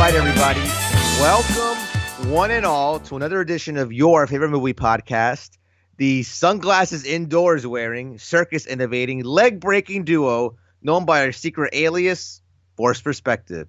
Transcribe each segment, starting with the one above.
right, everybody. Welcome, one and all, to another edition of your favorite movie podcast, the sunglasses indoors wearing, circus innovating, leg breaking duo known by our secret alias, Forced Perspective.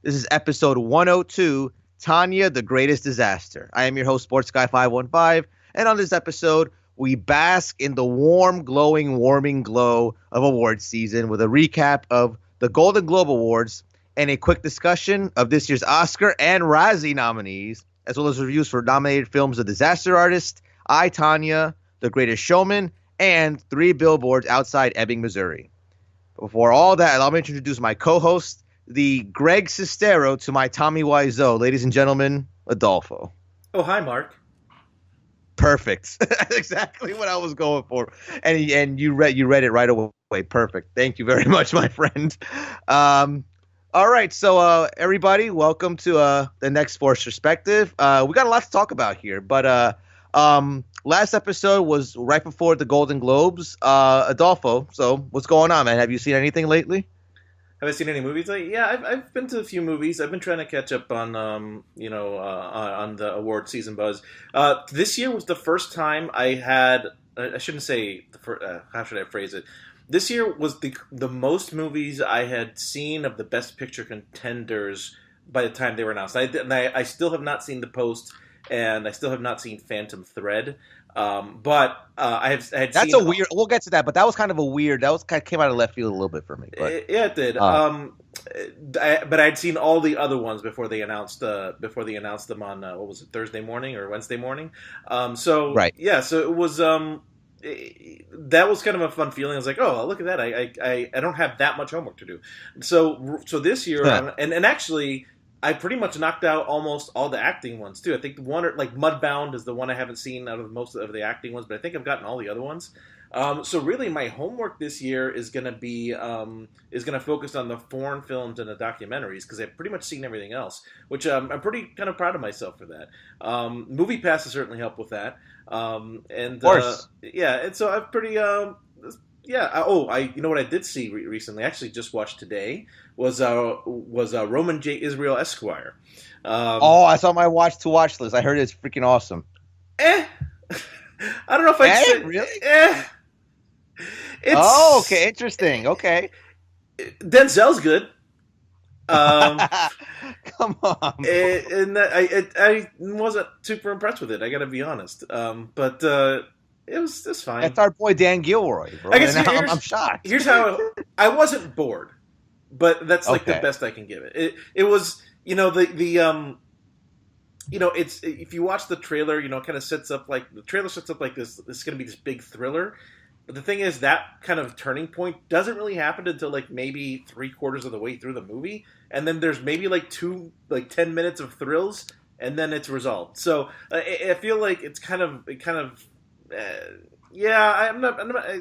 This is episode 102, Tonya, the Greatest Disaster. I am your host, Sports Guy 515, and on this episode, we bask in the warm, glowing, warming glow of awards season with a recap of the Golden Globe Awards and a quick discussion of this year's Oscar and Razzie nominees, as well as reviews for nominated films The Disaster Artist, I, Tonya, The Greatest Showman, and 3 Billboards Outside Ebbing, Missouri. Before all that, allow me to introduce my co-host, the Greg Sestero to my Tommy Wiseau. Ladies and gentlemen, Adolfo. Oh, hi, Mark. Perfect. That's exactly what I was going for. And you read it right away. Perfect. Thank you very much, my friend. All right, so everybody, welcome to the next Forced Perspective. We got a lot to talk about here, but last episode was right before the Golden Globes. Adolfo, so what's going on, man? Have you seen anything lately? Have I seen any movies lately? Yeah, I've been to a few movies. I've been trying to catch up on on the award season buzz. This year was the first time I had. I shouldn't say. How should I phrase it? This year was the most movies I had seen of the Best Picture contenders by the time they were announced. I still have not seen The Post, and I still have not seen Phantom Thread. But I had That's seen a weird. We'll get to that, but that was kind of a weird. That was kind of came out of left field a little bit for me. But yeah, it did. But I'd seen all the other ones before they announced them on what was it, Thursday morning or Wednesday morning. Right. Yeah, so it was. That was kind of a fun feeling. I was like, oh, look at that. I don't have that much homework to do. So this year, and actually, I pretty much knocked out almost all the acting ones too. I think the one like Mudbound is the one I haven't seen out of most of the acting ones, but I think I've gotten all the other ones. So really, my homework this year is going to focus on the foreign films and the documentaries because I've pretty much seen everything else, which I'm pretty kind of proud of myself for that. Movie Pass has certainly helped with that. And so I've pretty you know what I did see recently? I actually just watched today was Roman J. Israel Esquire. I saw my watch list. I heard it's freaking awesome. I don't know if I'd say really. Okay, interesting. Okay, Denzel's good. Come on. And I wasn't super impressed with it. I got to be honest. But it was fine. That's our boy Dan Gilroy, bro. I guess I'm shocked. Here's how I wasn't bored, but that's like the best I can give it. It was it's if you watch the trailer, kind of sets up like this is going to be this big thriller. But the thing is, that kind of turning point doesn't really happen until like maybe 3/4 of the way through the movie, and then there's maybe 10 minutes of thrills, and then it's resolved. So I feel like it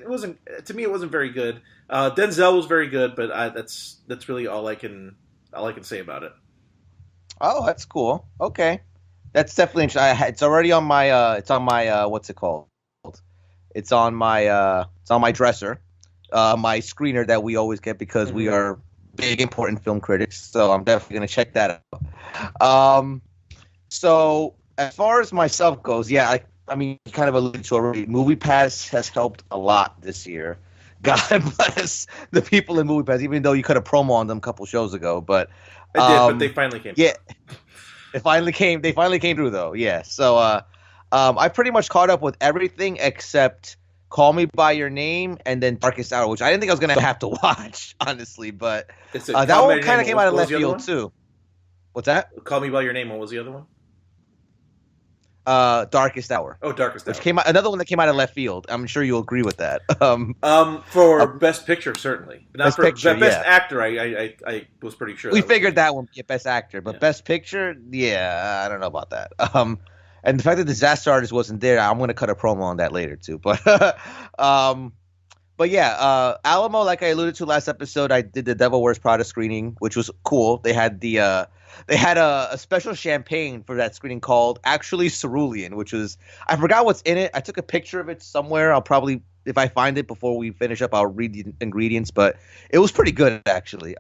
wasn't, to me, it wasn't very good. Denzel was very good, but that's really all I can say about it. Oh, that's cool. Okay, that's definitely interesting. It's already on my. It's on my. What's it called? It's on my dresser, my screener that we always get because we are big important film critics. So I'm definitely gonna check that out. So as far as myself goes, yeah, I mean, kind of alluded to already. Movie Pass has helped a lot this year. God bless the people in Movie Pass, even though you cut a promo on them a couple shows ago. But I did, but they finally came. Yeah, they finally came through though. Yeah, so. I pretty much caught up with everything except Call Me By Your Name and then Darkest Hour, which I didn't think I was going to have to watch, honestly. But that one kind of came out of left field, too. What's that? Call Me By Your Name. What was the other one? Darkest Hour. Oh, Darkest Hour. Which came out, another one that came out of left field. I'm sure you'll agree with that. For Best Picture, certainly. Not Best for Picture, Best Actor, I was pretty sure. We figured that one would get Best Actor. But Best Picture, I don't know about that. And the fact that Disaster Artist wasn't there, I'm going to cut a promo on that later too. But yeah, Alamo, like I alluded to last episode, I did the Devil Wears Prada screening, which was cool. They had a special champagne for that screening called Actually Cerulean, which was, I forgot what's in it. I took a picture of it somewhere. I'll probably, if I find it before we finish up, I'll read the ingredients. But it was pretty good actually.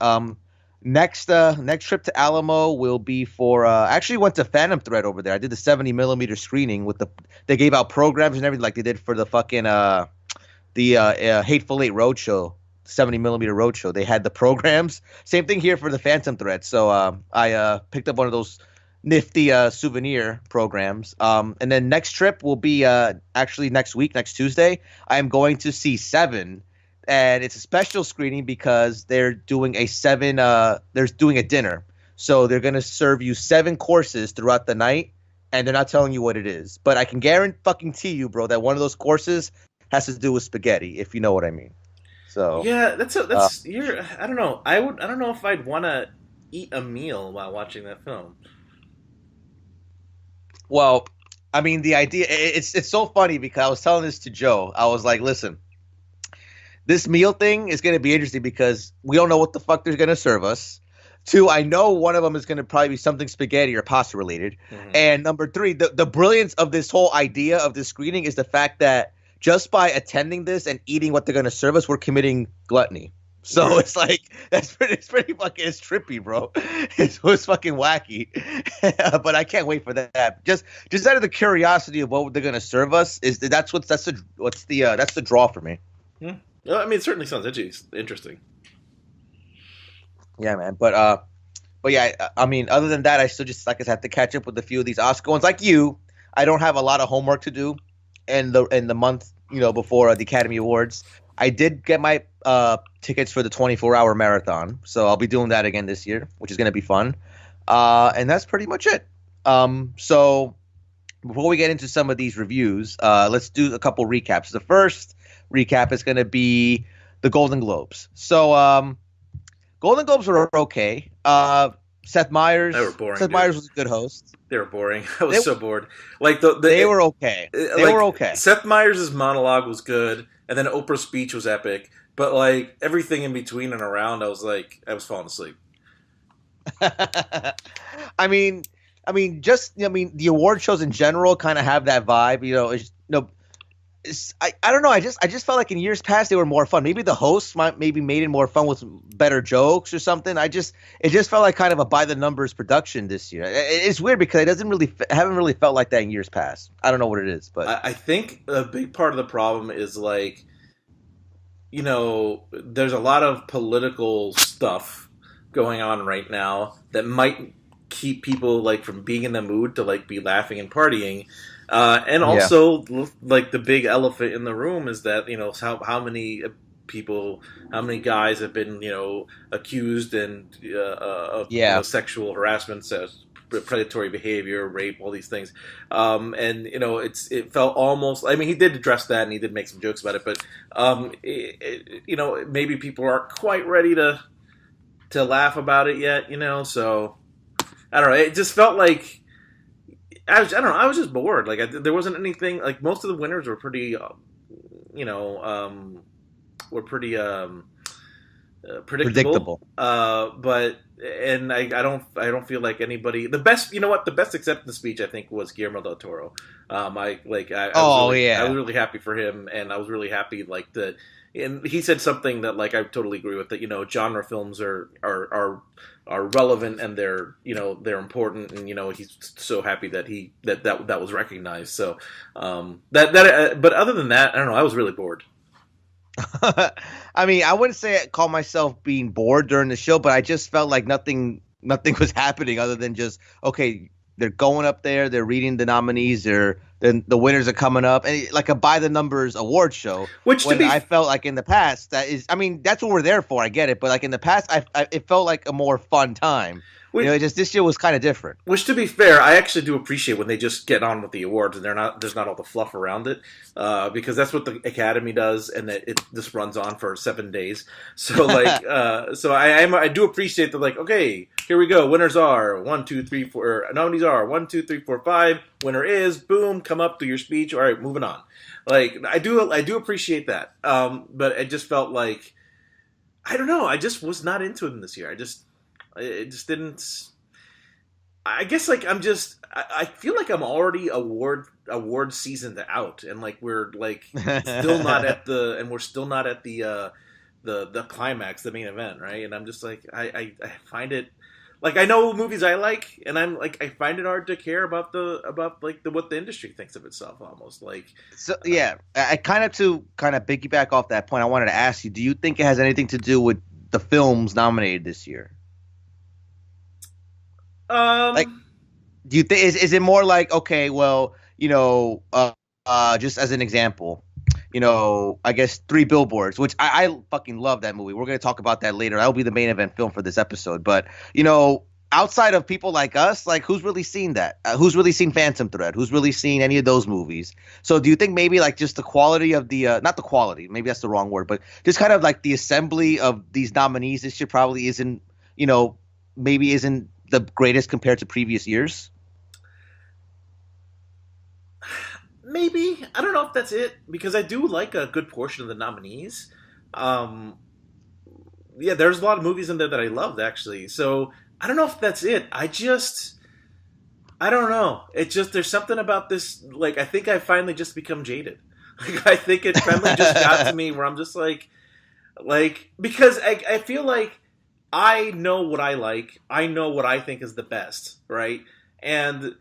Next trip to Alamo will be for I actually went to Phantom Thread over there. I did the 70 millimeter screening with they gave out programs and everything like they did for the fucking Hateful Eight Roadshow, 70 millimeter Roadshow. They had the programs. Same thing here for the Phantom Thread. So I picked up one of those nifty souvenir programs. And then next trip will be actually next week, next Tuesday. I am going to see Seven, and it's a special screening because they're doing they're doing a dinner. So they're gonna serve you 7 courses throughout the night, and they're not telling you what it is. But I can guarantee you, bro, that one of those courses has to do with spaghetti, if you know what I mean. So Yeah, you're. I don't know. I don't know if I'd want to eat a meal while watching that film. well, I mean, the idea it's so funny because I was telling this to Joe. I was like, listen, this meal thing is going to be interesting because we don't know what the fuck they're going to serve us. Two, I know one of them is going to probably be something spaghetti or pasta related. Mm-hmm. And number three, the brilliance of this whole idea of this screening is the fact that just by attending this and eating what they're going to serve us, we're committing gluttony. So it's like it's pretty fucking trippy, bro. It's fucking wacky, but I can't wait for that. Just out of the curiosity of what they're going to serve us that's the draw for me. Hmm. Well, I mean, it certainly sounds interesting. Yeah, man. But yeah, I mean, other than that, I still just like I have to catch up with a few of these Oscar ones. Like you, I don't have a lot of homework to do in the month, before the Academy Awards. I did get my tickets for the 24-hour marathon, so I'll be doing that again this year, which is going to be fun. And that's pretty much it. So before we get into some of these reviews, let's do a couple recaps. The first recap is going to be the Golden Globes. So Golden Globes were okay. Seth Meyers. They were boring. Seth Meyers was a good host. They were boring. I was so bored. Like they were okay. They were okay. Seth Meyers' monologue was good, and then Oprah's speech was epic. But like everything in between and around, I was falling asleep. I mean, the award shows in general kind of have that vibe. I don't know. I just felt like in years past they were more fun. Maybe the hosts maybe made it more fun with better jokes or something. It just felt like kind of a by the numbers production this year. It's weird because it haven't really felt like that in years past. I don't know what it is, but I think a big part of the problem is like, there's a lot of political stuff going on right now that might keep people like from being in the mood to like be laughing and partying. And also, like the big elephant in the room is that how many guys have been accused and of sexual harassment, predatory behavior, rape, all these things, and it felt almost. I mean, he did address that and he did make some jokes about it, but maybe people aren't quite ready to laugh about it yet. So I don't know. It just felt like. I don't know. I was just bored. Like there wasn't anything. Like most of the winners were pretty, predictable. But I don't feel like anybody. The best, the best acceptance speech I think was Guillermo del Toro. I was really happy for him, and I was really happy and he said something that like I totally agree with, that genre films are relevant and they're important, and he's so happy that that was recognized. So but other than that, I don't know, I was really bored. I mean, I wouldn't say I call myself being bored during the show, but I just felt like nothing was happening other than just okay, they're going up there, they're reading the nominees, then the winners are coming up, and like a by the numbers award show. I felt like in the past that's what we're there for. I get it, but like in the past, it felt like a more fun time. This year was kind of different. Which, to be fair, I actually do appreciate when they just get on with the awards and there's not all the fluff around it, because that's what the Academy does, and it just runs on for 7 days. So so I do appreciate that. Like, okay, here we go. Winners are 1, 2, 3, 4. Nominees are 1, 2, 3, 4, 5. Winner is boom. Come up, do your speech. All right, moving on. Like I do appreciate that. But it just felt like I don't know. I just was not into them this year. It just didn't. I guess like I feel like I'm already award seasoned out, and like we're like still not at the the climax, the main event, right? And I'm just like, I find it like I know movies I like, and I'm like I find it hard to care about what the industry thinks of itself, almost like. So yeah, I kind of to kind of piggyback off that point. I wanted to ask you: do you think it has anything to do with the films nominated this year? Like, Um, do you think is it more like, okay, well, just as an example, I guess Three Billboards, which I fucking love that movie. We're gonna talk about that later. That'll be the main event film for this episode. But outside of people like us, like who's really seen that? Who's really seen Phantom Thread? Who's really seen any of those movies? So do you think maybe like just the quality of the not the quality, maybe that's the wrong word, but just kind of like the assembly of these nominees this year probably isn't, maybe isn't the greatest compared to previous years? maybe I don't know if that's it because I do like a good portion of the nominees. Um, yeah, there's a lot of movies in there that I loved actually. So I don't know if that's it. I don't know. It just there's something about this. Like I think I finally just become jaded. Like I think it finally just got to me where I'm just because I feel like I know what I like. I know what I think is the best, right? And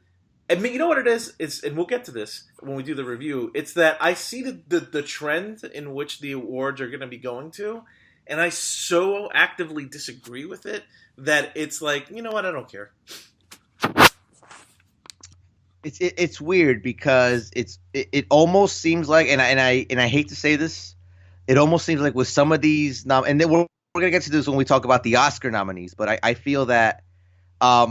you know what it is? And we'll get to this when we do the review. It's that I see the trend in which the awards are going to be going to, and I so actively disagree with it that it's like, you know what? I don't care. It's weird because it almost seems like, and I hate to say this, it almost seems like with some of these and then we're gonna get to this when we talk about the Oscar nominees, but I feel that a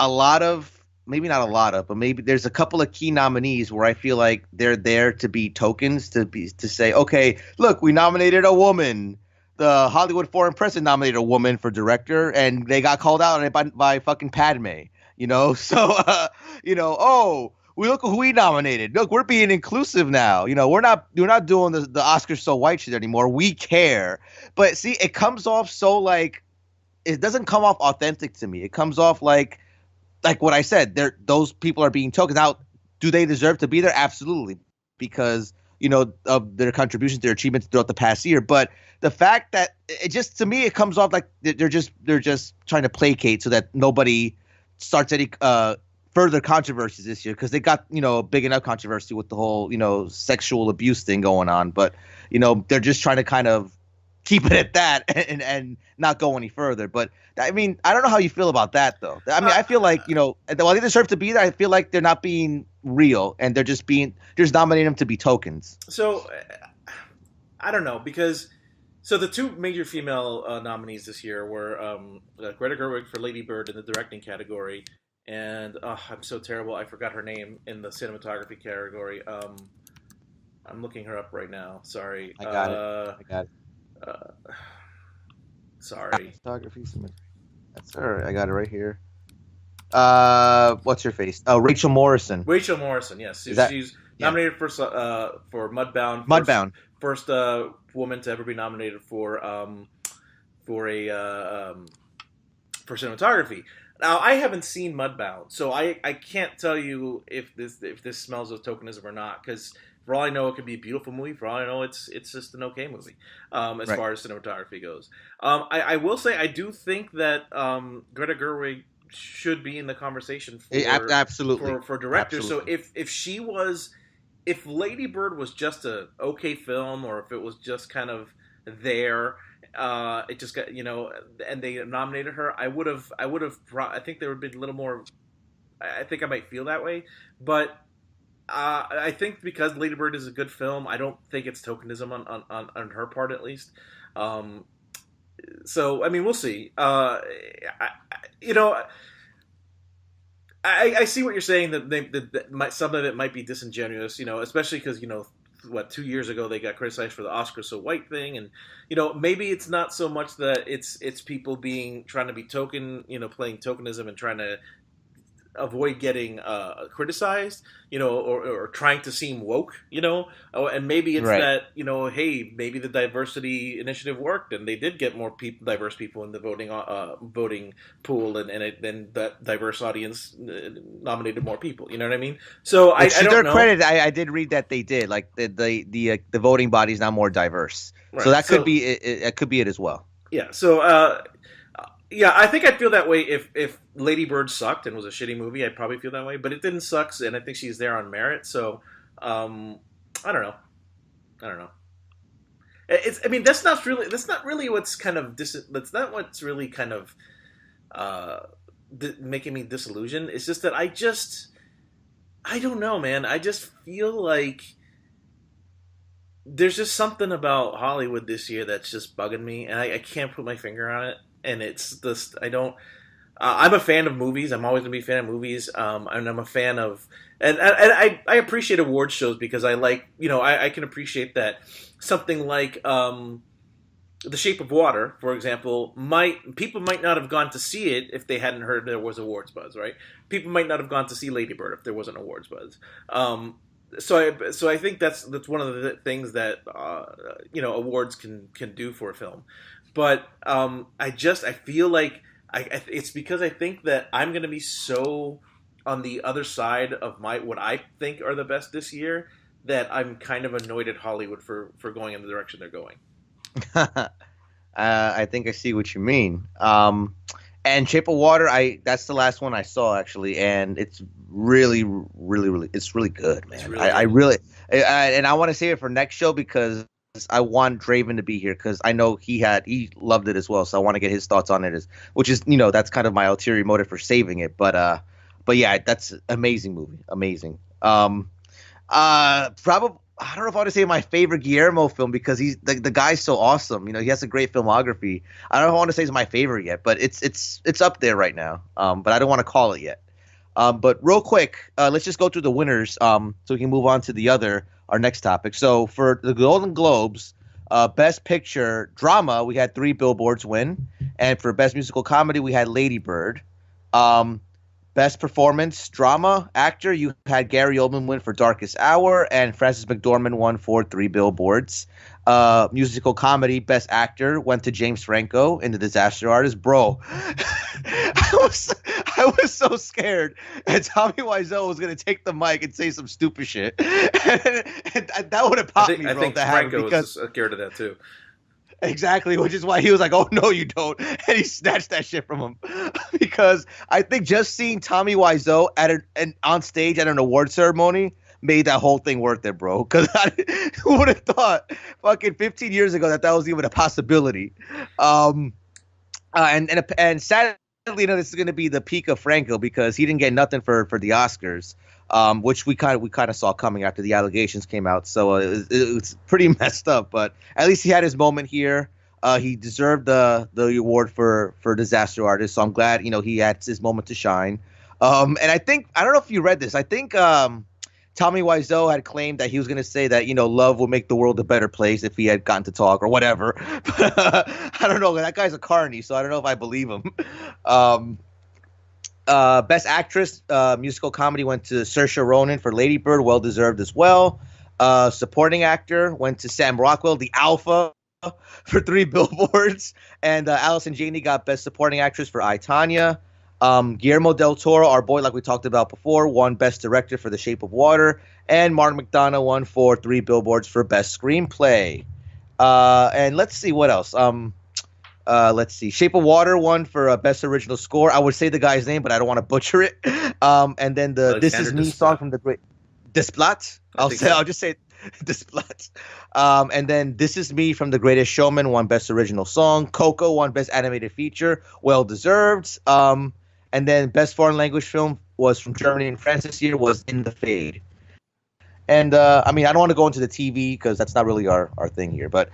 lot of, maybe not a lot of, but maybe there's a couple of key nominees where I feel like they're there to be tokens, to say, okay, look, we nominated a woman. The Hollywood Foreign Press nominated a woman for director, and they got called out on it by fucking Padme. So oh, we look who we nominated. Look, we're being inclusive now. We're not doing the Oscars so white shit anymore. We care. But see, it comes off so like, it doesn't come off authentic to me. It comes off like what I said, those people are being token. Now, do they deserve to be there? Absolutely, because of their contributions, their achievements throughout the past year. But the fact that it just, to me, it comes off like they're just trying to placate so that nobody starts any further controversies this year, because they got a big enough controversy with the whole sexual abuse thing going on. But they're just trying to kind of keep it at that and not go any further. But I mean, I don't know how you feel about that though. I mean, I feel like while they deserve to be there, I feel like they're not being real, and they're just nominating them to be tokens. So I don't know, because the two major female nominees this year were Greta Gerwig for Lady Bird in the directing category, and I'm so terrible, I forgot her name in the cinematography category. I'm looking her up right now. Sorry. I got it. Sorry. Photography. That's her. I got it right here. What's her face? Rachel Morrison. Rachel Morrison. Yes, she's nominated for Mudbound. Mudbound. First woman to ever be nominated for cinematography. Now, I haven't seen Mudbound, so I can't tell you if this smells of tokenism or not, because for all I know, it could be a beautiful movie. For all I know, it's just an okay movie as far as cinematography goes. I will say I do think that Greta Gerwig should be in the conversation for absolutely for director. Absolutely. So if Lady Bird was just a okay film, or if it was just kind of there, it just got and they nominated her, I would have. I think there would have been a little more. I think I might feel that way, but I think because Lady Bird is a good film, I don't think it's tokenism on her part, at least. So I mean, we'll see. I see what you're saying, that some of it might be disingenuous, especially because 2 years ago they got criticized for the Oscar so white thing, and maybe it's not so much that it's people trying to be token, playing tokenism and trying to avoid getting criticized, or trying to seem woke, and maybe it's Right. that, hey, maybe the diversity initiative worked and they did get more diverse people in the voting pool, and that diverse audience nominated more people. You know what I mean? So I Which, to don't their know. credit, I did read that they did. Like the voting body is now more diverse, so Right. that could So be it. It could be it as well. yeah. So yeah, I think I'd feel that way if Lady Bird sucked and was a shitty movie. I'd probably feel that way, but it didn't suck, and I think she's there on merit. So um, I don't know. I don't know. I mean, that's not really what's kind of that's not what's really kind of uh, making me disillusioned. It's just that I don't know, man. I just feel like there's just something about Hollywood this year that's just bugging me, and I can't put my finger on it. And it's just I don't. I'm a fan of movies. I'm always gonna be a fan of movies. And I'm a fan of, and I appreciate award shows because I like, I can appreciate that something like The Shape of Water, for example, people might not have gone to see it if they hadn't heard there was awards buzz, right? People might not have gone to see Lady Bird if there wasn't awards buzz. So I think that's one of the things that awards can do for a film, but I feel like it's because I think that I'm going to be so on the other side of what I think are the best this year that I'm kind of annoyed at Hollywood for going in the direction they're going. I think I see what you mean. And Shape of Water, that's the last one I saw actually, and it's really, really, really, it's really good, It's man. really I good. really, and I want to save it for next show because I want Draven to be here because I know he loved it as well, so I want to get his thoughts on it, which is that's kind of my ulterior motive for saving it, but yeah, that's amazing movie, amazing. Probably. I don't know if I want to say my favorite Guillermo film because he's the guy's so awesome. He has a great filmography. I don't know if I want to say it's my favorite yet, but it's up there right now. But I don't want to call it yet. But real quick, let's just go through the winners. So we can move on to our next topic. So for the Golden Globes, Best Picture Drama, we had 3 Billboards win, and for Best Musical Comedy, we had Lady Bird. Um, Best Performance Drama Actor, you had Gary Oldman win for Darkest Hour, and Frances McDormand won for 3 Billboards. Musical Comedy Best Actor went to James Franco in The Disaster Artist. Bro, I was so scared that Tommy Wiseau was gonna take the mic and say some stupid shit, and that would have popped me, I bro, if think that happened Franco because. was scared of that too. Exactly, which is why he was like, "Oh no, you don't," and he snatched that shit from him. Because I think just seeing Tommy Wiseau on stage at an award ceremony made that whole thing worth it, bro. Because who would have thought, fucking 15 years ago, that was even a possibility? And sadly, this is going to be the peak of Franco because he didn't get nothing for the Oscars. Which we kind of saw coming after the allegations came out. So it was pretty messed up, but at least he had his moment here. He deserved the award for Disaster Artist. So I'm glad he had his moment to shine. And I don't know if you read this. I think Tommy Wiseau had claimed that he was going to say that love will make the world a better place if he had gotten to talk or whatever. But I don't know. That guy's a carny, so I don't know if I believe him. Best Actress, Musical Comedy went to Saoirse Ronan for Lady Bird, well deserved as well. Supporting Actor went to Sam Rockwell, the Alpha, for 3 Billboards, and Allison Janney got Best Supporting Actress for I, Tonya. Guillermo del Toro, our boy, like we talked about before, won Best Director for The Shape of Water, and Martin McDonagh won for 3 Billboards for Best Screenplay. And let's see what else. Let's see. Shape of Water won for Best Original Score. I would say the guy's name, but I don't want to butcher it. And then the Alexander This Is Me Desplat. song from the great Desplat. I'll just say Desplat. And then This Is Me from The Greatest Showman won Best Original Song. Coco won Best Animated Feature. Well deserved. And then Best Foreign Language Film was from Germany and France this year was In the Fade. And I mean, I don't want to go into the TV because that's not really our thing here, but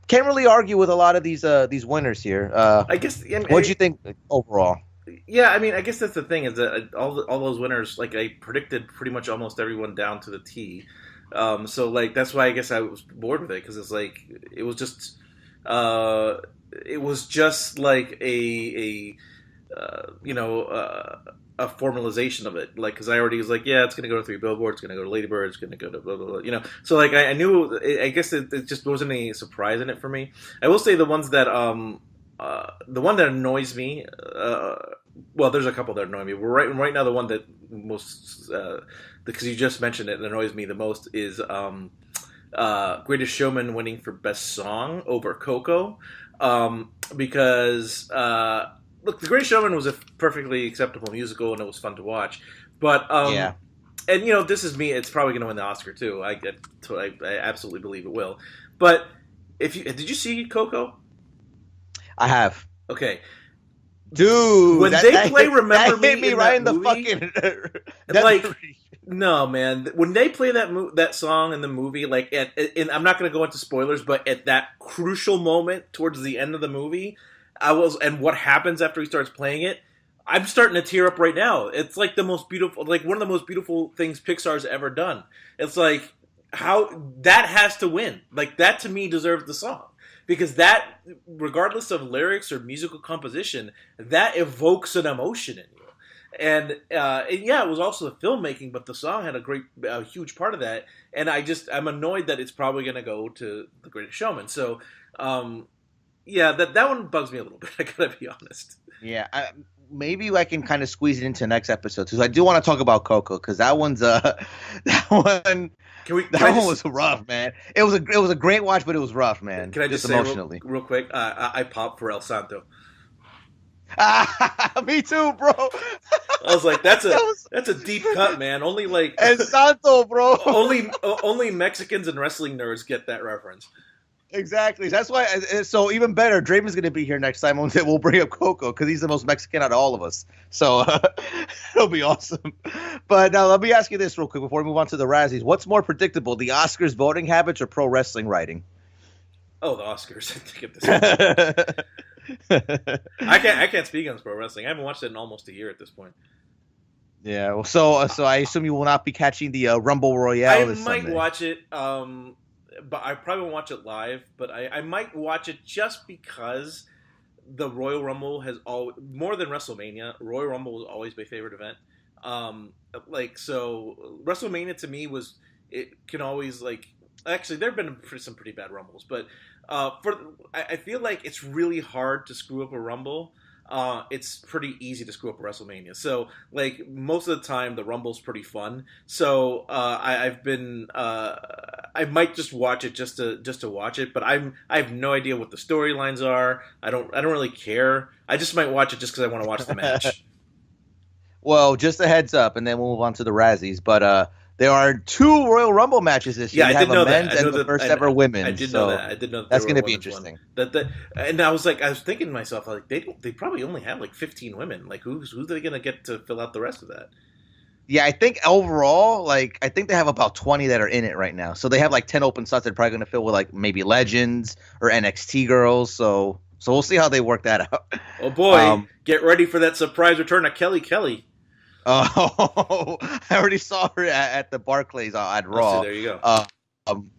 can't really argue with a lot of these winners here. I guess. What'd you think overall? Yeah, I mean, I guess that's the thing is that all those winners, like I predicted, pretty much almost everyone down to the T. So like that's why I guess I was bored with it because it's like it was just like a a formalization of it. Like, because I already was like, yeah, it's going to go to 3 Billboards, it's going to go to Lady Bird, it's going to go to blah, blah, blah, you know. So, like, I knew, I guess it just wasn't any surprise in it for me. I will say the ones that, the one that annoys me, well, there's a couple that annoy me. But right now, the one that most, because you just mentioned it, that annoys me the most is Greatest Showman winning for Best Song over Coco. Because look, The Greatest Showman was a perfectly acceptable musical and it was fun to watch, but Yeah. and you know, this is me. It's probably going to win the Oscar too. I absolutely believe it will. But did you see Coco? I have. Okay, Dude, when they play "Remember that hit Me" me right in the movie, fucking. like, no, man. When they play that song in the movie, like, and I'm not going to go into spoilers, but at that crucial moment towards the end of the movie, and what happens after he starts playing it, I'm starting to tear up right now. It's like the most beautiful, like one of the most beautiful things Pixar's ever done. It's like, how that has to win. Like, that to me deserves the song. Because that, regardless of lyrics or musical composition, that evokes an emotion in you. And yeah, it was also the filmmaking, but the song had a huge part of that. And I'm annoyed that it's probably going to go to The Greatest Showman. So, yeah, that one bugs me a little bit. I gotta be honest. Yeah, maybe I can kind of squeeze it into next episode because I do want to talk about Coco because that one's that one. That one was rough, man. It was a great watch, but it was rough, man. Can I just say emotionally, real quick? I popped for El Santo. Me too, bro. I was like, that's a deep cut, man. Only like El Santo, bro. only Mexicans and wrestling nerds get that reference. Exactly. That's why. So even better, Draven's going to be here next time. We'll bring up Coco because he's the most Mexican out of all of us. So it'll be awesome. But now let me ask you this real quick before we move on to the Razzies. What's more predictable, the Oscars voting habits or pro wrestling writing? Oh, the Oscars. I can't speak on pro wrestling. I haven't watched it in almost a year at this point. Yeah. Well, so I assume you will not be catching the Rumble Royale. I might watch it. But I probably won't watch it live. But I might watch it just because the Royal Rumble has more than WrestleMania. Royal Rumble was always my favorite event. So WrestleMania to me can always actually there have been some pretty bad Rumbles, but I feel like it's really hard to screw up a Rumble. It's pretty easy to screw up a WrestleMania. So, like, most of the time, the Rumble's pretty fun. So, I might just watch it just to watch it. But I have no idea what the storylines are. I don't really care. I just might watch it just because I want to watch the match. Well, just a heads up, and then we'll move on to the Razzies. But there are 2 Royal Rumble matches this year. Yeah, I did know that. And the first ever women's. I did know that. I did know that that's going to be interesting. And I was thinking to myself, like, they probably only have like 15 women. Like, who's they going to get to fill out the rest of that? Yeah, I think overall, I think they have about 20 that are in it right now. So they have like 10 open slots they're probably going to fill with like maybe legends or NXT girls. So we'll see how they work that out. Oh boy, get ready for that surprise return of Kelly. Oh, I already saw her at the Barclays at Raw. Oh, there you go.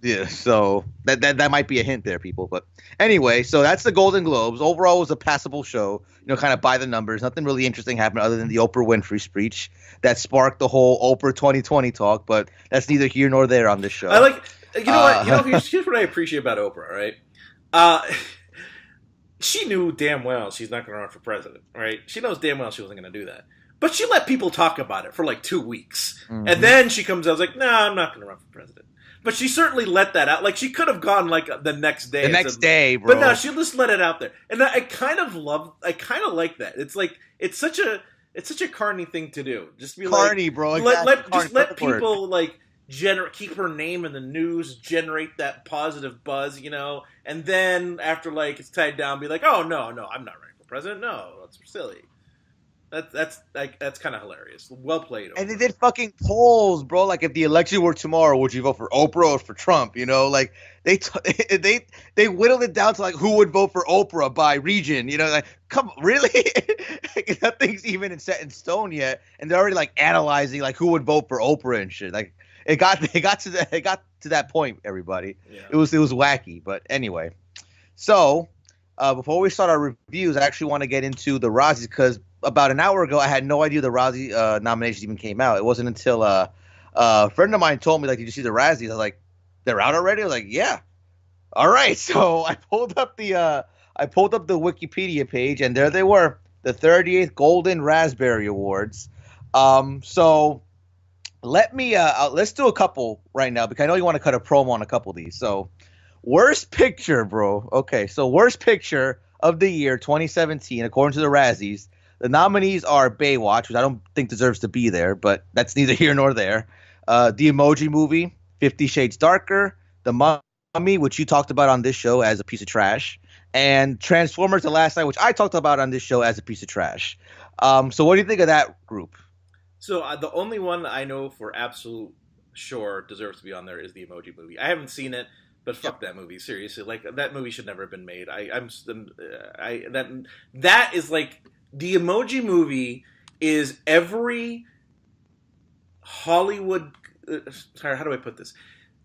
Yeah, so that might be a hint there, people. But anyway, so that's the Golden Globes. Overall, it was a passable show. Kind of by the numbers. Nothing really interesting happened other than the Oprah Winfrey speech that sparked the whole Oprah 2020 talk. But that's neither here nor there on this show. I like, here's what I appreciate about Oprah, right? She knew damn well she's not going to run for president, right? She knows damn well she wasn't going to do that. But she let people talk about it for like 2 weeks. Mm-hmm. And then she comes out like, nah, I'm not going to run for president. But she certainly let that out. Like, she could have gone like the next day. The next day, bro. But no, she just let it out there. And I kind of like that. It's like, it's such a carny thing to do. Just be carny, like, bro. Exactly. Let people like keep her name in the news, generate that positive buzz, and then after like it's tied down, be like, oh no, I'm not running for president. No, that's silly. That's kind of hilarious. Well played. Oprah. And they did fucking polls, bro. Like, if the election were tomorrow, would you vote for Oprah or for Trump? Like they whittled it down to like who would vote for Oprah by region. Like, come really? Nothing's even set in stone yet, and they're already like analyzing like who would vote for Oprah and shit. Like, it got to that point. Everybody, yeah. It was wacky, but anyway. So before we start our reviews, I actually want to get into the Razzies because about an hour ago, I had no idea the Razzie nominations even came out. It wasn't until a friend of mine told me, like, did you see the Razzies? I was like, they're out already? I was like, yeah. All right. So I pulled up the Wikipedia page, and there they were, the 38th Golden Raspberry Awards. So let's do a couple right now because I know you want to cut a promo on a couple of these. So worst picture, bro. Okay, so worst picture of the year 2017 according to the Razzies. The nominees are Baywatch, which I don't think deserves to be there, but that's neither here nor there. The Emoji Movie, 50 Shades Darker, The Mummy, which you talked about on this show as a piece of trash, and Transformers: The Last Night, which I talked about on this show as a piece of trash. So what do you think of that group? So the only one I know for absolute sure deserves to be on there is the Emoji Movie. I haven't seen it, but fuck that movie. Seriously, like that movie should never have been made. That is like the Emoji Movie is every Hollywood. Sorry, how do I put this?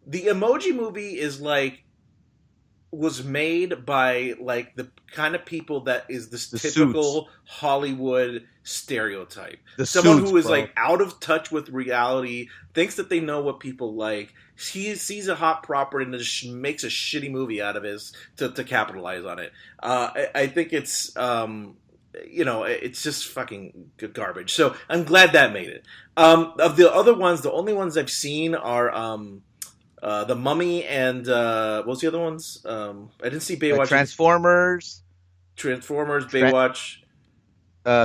The Emoji Movie is like was made by like the kind of people that is this typical Suits. Hollywood stereotype. The Someone Suits, who is bro. like out of touch with reality, thinks that they know what people like. He sees a hot property and just makes a shitty movie out of it to capitalize on it. I think it's it's just fucking garbage. So I'm glad that made it. Of the other ones, the only ones I've seen are The Mummy and what was the other ones? I didn't see Baywatch. Transformers, Baywatch.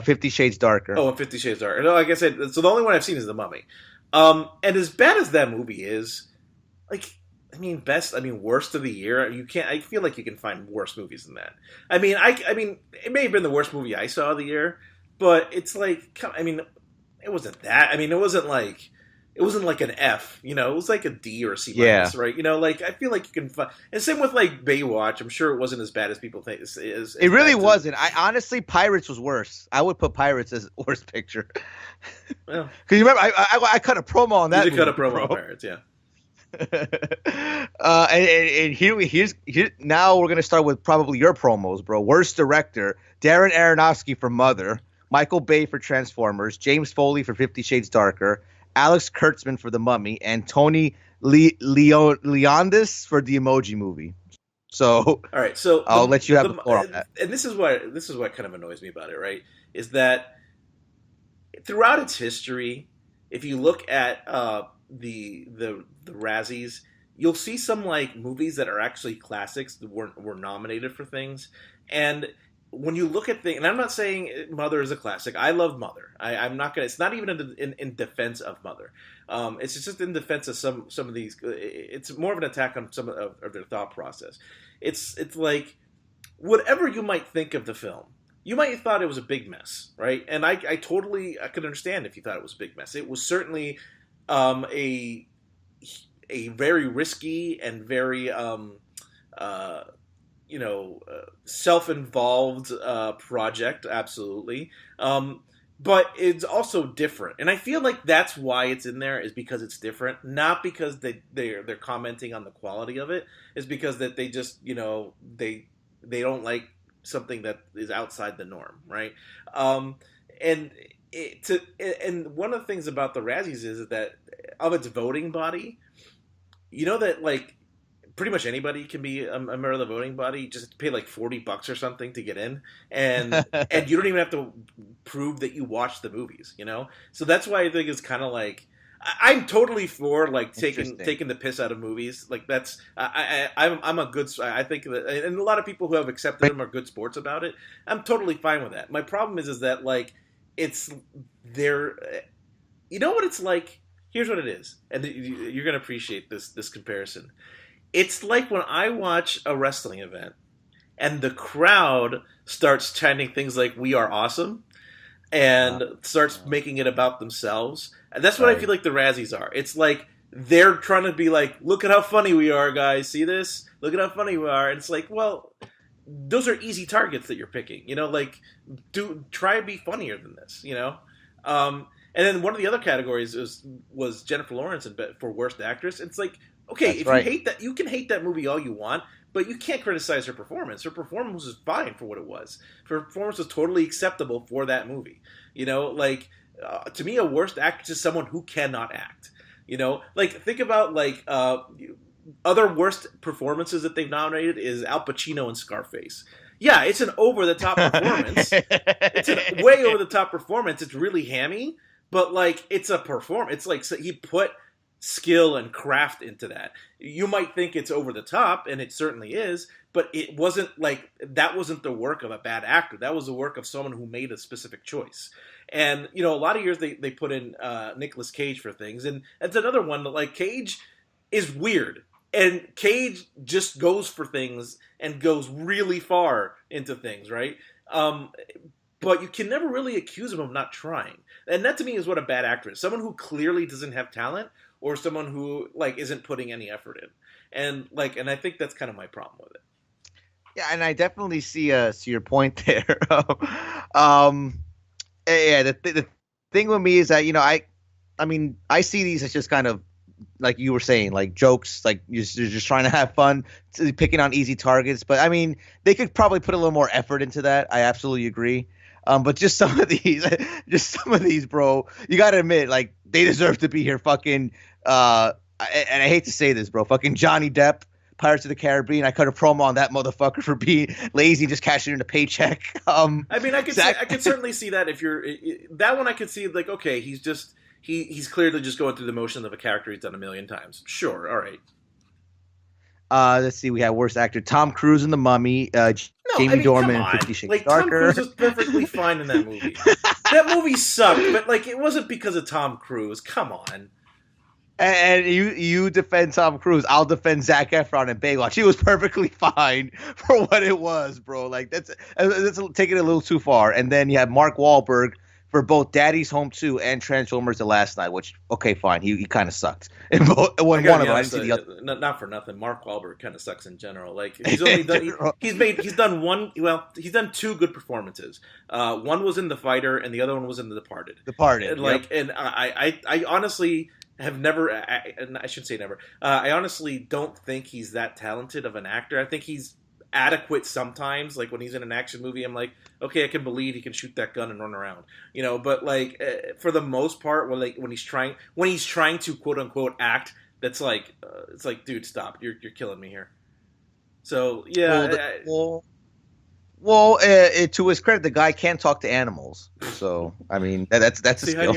50 Shades Darker. Oh, and 50 Shades Darker. No, like I said, so the only one I've seen is The Mummy. And as bad as that movie is, like, worst of the year. You can't. I feel like you can find worse movies than that. I mean, it may have been the worst movie I saw of the year, but it's like, it wasn't that. I mean, it wasn't like an F, it was like a D or a C minus, right? Like I feel like you can find, and same with like Baywatch. I'm sure it wasn't as bad as people think. It really wasn't. I honestly, Pirates was worse. I would put Pirates as worst picture. Well, because you remember, I cut a promo on that. You did cut a promo on Pirates, yeah. And here's now we're gonna start with probably your promos, bro. Worst director: Darren Aronofsky for Mother, Michael Bay for Transformers, James Foley for 50 Shades Darker, Alex Kurtzman for The Mummy, and Tony Leondis for The Emoji Movie. So, all right, so I'll let you have the floor on that. And this is what kind of annoys me about it, right? Is that throughout its history, if you look at the Razzies, you'll see some like movies that are actually classics that were nominated for things, and when you look at things, and I'm not saying Mother is a classic. I love Mother. I'm not gonna. It's not even in defense of Mother. It's just in defense of some of these. It's more of an attack on some of their thought process. It's like whatever you might think of the film, you might have thought it was a big mess, right? And I could understand if you thought it was a big mess. It was certainly a very risky and very self-involved project, absolutely. But it's also different, and I feel like that's why it's in there, is because it's different, not because they're commenting on the quality of it. It's because that they just they don't like something that is outside the norm, right? And one of the things about the Razzies is that of its voting body, that like pretty much anybody can be a member of the voting body. Just pay like $40 or something to get in, and you don't even have to prove that you watch the movies. So that's why I think it's kind of like I'm totally for like taking the piss out of movies. Like that's I'm a good. I think that, and a lot of people who have accepted them are good sports about it. I'm totally fine with that. My problem is that like it's there. You know what it's like? Here's what it is, and you're gonna appreciate this comparison. It's like when I watch a wrestling event and the crowd starts chanting things like "We are awesome" and starts making it about themselves. And that's what I feel like the Razzies are. It's like they're trying to be like, "Look at how funny we are, guys. See this? Look at how funny we are." And it's like, well, those are easy targets that you're picking. Like, try to be funnier than this. And then one of the other categories was Jennifer Lawrence for worst actress. It's like, okay, you hate that, you can hate that movie all you want, but you can't criticize her performance. Her performance was fine for what it was. Her performance was totally acceptable for that movie. You know, like to me, a worst actress is someone who cannot act. You know, like think about like other worst performances that they've nominated is Al Pacino in Scarface. Yeah, it's an over-the-top performance. It's a way over-the-top performance. It's really hammy, but like it's a performance. It's like so he put skill and craft into that. You might think it's over the top, and it certainly is, but it wasn't like that wasn't the work of a bad actor. That was the work of someone who made a specific choice. And you know, a lot of years they put in Nicolas Cage for things, and that's another one that like Cage is weird. And Cage just goes for things and goes really far into things, right? But you can never really accuse him of not trying. And that to me is what a bad actor is. Someone who clearly doesn't have talent or someone who like isn't putting any effort in. And I think that's kind of my problem with it. Yeah, and I definitely see your point there. Yeah, the thing with me is that, you know, I mean, I see these as just kind of like you were saying, like jokes, like you're just trying to have fun, picking on easy targets. But I mean, they could probably put a little more effort into that. I absolutely agree. But just some of these, bro, you got to admit, like they deserve to be here. Fucking, and I hate to say this, bro, fucking Johnny Depp, Pirates of the Caribbean. I cut a promo on that motherfucker for being lazy, just cashing in a paycheck. I mean, I could certainly see that if you're that one. I could see like, okay, he's clearly just going through the motion of a character he's done a million times. Sure, all right. Let's see. We have worst actor Tom Cruise in The Mummy. Jamie Dornan in 50 Shades Darker. Tom Cruise was perfectly fine in that movie. That movie sucked, but like it wasn't because of Tom Cruise. Come on. And you defend Tom Cruise. I'll defend Zac Efron in Baywatch. He was perfectly fine for what it was, bro. Like that's taking it a little too far. And then you have Mark Wahlberg for both Daddy's Home 2 and Transformers: The Last Night, which okay, fine, he kind of sucked. In one of them, I didn't see the other. Not for nothing, Mark Wahlberg kind of sucks in general. Like he's only done he's done one. Well, he's done two good performances. One was in The Fighter, and the other one was in The Departed. Departed, and and I honestly have never. I should say never. I honestly don't think he's that talented of an actor. I think he's adequate sometimes. Like when he's in an action movie, I'm like, okay, I can believe he can shoot that gun and run around, you know. But like for the most part, when he's trying to quote unquote act, that's like it's like, dude, stop, you're killing me here. So yeah. Well, to his credit, the guy can't talk to animals. So I mean, that's a skill.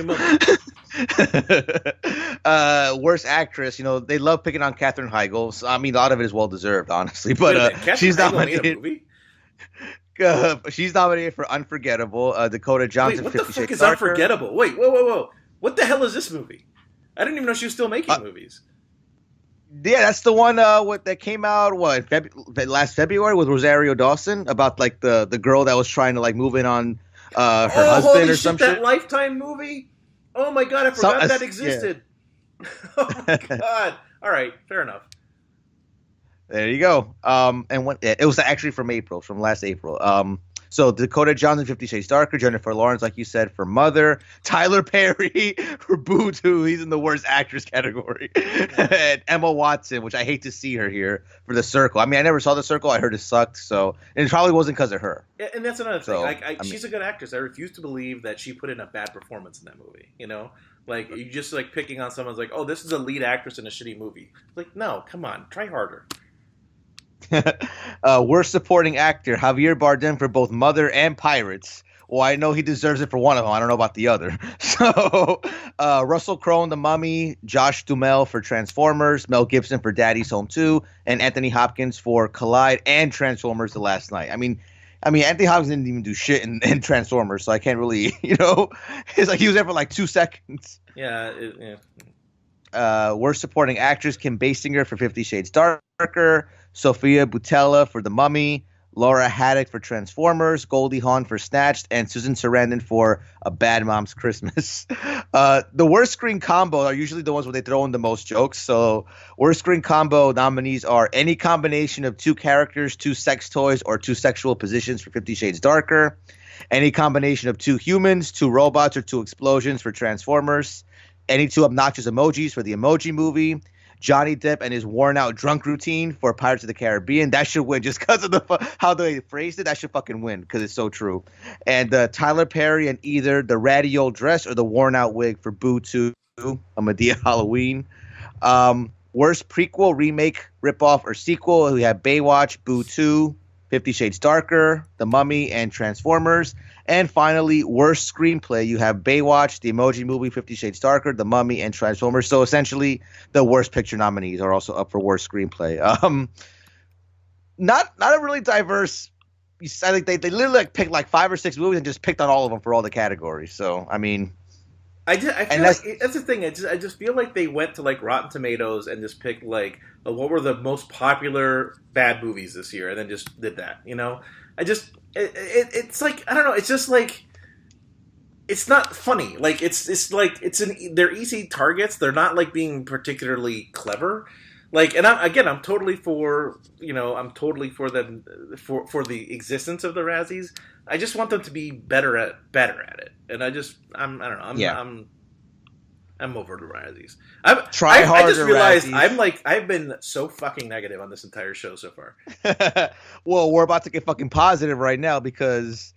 Worst actress, you know, they love picking on Katherine Heigl. So, I mean, a lot of it is well deserved, honestly. But she's nominated. She's nominated for Unforgettable. Dakota Johnson. Wait, what the fuck is Unforgettable? Wait, whoa! What the hell is this movie? I didn't even know she was still making movies. Yeah, that's the one that came out last February with Rosario Dawson about like the girl that was trying to like move in on her husband or some shit. That Lifetime movie. Oh my god, I forgot that existed. Yeah. Oh my god. All right, fair enough. There you go. And it was actually from last April. So Dakota Johnson, 50 Shades Darker, Jennifer Lawrence, like you said, for Mother, Tyler Perry for Boo 2, he's in the worst actress category, and Emma Watson, which I hate to see her here, for The Circle. I mean, I never saw The Circle. I heard it sucked, and it probably wasn't because of her. Yeah, and that's another thing. She's a good actress. I refuse to believe that she put in a bad performance in that movie. You know, like you just like picking on someone's like, oh, this is a lead actress in a shitty movie. Like, no, come on, try harder. Worst supporting actor Javier Bardem for both Mother and Pirates. Well, I know he deserves it for one of them. I don't know about the other. So Russell Crowe in The Mummy, Josh Duhamel for Transformers, Mel Gibson for Daddy's Home 2, and Anthony Hopkins for Collide and Transformers: The Last Night. I mean, Anthony Hopkins didn't even do shit in Transformers, so I can't really, you know, it's like he was there for like 2 seconds. Yeah. Worst supporting actress Kim Basinger for 50 Shades Darker, Sophia Boutella for The Mummy, Laura Haddock for Transformers, Goldie Hawn for Snatched, and Susan Sarandon for A Bad Mom's Christmas. The worst screen combo are usually the ones where they throw in the most jokes. So worst screen combo nominees are any combination of 2 characters, 2 sex toys, or 2 sexual positions for 50 Shades Darker. Any combination of 2 humans, 2 robots, or 2 explosions for Transformers. Any 2 obnoxious emojis for The Emoji Movie. Johnny Depp and his worn out drunk routine for Pirates of the Caribbean. That should win just because of how they phrased it. That should fucking win because it's so true. And Tyler Perry and either the ratty old dress or the worn out wig for Boo 2, a Medea Halloween. Worst prequel, remake, ripoff, or sequel. We have Baywatch, Boo 2, 50 Shades Darker, The Mummy, and Transformers. And finally, worst screenplay. You have Baywatch, The Emoji Movie, 50 Shades Darker, The Mummy, and Transformers. So essentially, the worst picture nominees are also up for worst screenplay. Not a really diverse. I think they literally like picked like 5 or 6 movies and just picked on all of them for all the categories. So I mean. I feel like that's the thing. I just feel like they went to like Rotten Tomatoes and just picked like what were the most popular bad movies this year, and then just did that. You know, it's like I don't know. It's just like it's not funny. Like they're easy targets. They're not like being particularly clever. Like, and I'm totally for I'm totally for them for the existence of the Razzies. I just want them to be better at it, and I don't know. I'm over the Razzies. I just realized Razzies. I've been so fucking negative on this entire show so far. Well, we're about to get fucking positive right now because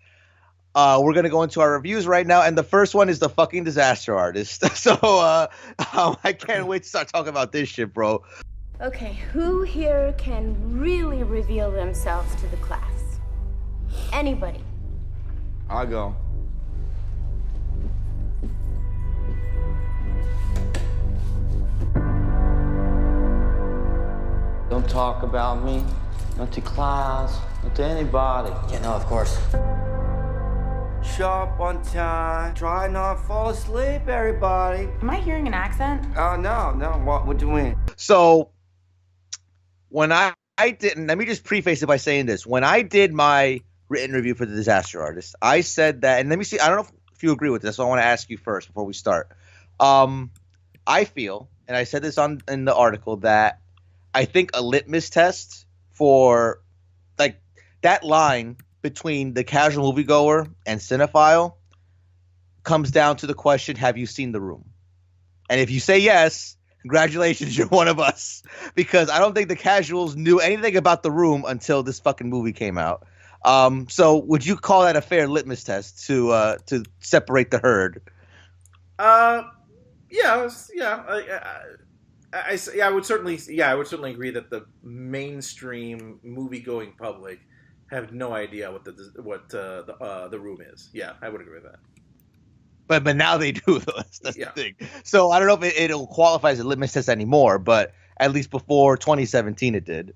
we're gonna go into our reviews right now, and the first one is the fucking Disaster Artist. So I can't wait to start talking about this shit, bro. Okay, who here can really reveal themselves to the class? Anybody? I'll go. Don't talk about me, not to class, not to anybody. Yeah, no, of course. Sharp on time, try not to fall asleep, everybody. Am I hearing an accent? Oh, no, what you mean? So, when I didn't, let me just preface it by saying this. When I did my written review for The Disaster Artist, I said that, and let me see, I don't know if you agree with this, so I want to ask you first before we start. I feel, and I said this in the article, that I think a litmus test for, like, that line between the casual moviegoer and cinephile comes down to the question, have you seen The Room? And if you say yes, congratulations, you're one of us. Because I don't think the casuals knew anything about The Room until this fucking movie came out. So would you call that a fair litmus test to separate the herd? Yeah. I would certainly agree that the mainstream movie-going public have no idea what the Room is. Yeah, I would agree with that. But now they do. That's the thing. So I don't know if it'll qualify as a litmus test anymore, but at least before 2017 it did.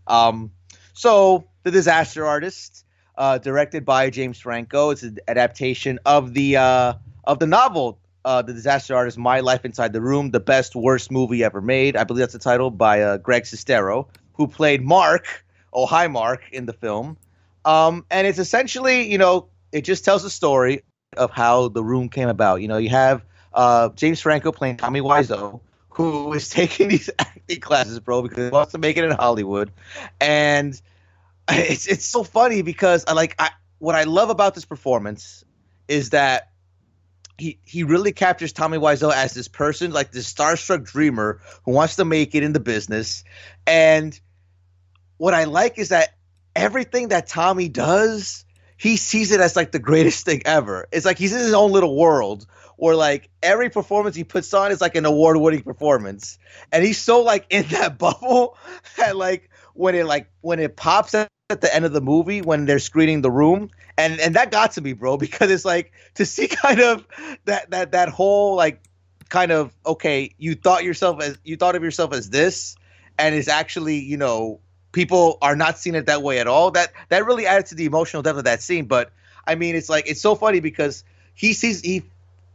So The Disaster Artist, directed by James Franco. It's an adaptation of the novel The Disaster Artist, My Life Inside the Room, the best worst movie ever made. I believe that's the title, by Greg Sestero, who played Mark. Oh, hi, Mark, in the film. And it's essentially, it just tells the story of how The Room came about. You have James Franco playing Tommy Wiseau, who is taking these acting classes, bro, because he wants to make it in Hollywood. And it's so funny because what I love about this performance is that he really captures Tommy Wiseau as this person, like this starstruck dreamer who wants to make it in the business. And what I like is that everything that Tommy does, he sees it as like the greatest thing ever. It's like he's in his own little world where like every performance he puts on is like an award-winning performance. And he's so like in that bubble that like when it pops at the end of the movie when they're screening The Room, and that got to me, bro, because it's like to see kind of that whole like kind of, okay, you thought of yourself as this, and it's actually, people are not seeing it that way at all. That really added to the emotional depth of that scene. But I mean, it's like, it's so funny because he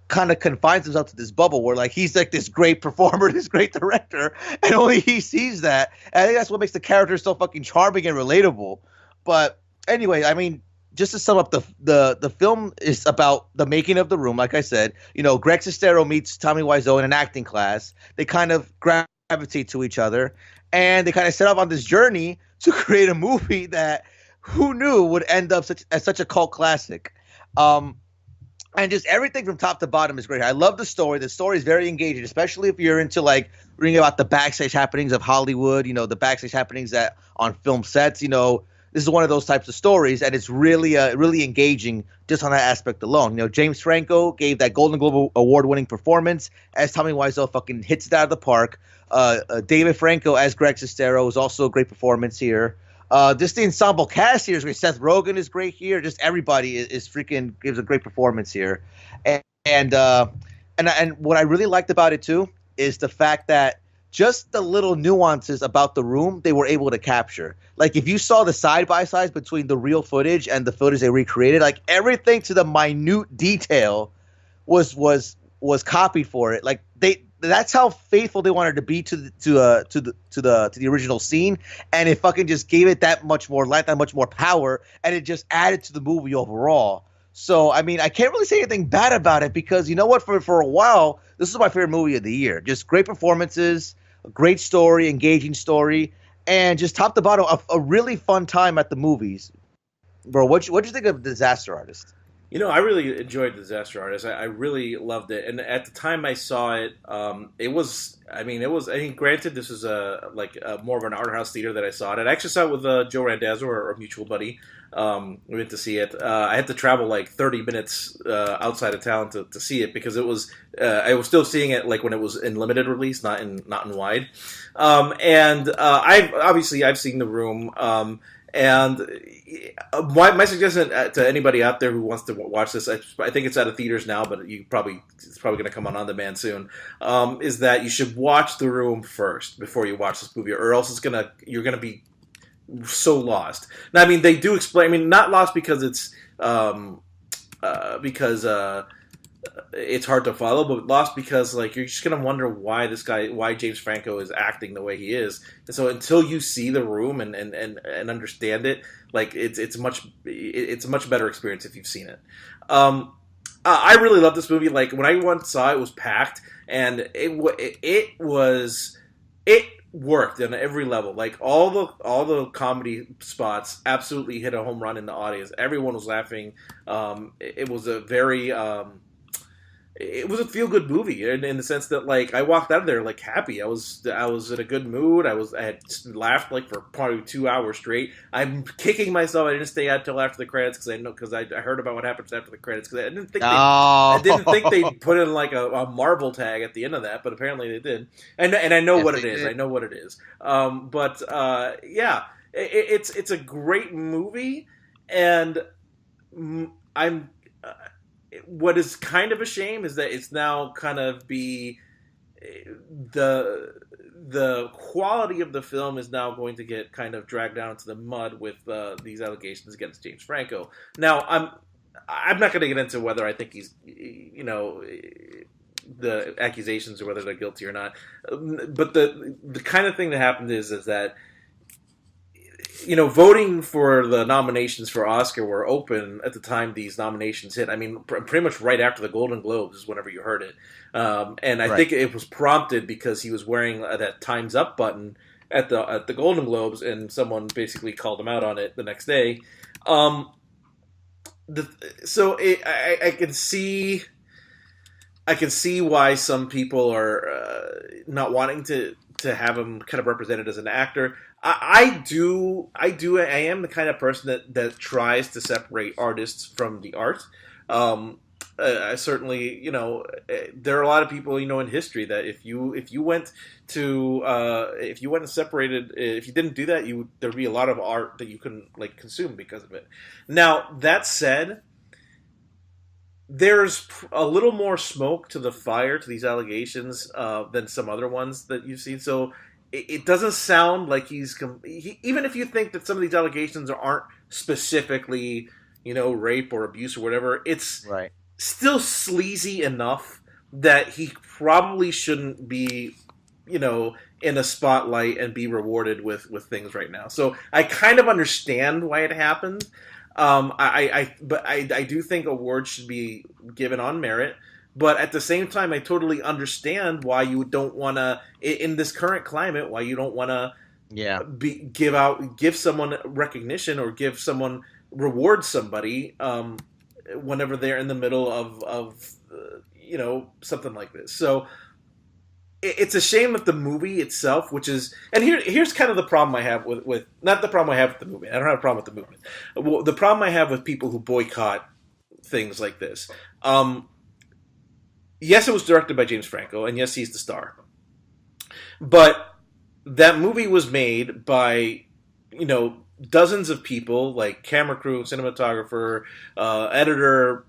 kind of confines himself to this bubble where like he's like this great performer, this great director, and only he sees that. And I think that's what makes the character so fucking charming and relatable. But anyway, I mean, just to sum up, the film is about the making of The Room. Like I said, Greg Sestero meets Tommy Wiseau in an acting class. They kind of gravitate to each other, and they kind of set off on this journey to create a movie that who knew would end up as such a cult classic. And just everything from top to bottom is great. I love the story. The story is very engaging, especially if you're into like reading about the backstage happenings of Hollywood, the backstage happenings that on film sets, this is one of those types of stories, and it's really really engaging just on that aspect alone. James Franco gave that Golden Globe award-winning performance as Tommy Wiseau fucking hits it out of the park. David Franco as Greg Sestero is also a great performance here. Just the ensemble cast here is great. Seth Rogen is great here. Just everybody is freaking gives a great performance here. And what I really liked about it too is the fact that just the little nuances about the room they were able to capture. Like if you saw the side by sides between the real footage and the footage they recreated, like everything to the minute detail was copied for it. Like that's how faithful they wanted to be to the original scene, and it fucking just gave it that much more light, that much more power, and it just added to the movie overall. So I mean, I can't really say anything bad about it because you know what? For a while, this is my favorite movie of the year. Just great performances, a great story, engaging story, and just top to bottom, a really fun time at the movies. Bro, what'd you think of Disaster Artist? I really enjoyed Disaster Artist. I really loved it, and at the time I saw it, it was. I mean, granted, this is more of an art house theater that I saw it. I actually saw it with Joe Randazzo, our mutual buddy. We went to see it. I had to travel like 30 minutes outside of town to see it because it was. I was still seeing it like when it was in limited release, not in wide. I've seen The Room. And my suggestion to anybody out there who wants to watch this, I think it's out of theaters now, but it's probably going to come on demand soon, is that you should watch The Room first before you watch this movie, or else you're gonna be so lost. Now, I mean, they do explain. I mean, not lost because it's it's hard to follow, but lost because like you're just gonna wonder why James Franco is acting the way he is. And so until you see The Room and understand it, like it's a much better experience if you've seen it. I really love this movie. Like when I once saw it, it was packed, and it worked on every level. Like all the comedy spots absolutely hit a home run in the audience. Everyone was laughing. It was a very it was a feel-good movie in the sense that like I walked out of there like happy. I was in a good mood. I had laughed like for probably 2 hours straight. I'm kicking myself. I didn't stay out till after the credits because I heard about what happens after the credits because I didn't think they put in like a Marvel tag at the end of that, but apparently they did. And I know what it is. I know what it is. Yeah, it's a great movie, and I'm. What is kind of a shame is that it's now kind of the quality of the film is now going to get kind of dragged down into the mud with these allegations against James Franco. Now, I'm not going to get into whether I think he's, the accusations or whether they're guilty or not. But the kind of thing that happened is that, voting for the nominations for Oscar were open at the time these nominations hit. I mean, pretty much right after the Golden Globes is whenever you heard it. And I think it was prompted because he was wearing that Time's Up button at the Golden Globes, and someone basically called him out on it the next day. I can see why some people are not wanting to have him kind of represented as an actor. I am the kind of person that tries to separate artists from the art. I certainly, there are a lot of people, in history that if you went and separated, if you didn't do that, there'd be a lot of art that you couldn't like consume because of it. Now, that said, there's a little more smoke to the fire to these allegations than some other ones that you've seen. So it doesn't sound like even if you think that some of these allegations aren't specifically, rape or abuse or whatever, it's still sleazy enough that he probably shouldn't be, in a spotlight and be rewarded with things right now. So I kind of understand why it happened. But I do think awards should be given on merit. But at the same time, I totally understand why you don't want to, in this current climate, why you don't want to give someone recognition or reward somebody whenever they're in the middle of something like this. So it's a shame that the movie itself, which is, and here's kind of the problem I have with not the problem I have with the movie. I don't have a problem with the movement. Well, the problem I have with people who boycott things like this. Yes, it was directed by James Franco, and yes, he's the star. But that movie was made by, dozens of people, like camera crew, cinematographer, editor,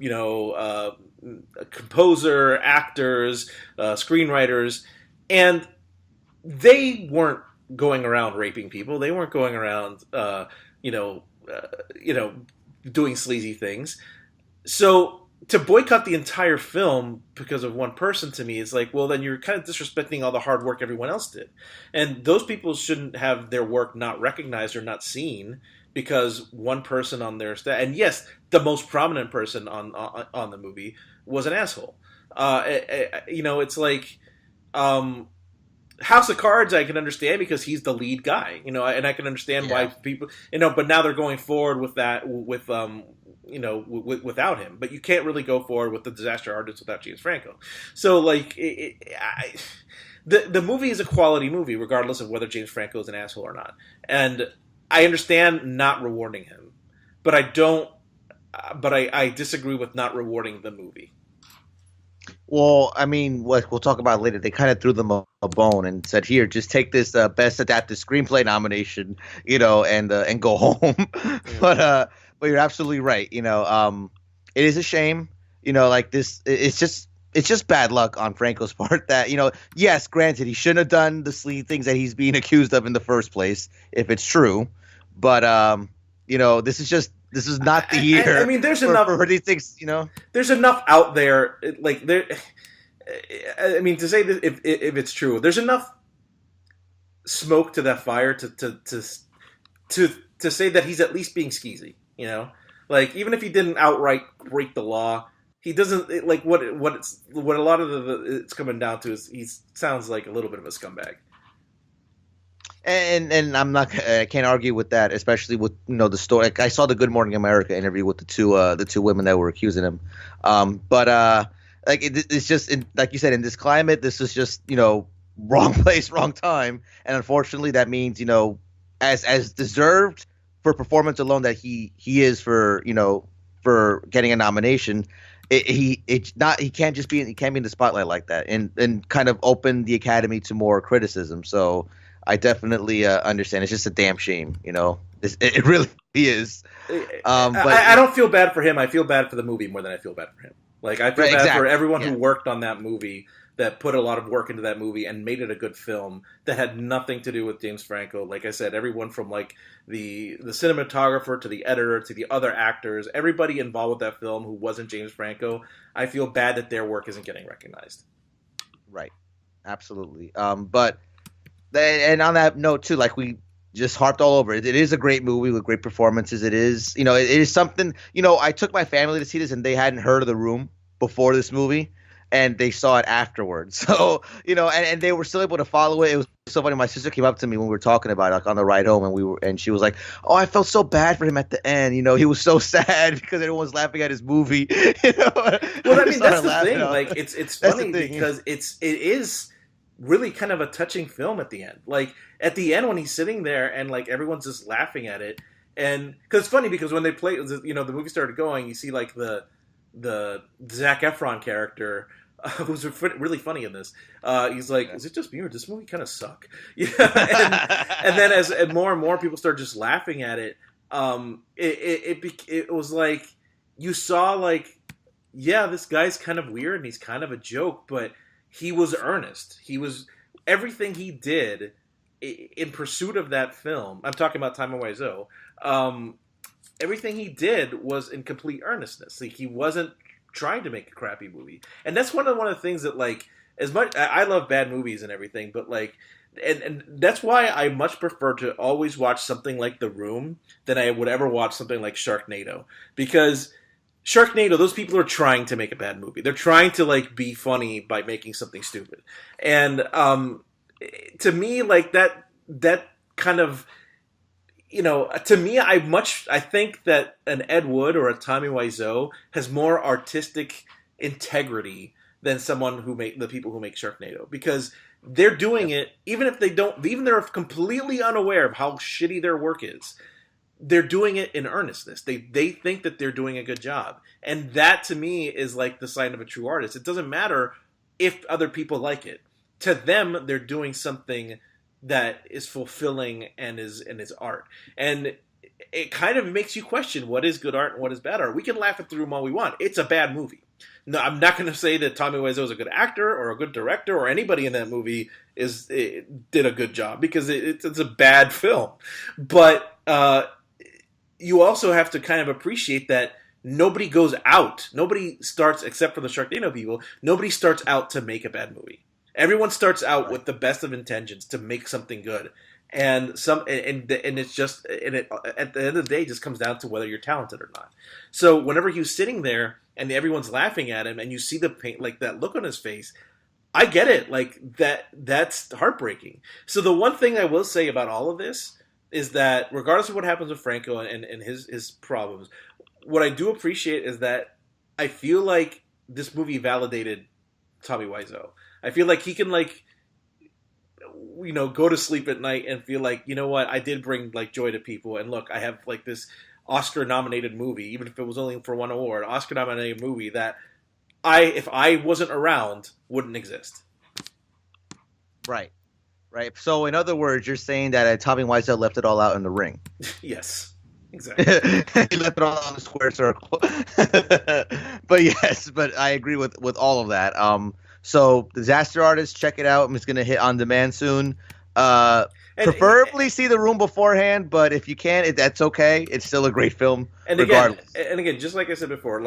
composer, actors, screenwriters, and they weren't going around raping people. They weren't going around, doing sleazy things. So to boycott the entire film because of one person, to me, is like, well, then you're kind of disrespecting all the hard work everyone else did. And those people shouldn't have their work not recognized or not seen because one person on their staff, and yes, the most prominent person on the movie was an asshole. It's like House of Cards, I can understand because he's the lead guy, and I can understand why people, but now they're going forward with that, without him. But you can't really go forward with the Disaster Artist without James Franco. So, like, the movie is a quality movie, regardless of whether James Franco is an asshole or not. And I understand not rewarding him, but I don't. But I disagree with not rewarding the movie. Well, I mean, what we'll talk about later, they kind of threw them a bone and said, "Here, just take this Best Adapted Screenplay nomination, and go home." But you're absolutely right. It is a shame. Like this, it's just bad luck on Franco's part. That yes, granted, he shouldn't have done the sleazy things that he's being accused of in the first place, if it's true. But this is not the year. I mean, there's enough for these things. There's enough out there. Like there, I mean, to say that if it's true, there's enough smoke to that fire to say that he's at least being skeezy. Like even if he didn't outright break the law, he doesn't like what a lot of it's coming down to is he sounds like a little bit of a scumbag. And I can't argue with that, especially with the story. Like, I saw the Good Morning America interview with the two women that were accusing him. It's just like you said, in this climate, this is just wrong place, wrong time, and unfortunately that means as deserved for performance alone that he is for getting a nomination. He can't be in the spotlight like that and kind of open the Academy to more criticism. So I definitely understand. It's just a damn shame, It really is. But I don't feel bad for him. I feel bad for the movie more than I feel bad for him. Like I feel bad for everyone who worked on that movie, that put a lot of work into that movie and made it a good film that had nothing to do with James Franco. Like I said, everyone from like the cinematographer to the editor to the other actors, everybody involved with that film who wasn't James Franco, I feel bad that their work isn't getting recognized. Right. Absolutely. And on that note too, like we just harped all over it. It is a great movie with great performances. It is, it is something, I took my family to see this and they hadn't heard of The Room before this movie and they saw it afterwards. So, and they were still able to follow it. It was so funny. My sister came up to me when we were talking about it, like on the ride home, and she was like, "Oh, I felt so bad for him at the end. He was so sad because everyone was laughing at his movie." Well, I mean, that's the thing. Like, it's funny because it is really kind of a touching film at the end. Like at the end when he's sitting there and like everyone's just laughing at it, and because it's funny because when they play, the movie started going, you see like the Zac Efron character who's really funny in this. He's like, "Is it just me or does this movie kind of suck?" and then as more and more people start just laughing at it, it was like you saw like, yeah, this guy's kind of weird and he's kind of a joke, but he was earnest. He was everything he did in pursuit of that film. I'm talking about Time of Wiseau. Everything he did was in complete earnestness. Like, he wasn't trying to make a crappy movie, and that's one of the things that, like, as much I love bad movies and everything, but like, and that's why I much prefer to always watch something like The Room than I would ever watch something like Sharknado, because Sharknado, those people are trying to make a bad movie. They're trying to like be funny by making something stupid. And to me, like that kind of, to me, I think that an Ed Wood or a Tommy Wiseau has more artistic integrity than the people who make Sharknado, because they're doing it even if they're completely unaware of how shitty their work is. They're doing it in earnestness. They think that they're doing a good job, and that to me is like the sign of a true artist. It doesn't matter if other people like it. To them, they're doing something that is fulfilling and is art. And it kind of makes you question what is good art and what is bad art. We can laugh at the room all we want. It's a bad movie. No, I'm not going to say that Tommy Wiseau is a good actor or a good director or anybody in that movie did a good job, because it's a bad film. But you also have to kind of appreciate that nobody starts, except for the Sharknado people, nobody starts out to make a bad movie. Everyone starts out with the best of intentions to make something good, and it's just, and it at the end of the day just comes down to whether you're talented or not. So whenever he's sitting there and everyone's laughing at him, and you see the pain, like that look on his face, I get it. Like that's heartbreaking. So the one thing I will say about all of this is that regardless of what happens with Franco and his problems, what I do appreciate is that I feel like this movie validated Tommy Wiseau. I feel like he can go to sleep at night and feel like, you know what, I did bring joy to people, and look, I have this Oscar-nominated movie, even if it was only for one award, Oscar-nominated movie that if I wasn't around, wouldn't exist. Right. So in other words, you're saying that Tommy Wiseau left it all out in the ring. Yes. Exactly. He left it all on the square circle. But I agree with all of that. So Disaster Artist, check it out. It's going to hit on demand soon. Preferably see the room beforehand, but if you can't, that's okay. It's still a great film, regardless. Again, just like I said before,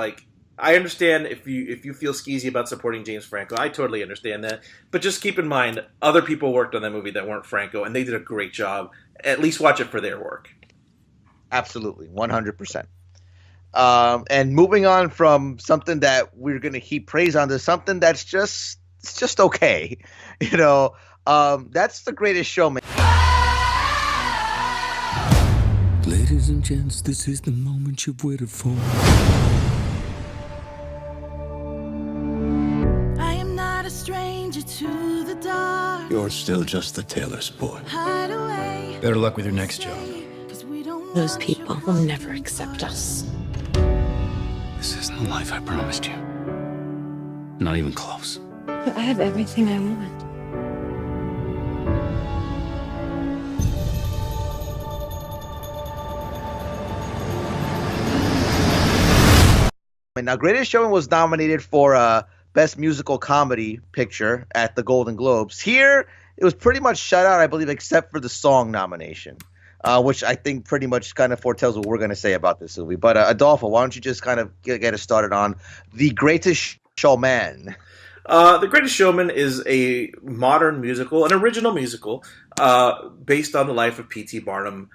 I understand if you feel skeezy about supporting James Franco. I totally understand that. But just keep in mind, other people worked on that movie that weren't Franco, and they did a great job. At least watch it for their work. Absolutely, 100%. And moving on from something that we're going to heap praise on to something that's just okay. That's The Greatest Showman. Ladies and gents, this is the moment you've waited for. I am not a stranger to the dark. You're still just the tailor's boy. Hide away. Better luck with your next job. Those people will never accept us. This isn't the life I promised you. Not even close. But I have everything I want. Now, Greatest Showman was nominated for Best Musical Comedy Picture at the Golden Globes. Here, it was pretty much shut out, I believe, except for the song nomination. Which I think pretty much kind of foretells what we're going to say about this movie. But Adolfo, why don't you just kind of get us started on The Greatest Showman? The Greatest Showman is a modern musical, an original musical, based on the life of P.T. Barnum,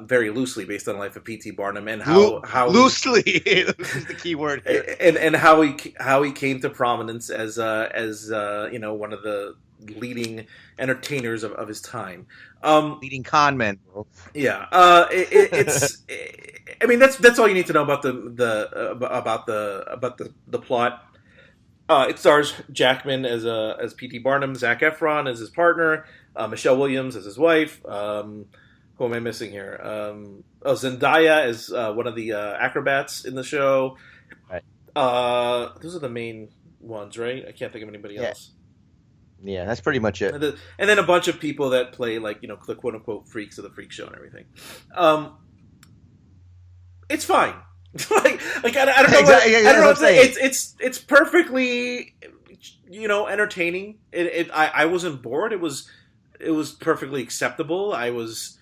very loosely based on the life of P.T. Barnum, and how loosely this is the key word here. and how he came to prominence as one of the leading entertainers of his time, leading con men. Yeah, it's. I mean, that's all you need to know about the plot. It stars Jackman as P.T. Barnum, Zac Efron as his partner, Michelle Williams as his wife. Who am I missing here? Zendaya as one of the acrobats in the show. Right. Those are the main ones, right? I can't think of anybody else. Yeah, that's pretty much it. And then a bunch of people that play the quote unquote freaks of the freak show and everything. It's fine. I don't know. Exactly, I don't know what to say. saying. It's perfectly entertaining. I wasn't bored. It was perfectly acceptable. I was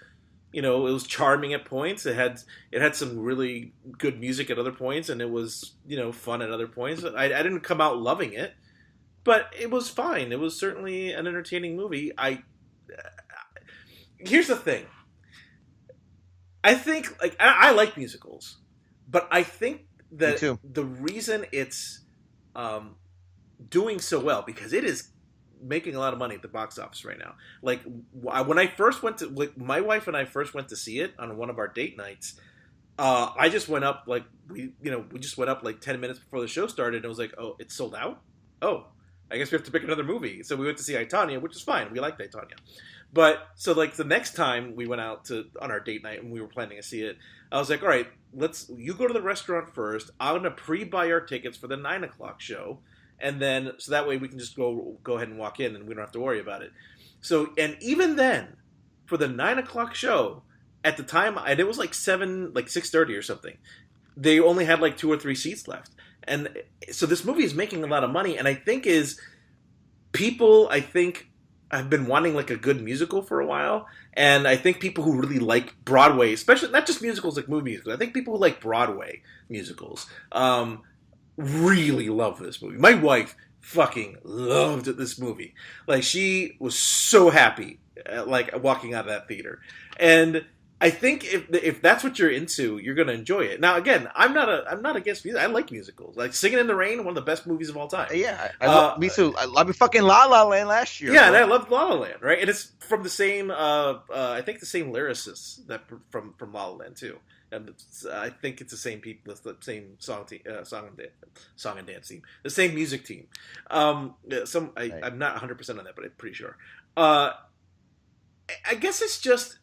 it was charming at points. It had some really good music at other points, and it was fun at other points. I didn't come out loving it, but it was fine. It was certainly an entertaining movie. Here's the thing. I think I like musicals, but I think that the reason it's doing so well, because it is making a lot of money at the box office right now. Like when I first went to, like, my wife and I first went to see it on one of our date nights. I just went up like we just went up like 10 minutes before the show started, and it was like, oh, it's sold out. Oh, I guess we have to pick another movie. So we went to see Tonya, which is fine. We liked Tonya. But so like the next time we went out on our date night and we were planning to see it, I was like, all right, you go to the restaurant first. I'm gonna pre-buy our tickets for the 9:00 show, and then so that way we can just go ahead and walk in and we don't have to worry about it. So, and even then, for the 9:00 show, at the time, and it was like 6:30 or something, they only had like 2 or 3 seats left. And so this movie is making a lot of money, and I think people have been wanting like a good musical for a while, and I think people who really like Broadway, especially not just musicals like movies, I think people who like Broadway musicals really love this movie. My wife fucking loved this movie. Like, she was so happy like walking out of that theater. And I think if that's what you're into, you're gonna enjoy it. Now, again, I'm not against music. I like musicals. Like Singing in the Rain, one of the best movies of all time. Yeah, me too. I love fucking La La Land last year. Yeah, and I loved La La Land, right? And it's from the same, I think the same lyricists that from La La Land too. And I think it's the same people, the same song and dance team, the same music team. I'm not 100% on that, but I'm pretty sure. I guess it's just.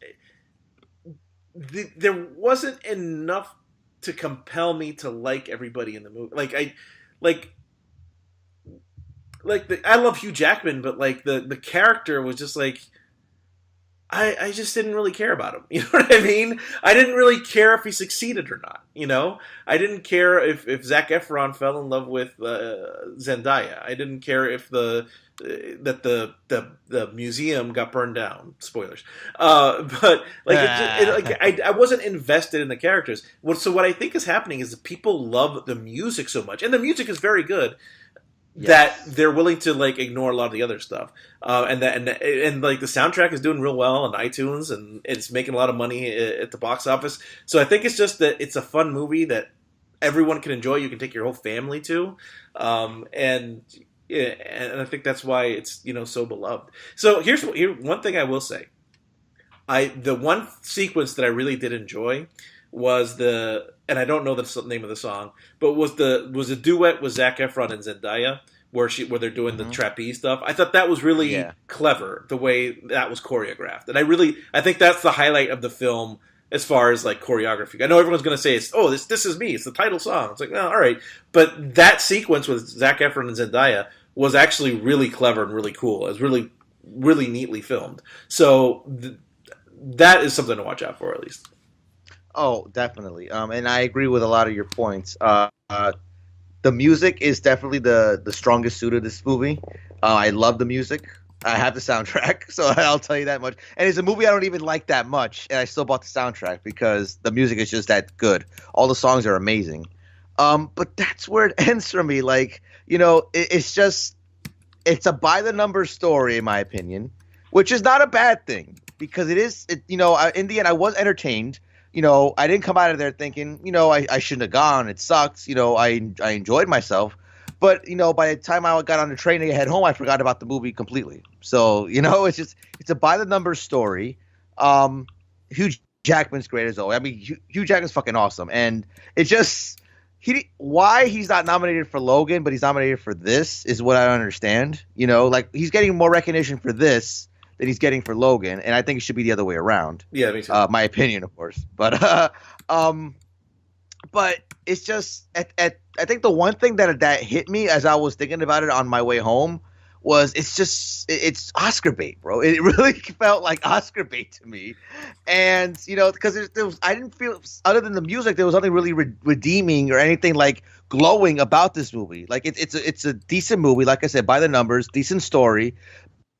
There wasn't enough to compel me to like everybody in the movie. I love Hugh Jackman, but like the character was just like, I just didn't really care about him. You know what I mean? I didn't really care if he succeeded or not. You know, I didn't care if Zac Efron fell in love with Zendaya. I didn't care if the museum got burned down. Spoilers. But like, I wasn't invested in the characters. So what I think is happening is that people love the music so much, and the music is very good. Yes. That they're willing to like ignore a lot of the other stuff, and like the soundtrack is doing real well on iTunes, and it's making a lot of money at the box office. So I think it's just that it's a fun movie that everyone can enjoy. You can take your whole family to, and I think that's why it's so beloved. So here's one thing I will say. The one sequence that I really did enjoy was and I don't know the name of the song, but was a duet with Zac Efron and Zendaya where they're doing the trapeze stuff. I thought that was really clever, the way that was choreographed, and I think that's the highlight of the film as far as like choreography. I know everyone's going to say this is me, it's the title song. It's like, oh, all right, but that sequence with Zac Efron and Zendaya was actually really clever and really cool. It was really, really neatly filmed. So that is something to watch out for, at least. Oh, definitely. And I agree with a lot of your points. The music is definitely the strongest suit of this movie. I love the music. I have the soundtrack, so I'll tell you that much. And it's a movie I don't even like that much, and I still bought the soundtrack because the music is just that good. All the songs are amazing. But that's where it ends for me. Like, it's a by-the-numbers story, in my opinion, which is not a bad thing because in the end, I was entertained. I didn't come out of there thinking, I shouldn't have gone. It sucks. I enjoyed myself. But, by the time I got on the train to head home, I forgot about the movie completely. So, it's a by-the-numbers story. Hugh Jackman's great as always. I mean, Hugh Jackman's fucking awesome. And it's just why he's not nominated for Logan, but he's nominated for this is what I don't understand. Like, he's getting more recognition for this that he's getting for Logan, and I think it should be the other way around. Yeah, me too. My opinion, of course. But it's just I think the one thing that hit me as I was thinking about it on my way home was it's Oscar bait, bro. It really felt like Oscar bait to me, and because I didn't feel, other than the music, there was nothing really redeeming or anything like glowing about this movie. Like it's a decent movie, like I said, by the numbers, decent story.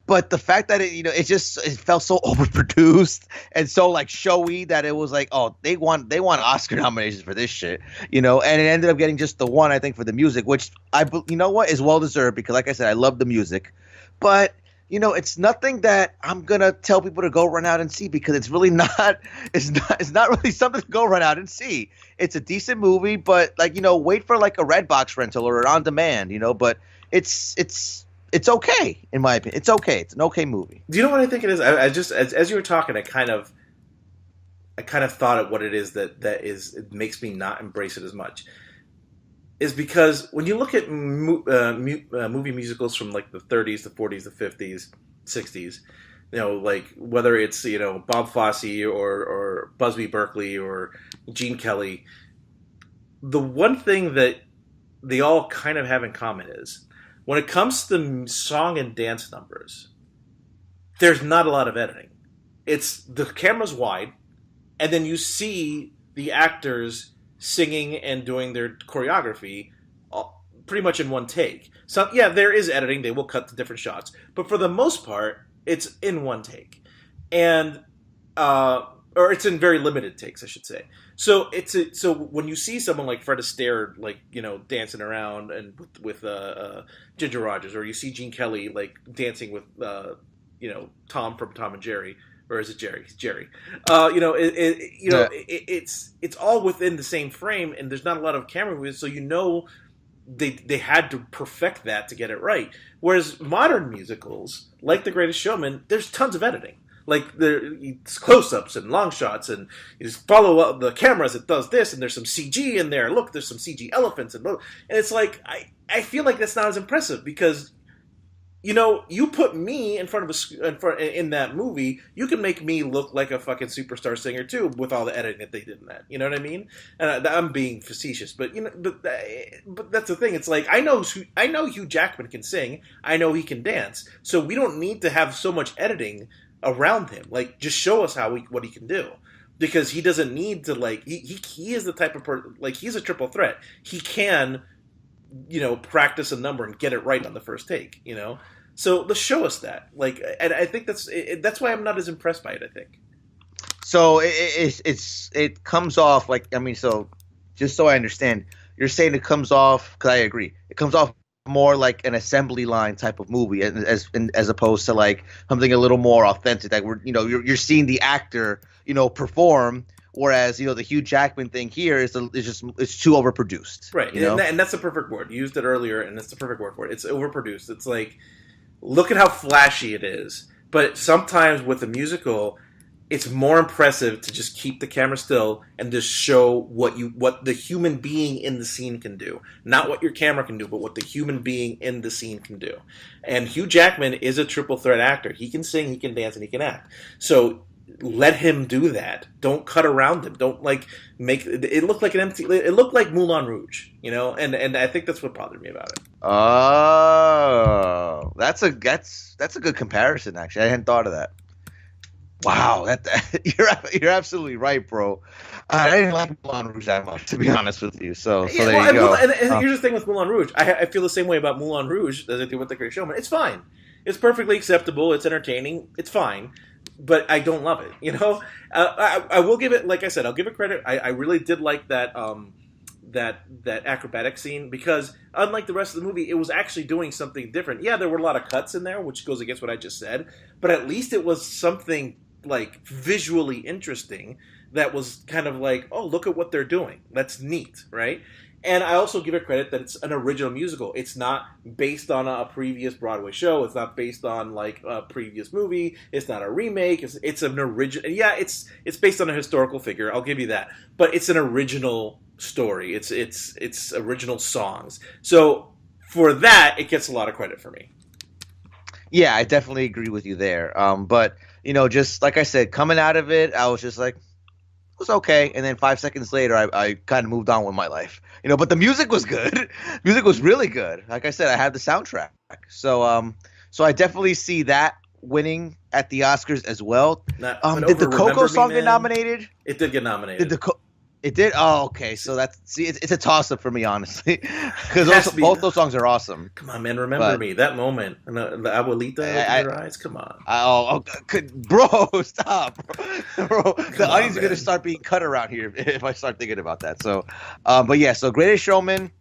But the fact that it felt so overproduced and so like showy that it was like, oh, they want Oscar nominations for this shit, and it ended up getting just the one, I think, for the music, which is well deserved because, like I said, I love the music, but it's nothing that I'm gonna tell people to go run out and see because it's really not. It's not really something to go run out and see. It's a decent movie, but like wait for like a Redbox rental or on demand, But it's it's okay in my opinion. It's okay. It's an okay movie. Do you know what I think it is? I just as you were talking, I kind of thought of what it is that it makes me not embrace it as much. Is because when you look at movie musicals from like the 30s, the 40s, the 50s, 60s, you know, like whether it's, you know, Bob Fosse or Busby Berkeley or Gene Kelly, the one thing that they all kind of have in common is when it comes to the song and dance numbers, there's not a lot of editing. It's the camera's wide, and then you see the actors singing and doing their choreography pretty much in one take. So yeah, there is editing. They will cut to different shots, but for the most part, it's in one take, and or it's in very limited takes, I should say. So so when you see someone like Fred Astaire, like, you know, dancing around and with Ginger Rogers, or you see Gene Kelly like dancing with you know, Tom from Tom and Jerry. Or is it Jerry? It's Jerry. You know, it's all within the same frame, and there's not a lot of camera movement, so you know they had to perfect that to get it right. Whereas modern musicals, like The Greatest Showman, there's tons of editing. Like it's close-ups and long shots, and you just follow up the camera as it does this, and there's some CG in there. Look, there's some CG elephants, and it's like I feel like that's not as impressive because, you know, you put me in front of in that movie, you can make me look like a fucking superstar singer too, with all the editing that they did in that. You know what I mean? And I'm being facetious, but you know, but that's the thing. It's like I know Hugh Jackman can sing, I know he can dance, so we don't need to have so much editing around him. Like, just show us what he can do, because he doesn't need to, like, he is the type of person, like, he's a triple threat. He can, you know, practice a number and get it right on the first take, you know? So let's show us that. Like, and I think that's why I'm not as impressed by it, I think. So it comes off like, I mean, so just so I understand, you're saying it comes off, because I agree, it comes off more like an assembly line type of movie as opposed to like something a little more authentic, like we're, you know, you're seeing the actor, you know, perform. Whereas, you know, the Hugh Jackman thing here it's too overproduced. Right. You know? And that's the perfect word. You used it earlier, and it's the perfect word for it. It's overproduced. It's like, look at how flashy it is. But sometimes with a musical, it's more impressive to just keep the camera still and just show what the human being in the scene can do. Not what your camera can do, but what the human being in the scene can do. And Hugh Jackman is a triple threat actor. He can sing, he can dance, and he can act. So let him do that. Don't cut around him. Don't like make it look like an empty. It looked like Moulin Rouge, you know. And I think that's what bothered me about it. Oh, that's a good comparison. Actually, I hadn't thought of that. Wow, you're absolutely right, bro. I didn't like Moulin Rouge that much, to be honest with you. So there you go. And here's the thing with Moulin Rouge. I feel the same way about Moulin Rouge as I do with The Greatest Showman. It's fine. It's perfectly acceptable. It's entertaining. It's fine. But I don't love it, you know. I will give it, like I said, I'll give it credit. I really did like that that acrobatic scene, because unlike the rest of the movie, it was actually doing something different. Yeah, there were a lot of cuts in there, which goes against what I just said, but at least it was something like visually interesting that was kind of like, oh, look at what they're doing. That's neat, right? And I also give it credit that it's an original musical. It's not based on a previous Broadway show. It's not based on like a previous movie. It's not a remake. It's an original. Yeah, it's based on a historical figure. I'll give you that. But it's an original story. It's original songs. So for that, it gets a lot of credit for me. Yeah, I definitely agree with you there. But you know, just like I said, coming out of it, I was just like, it was okay. And then 5 seconds later, I kind of moved on with my life. You know, but the music was good. Music was really good. Like I said, I had the soundtrack. So so I definitely see that winning at the Oscars as well. Did the Coco song get nominated? It did get nominated. It did? Oh, okay. So it's a toss-up for me, honestly, because both those songs are awesome. Come on, man. Remember me. That moment. And the abuelita in your eyes. Come on. Bro, stop. Bro, the onions are going to start being cut around here if I start thinking about that. So, but yeah, so Greatest Showman,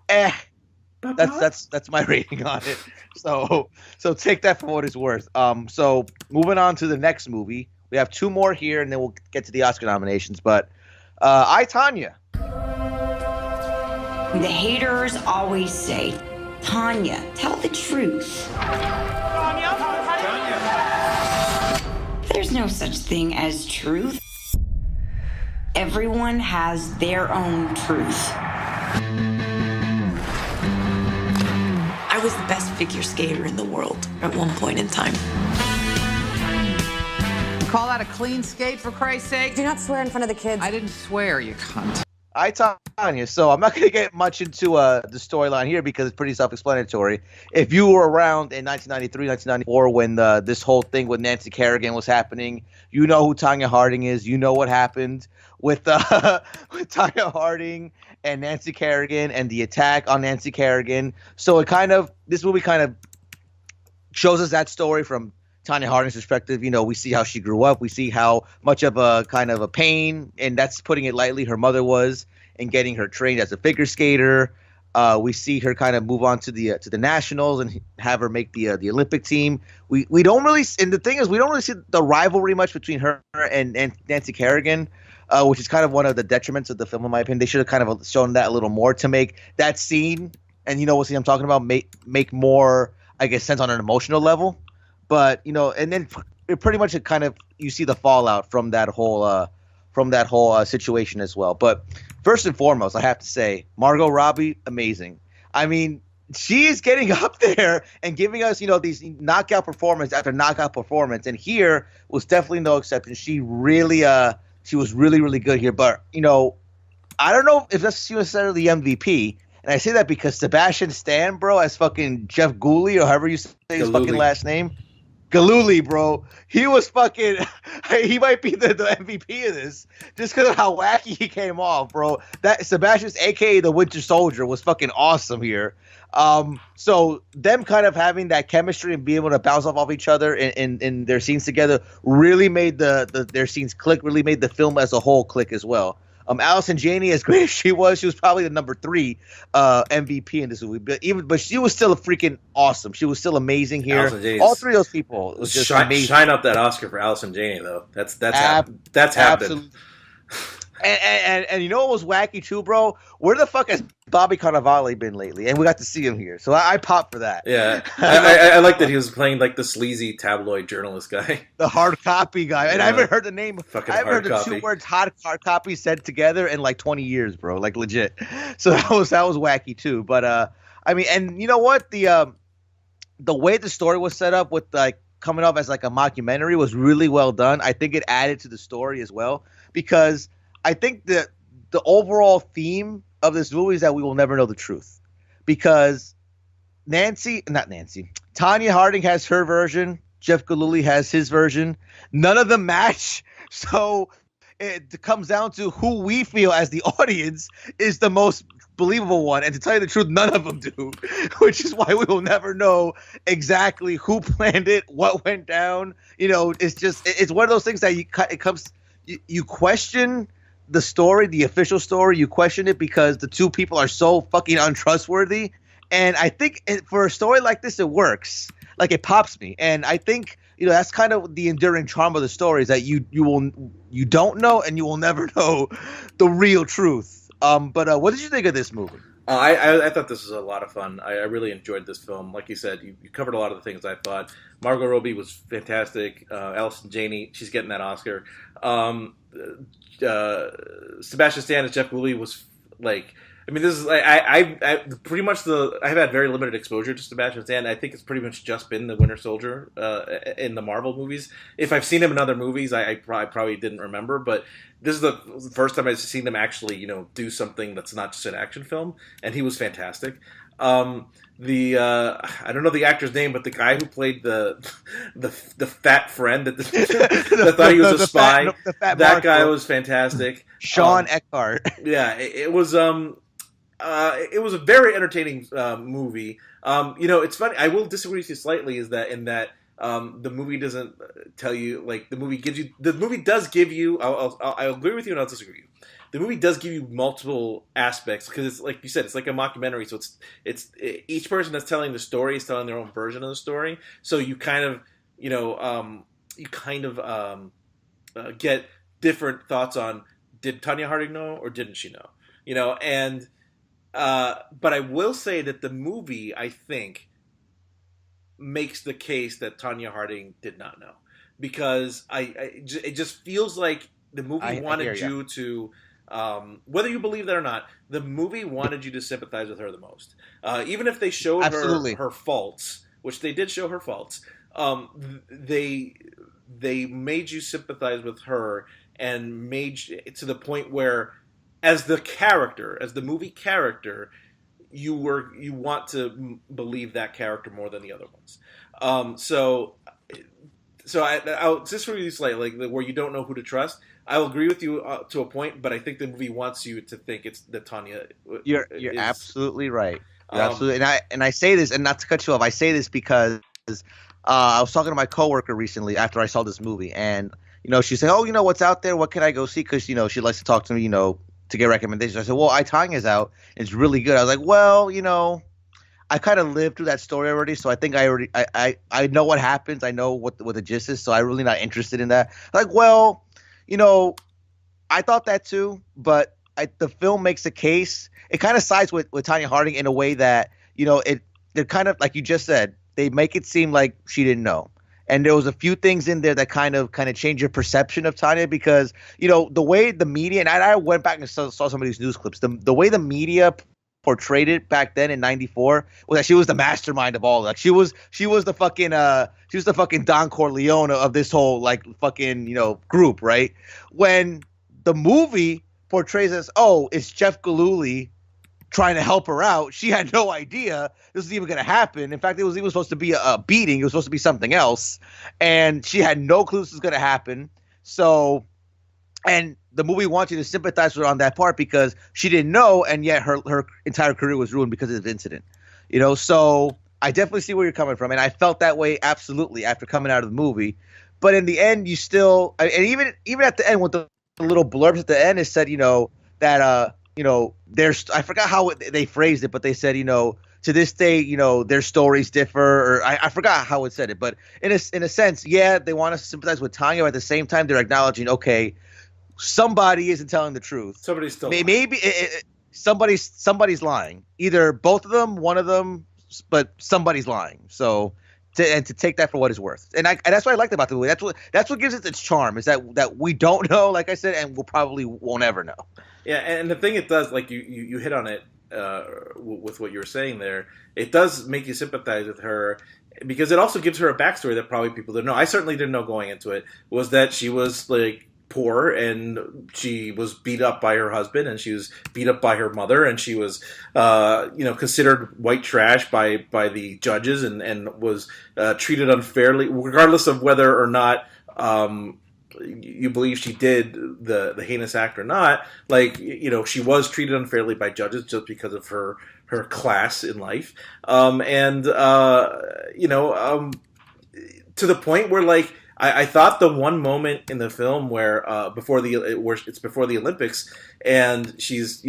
that's my rating on it. So take that for what it's worth. So moving on to the next movie. We have two more here, and then we'll get to the Oscar nominations. But Tonya. The haters always say, Tonya, tell the truth. Tonya. There's no such thing as truth. Everyone has their own truth. I was the best figure skater in the world at one point in time. Call that a clean skate, for Christ's sake? Do not swear in front of the kids. I didn't swear, you cunt. I Tonya. So I'm not going to get much into the storyline here because it's pretty self-explanatory. If you were around in 1993, 1994 when this whole thing with Nancy Kerrigan was happening, you know who Tonya Harding is. You know what happened with with Tonya Harding and Nancy Kerrigan and the attack on Nancy Kerrigan. So this movie kind of shows us that story from Tonya Harding's perspective. You know, we see how she grew up. We see how much of a kind of a pain, and that's putting it lightly, her mother was in getting her trained as a figure skater. We see her kind of move on to the nationals and have her make the Olympic team. We don't really, and the thing is, we don't really see the rivalry much between her and Nancy Kerrigan, which is kind of one of the detriments of the film, in my opinion. They should have kind of shown that a little more to make that scene, and you know what scene I'm talking about, make more, I guess, sense on an emotional level. But you know, and then it pretty much you see the fallout from that whole situation as well. But first and foremost, I have to say, Margot Robbie, amazing. I mean, she is getting up there and giving us, you know, these knockout performance after knockout performance, and here was definitely no exception. She was really, really good here. But you know, I don't know if that's necessarily the MVP. And I say that because Sebastian Stan, bro, as fucking Jeff Gooley, or however you say his fucking last name. Galooly, bro. He was fucking – he might be the MVP of this just because of how wacky he came off, bro. That Sebastian's, a.k.a. the Winter Soldier, was fucking awesome here. So them kind of having that chemistry and being able to bounce off each other in their scenes together really made their scenes click, really made the film as a whole click as well. Allison Janney, as great as she was probably the number 3 MVP in this movie. But she was still a freaking awesome. She was still amazing here. All 3 of those people was just amazing. Shine up that Oscar for Allison Janney, though. That's happened. And you know what was wacky too, bro? Where the fuck has Bobby Cannavale been lately? And we got to see him here, so I popped for that. Yeah, I like that he was playing like the sleazy tabloid journalist guy, the hard copy guy. And I haven't heard the name. Fucking I haven't heard the 2 words hard copy said together in like 20 years, bro. Like legit. So that was wacky too. But I mean, and you know what? The way the story was set up with like coming off as like a mockumentary was really well done. I think it added to the story as well, because I think that the overall theme of this movie is that we will never know the truth, because Tonya Harding has her version, Jeff Galooly has his version. None of them match. So it comes down to who we feel as the audience is the most believable one. And to tell you the truth, none of them do, which is why we will never know exactly who planned it, what went down. You know, it's one of those things that you question the story, the official story. You question it because the 2 people are so fucking untrustworthy. And I think for a story like this, it works. Like, it pops me. And I think, you know, that's kind of the enduring charm of the story, is that you don't know and you will never know the real truth. But what did you think of this movie? I thought this was a lot of fun. I really enjoyed this film. Like you said, you covered a lot of the things I thought. Margot Robbie was fantastic. Allison Janney, she's getting that Oscar. Sebastian Stan as Jeff Gooley was like, I mean, this is I pretty much I've had very limited exposure to Sebastian Stan. I think it's pretty much just been the Winter Soldier in the Marvel movies. If I've seen him in other movies, I probably didn't remember, but this is the first time I've seen him actually, you know, do something that's not just an action film, and he was fantastic. I don't know the actor's name, but the guy who played the fat friend that thought he was a spy, that guy was fantastic. Sean Eckhart. Yeah, it was a very entertaining movie. You know, it's funny. I will disagree with you slightly. Is that in that the movie doesn't tell you, like, the movie does give you. I'll agree with you and I'll disagree with you. The movie does give you multiple aspects, because it's like you said, it's like a mockumentary. So it's each person that's telling the story is telling their own version of the story. So you kind of, you know, get different thoughts on, did Tonya Harding know or didn't she know? You know, and But I will say that the movie, I think, makes the case that Tonya Harding did not know, because it just feels like the movie wanted you to, whether you believe that or not, the movie wanted you to sympathize with her the most. Even if they showed her faults, which they did show her faults, they made you sympathize with her and made to the point where, as the movie character, you want to believe that character more than the other ones. So I'll just for you like where you don't know who to trust. I'll agree with you to a point, but I think the movie wants you to think it's that Tonya. You're absolutely right. You're absolutely, and I say this, and not to cut you off, I say this because I was talking to my coworker recently after I saw this movie, and she said, "Oh, what's out there? What can I go see?" Because she likes to talk to me, to get recommendations. I said, "Well, Tonya's out. It's really good." I was like, "Well, I kind of lived through that story already, so I think I know what happens. I know what the gist is, so I'm really not interested in that." Like, well, I thought that too, but the film makes a case. It kind of sides with Tonya Harding in a way that they're kind of like you just said. They make it seem like she didn't know. And there was a few things in there that kind of change your perception of Tonya, because the way the media, and I went back and saw some of these news clips. The way the media portrayed it back then in '94 was that she was the mastermind of all. Like she was the fucking Don Corleone of this whole group, right? When the movie portrays as, oh, it's Jeff Gillooly trying to help her out. She had no idea this was even going to happen. In fact, it was even supposed to be a beating. It was supposed to be something else. And she had no clue this was going to happen. So, and the movie wants you to sympathize with her on that part because she didn't know, and yet her entire career was ruined because of this incident. So I definitely see where you're coming from. And I felt that way absolutely after coming out of the movie. But in the end, you still, and even at the end with the little blurbs at the end, it said, that, there's, I forgot how they phrased it, but they said, to this day, their stories differ, or I forgot how it said it, but in a sense, yeah, they want us to sympathize with Tonya, but at the same time, they're acknowledging, okay, somebody isn't telling the truth. Somebody's still maybe somebody's lying. Either both of them, one of them, but somebody's lying. So to take that for what it's worth, and that's what I liked about the movie. That's what gives it its charm, is that we don't know, like I said, and we'll probably won't ever know. Yeah, and the thing it does, like you hit on it with what you were saying there, it does make you sympathize with her, because it also gives her a backstory that probably people didn't know. I certainly didn't know going into it, was that she was like poor, and she was beat up by her husband, and she was beat up by her mother, and she was considered white trash by the judges, and was treated unfairly, regardless of whether or not you believe she did the heinous act or not. Like, she was treated unfairly by judges just because of her class in life, to the point where, like, I thought the one moment in the film where before the Olympics, and she's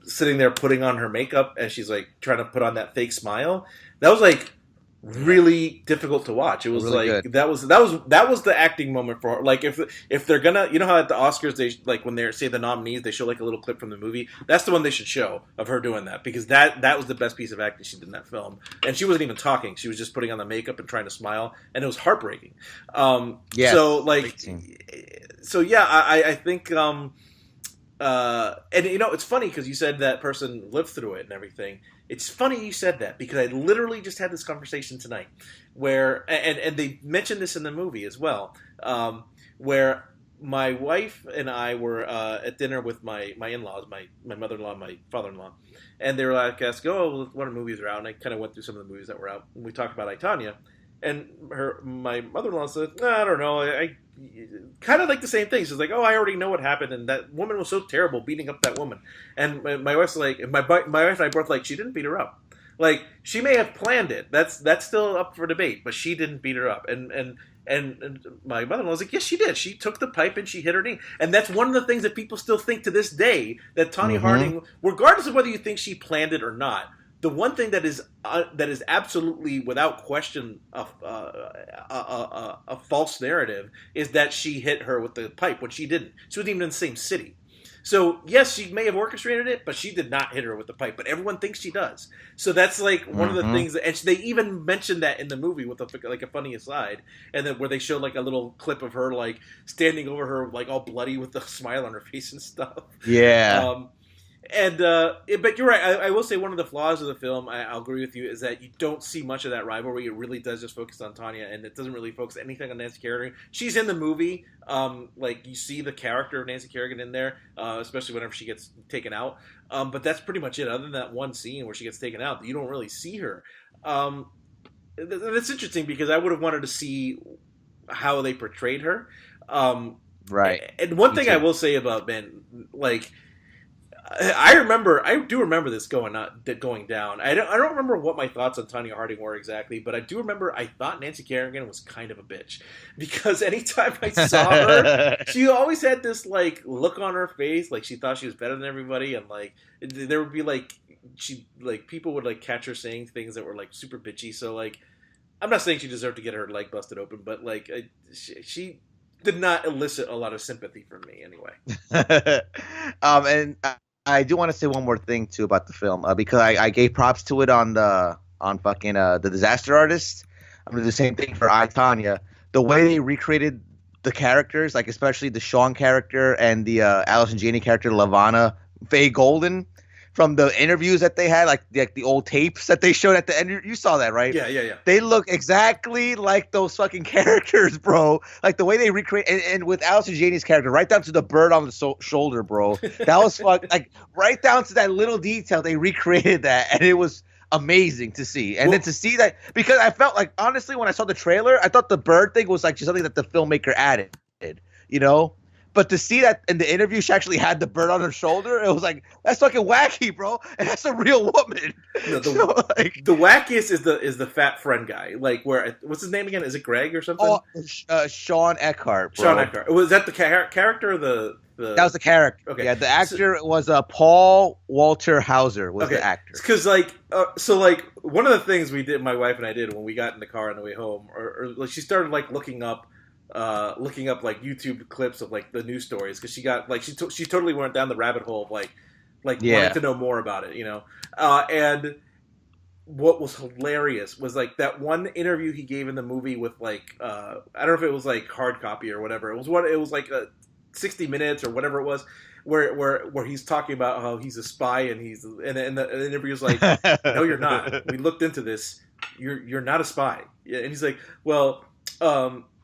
sitting there putting on her makeup, and she's like trying to put on that fake smile, that was like really difficult to watch. It was really like good. that was the acting moment for her. Like, if they're gonna, how at the Oscars they, like, when they say the nominees, they show like a little clip from the movie. That's the one they should show of her doing that, because that was the best piece of acting she did in that film. And she wasn't even talking; she was just putting on the makeup and trying to smile, and it was heartbreaking. I think. And it's funny because you said that person lived through it and everything. It's funny you said that, because I literally just had this conversation tonight where, and they mentioned this in the movie as well, where my wife and I were at dinner with my in-laws, my mother-in-law and my father-in-law, and they were like, asked, "Oh, what movies are out?" And I kind of went through some of the movies that were out, and we talked about Tonya. And my mother-in-law said, "I don't know. I kind of like the same thing." She's like, "Oh, I already know what happened, and that woman was so terrible beating up that woman." And my wife's like, my wife and I both like, she didn't beat her up. Like, she may have planned it. That's still up for debate, but she didn't beat her up. And my mother-in-law was like, "Yes, she did. She took the pipe and she hit her knee." And that's one of the things that people still think to this day, that Tonya Harding, regardless of whether you think she planned it or not, the one thing that is absolutely without question a false narrative is that she hit her with the pipe when she didn't. She wasn't even in the same city. So yes, she may have orchestrated it, but she did not hit her with the pipe. But everyone thinks she does. So that's like one of the things that, and they even mentioned that in the movie with a funny aside, and then where they showed like a little clip of her like standing over her like all bloody with a smile on her face and stuff. Yeah. But you're right. I will say one of the flaws of the film, I'll agree with you, is that you don't see much of that rivalry. It really does just focus on Tonya, and it doesn't really focus anything on Nancy Kerrigan. She's in the movie. Like, you see the character of Nancy Kerrigan in there, especially whenever she gets taken out. But that's pretty much it. Other than that one scene where she gets taken out, you don't really see her. That's interesting because I would have wanted to see how they portrayed her. Right. And one thing I will say about Ben, like, I do remember this going down. I don't remember what my thoughts on Tonya Harding were exactly, but I do remember I thought Nancy Kerrigan was kind of a bitch because anytime I saw her, she always had this like look on her face, like she thought she was better than everybody, and like there would be like people would like catch her saying things that were like super bitchy. So like, I'm not saying she deserved to get her leg busted open, but like she did not elicit a lot of sympathy from me anyway. And I do want to say one more thing too about the film because I gave props to it on fucking the Disaster Artist. I'm gonna do the same thing for I, Tonya. The way they recreated the characters, like especially the Sean character and the Allison Janney character, Lavana Faye Golden, from the interviews that they had, like the old tapes that they showed at the end. You saw that, right? Yeah. They look exactly like those fucking characters, bro. Like the way they recreate, and with Allison Janney's character, right down to the bird on the shoulder, bro. That was like right down to that little detail. They recreated that, and it was amazing to see. And then to see that, because I felt like, honestly, when I saw the trailer, I thought the bird thing was like just something that the filmmaker added, you know? But to see that in the interview, she actually had the bird on her shoulder, it was like, that's fucking wacky, bro. And that's a real woman. No, the wackiest is the fat friend guy. Like, what's his name again? Is it Greg or something? Oh, Sean Eckhart, bro. Sean Eckhart. Was that the character or the... That was the character. Okay. Yeah, the actor was Paul Walter Hauser was the actor. Because one of the things we did, my wife and I did when we got in the car on the way home, or like she started like looking up like YouTube clips of like the news stories because she got like she totally went down the rabbit hole of like wanting to know more about it, you know. And what was hilarious was like that one interview he gave in the movie with like I don't know if it was like hard copy or whatever. It was like 60 Minutes or whatever it was, where he's talking about how he's a spy and the interview's like, no, you're not. We looked into this. You're not a spy. Yeah, and he's like, well,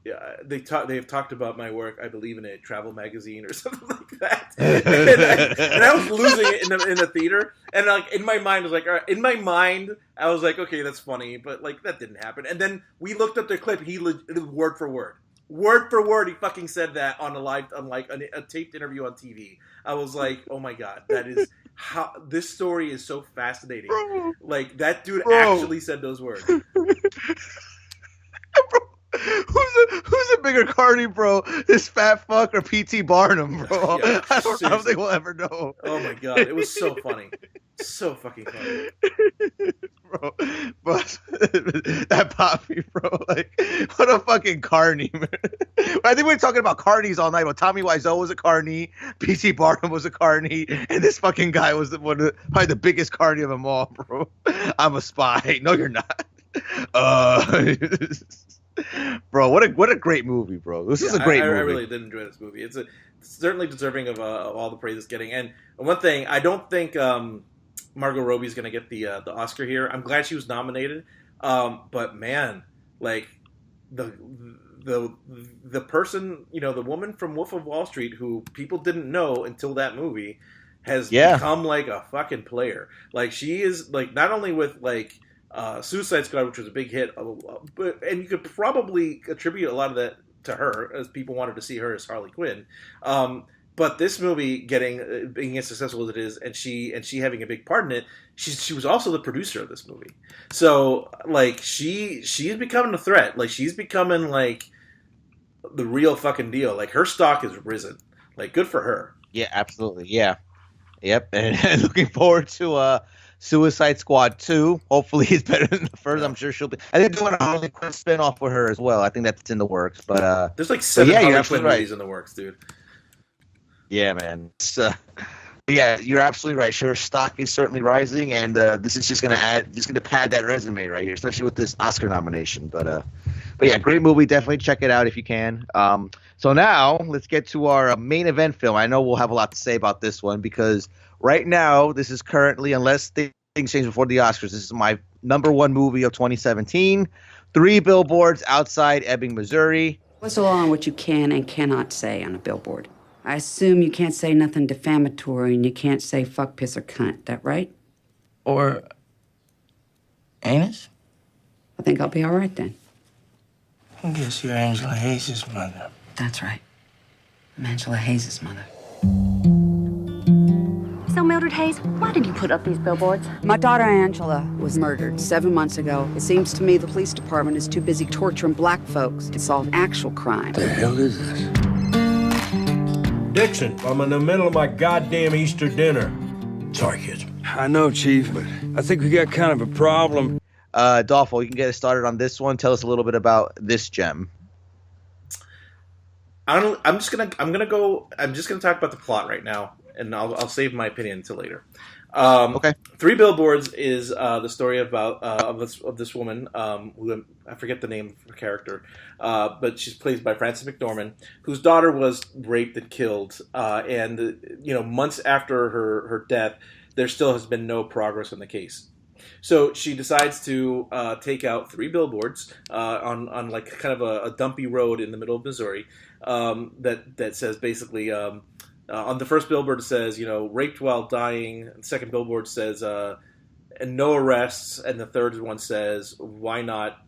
yeah, they've talked about my work, I believe, in a travel magazine or something like that. and I was losing it in the theater. And like in my mind, I was like, all right. I was like, okay, that's funny, but like that didn't happen. And then we looked up the clip. He word for word, he fucking said that on a taped interview on TV. I was like, oh my god, that is how this story is so fascinating. Bro. Like that dude actually said those words. Who's a bigger carny, bro? This fat fuck or P.T. Barnum, bro? Yeah, I don't think we'll ever know. Oh my god, it was so funny. So fucking funny. Bro, but that poppy, bro, like, what a fucking carny, man. I think we were talking about carnies all night. Well, Tommy Wiseau was a carny, P.T. Barnum was a carny, and this fucking guy was probably the biggest carny of them all, bro. I'm a spy. No, you're not. Bro, what a great movie, bro. This is a great movie. I really did enjoy this movie. It's certainly deserving of all the praise it's getting. And one thing, I don't think Margot Robbie's going to get the Oscar here. I'm glad she was nominated. But man, like the person, you know, the woman from Wolf of Wall Street who people didn't know until that movie has become like a fucking player. Like she is like not only with like Suicide Squad, which was a big hit, and you could probably attribute a lot of that to her, as people wanted to see her as Harley Quinn. But this movie being as successful as it is, and she having a big part in it, she was also the producer of this movie. So like she's becoming a threat. Like she's becoming like the real fucking deal. Like her stock has risen. Like good for her. Yeah, absolutely. Yeah. Yep. And looking forward to Suicide Squad 2. Hopefully it's better than the first. I'm sure she'll be. I think they're doing a Harley Quinn spinoff with her as well. I think that's in the works. But there's like 7 Harley Quinn movies in the works, dude. Yeah, man. Yeah, you're absolutely right. Sure, stock is certainly rising, and this is just going to pad that resume right here, especially with this Oscar nomination. But yeah, great movie. Definitely check it out if you can. So now let's get to our main event film. I know we'll have a lot to say about this one because right now this is currently, unless things change before the Oscars, this is my number one movie of 2017. 3 Billboards Outside Ebbing, Missouri. What's the law on what you can and cannot say on a billboard? I assume you can't say nothing defamatory and you can't say fuck, piss, or cunt. That right? Or anus? I think I'll be all right then. I guess you're Angela Hayes' mother. That's right. I'm Angela Hayes' mother. So, Mildred Hayes, why did you put up these billboards? My daughter Angela was murdered 7 months ago. It seems to me the police department is too busy torturing black folks to solve actual crime. The hell is this? Dixon, I'm in the middle of my goddamn Easter dinner. Sorry, kids. I know, Chief, but I think we got kind of a problem. Dolfo, you can get us started on this one. Tell us a little bit about this gem. I'm just gonna talk about the plot right now, and I'll save my opinion until later. Okay. 3 Billboards is the story about of this woman who I forget the name of her character, but she's played by Frances McDormand, whose daughter was raped and killed, and months after her death, there still has been no progress on the case. So she decides to take out 3 billboards on like kind of a dumpy road in the middle of Missouri that says basically. On the first billboard it says, raped while dying. And the second billboard says, and no arrests. And the third one says, why not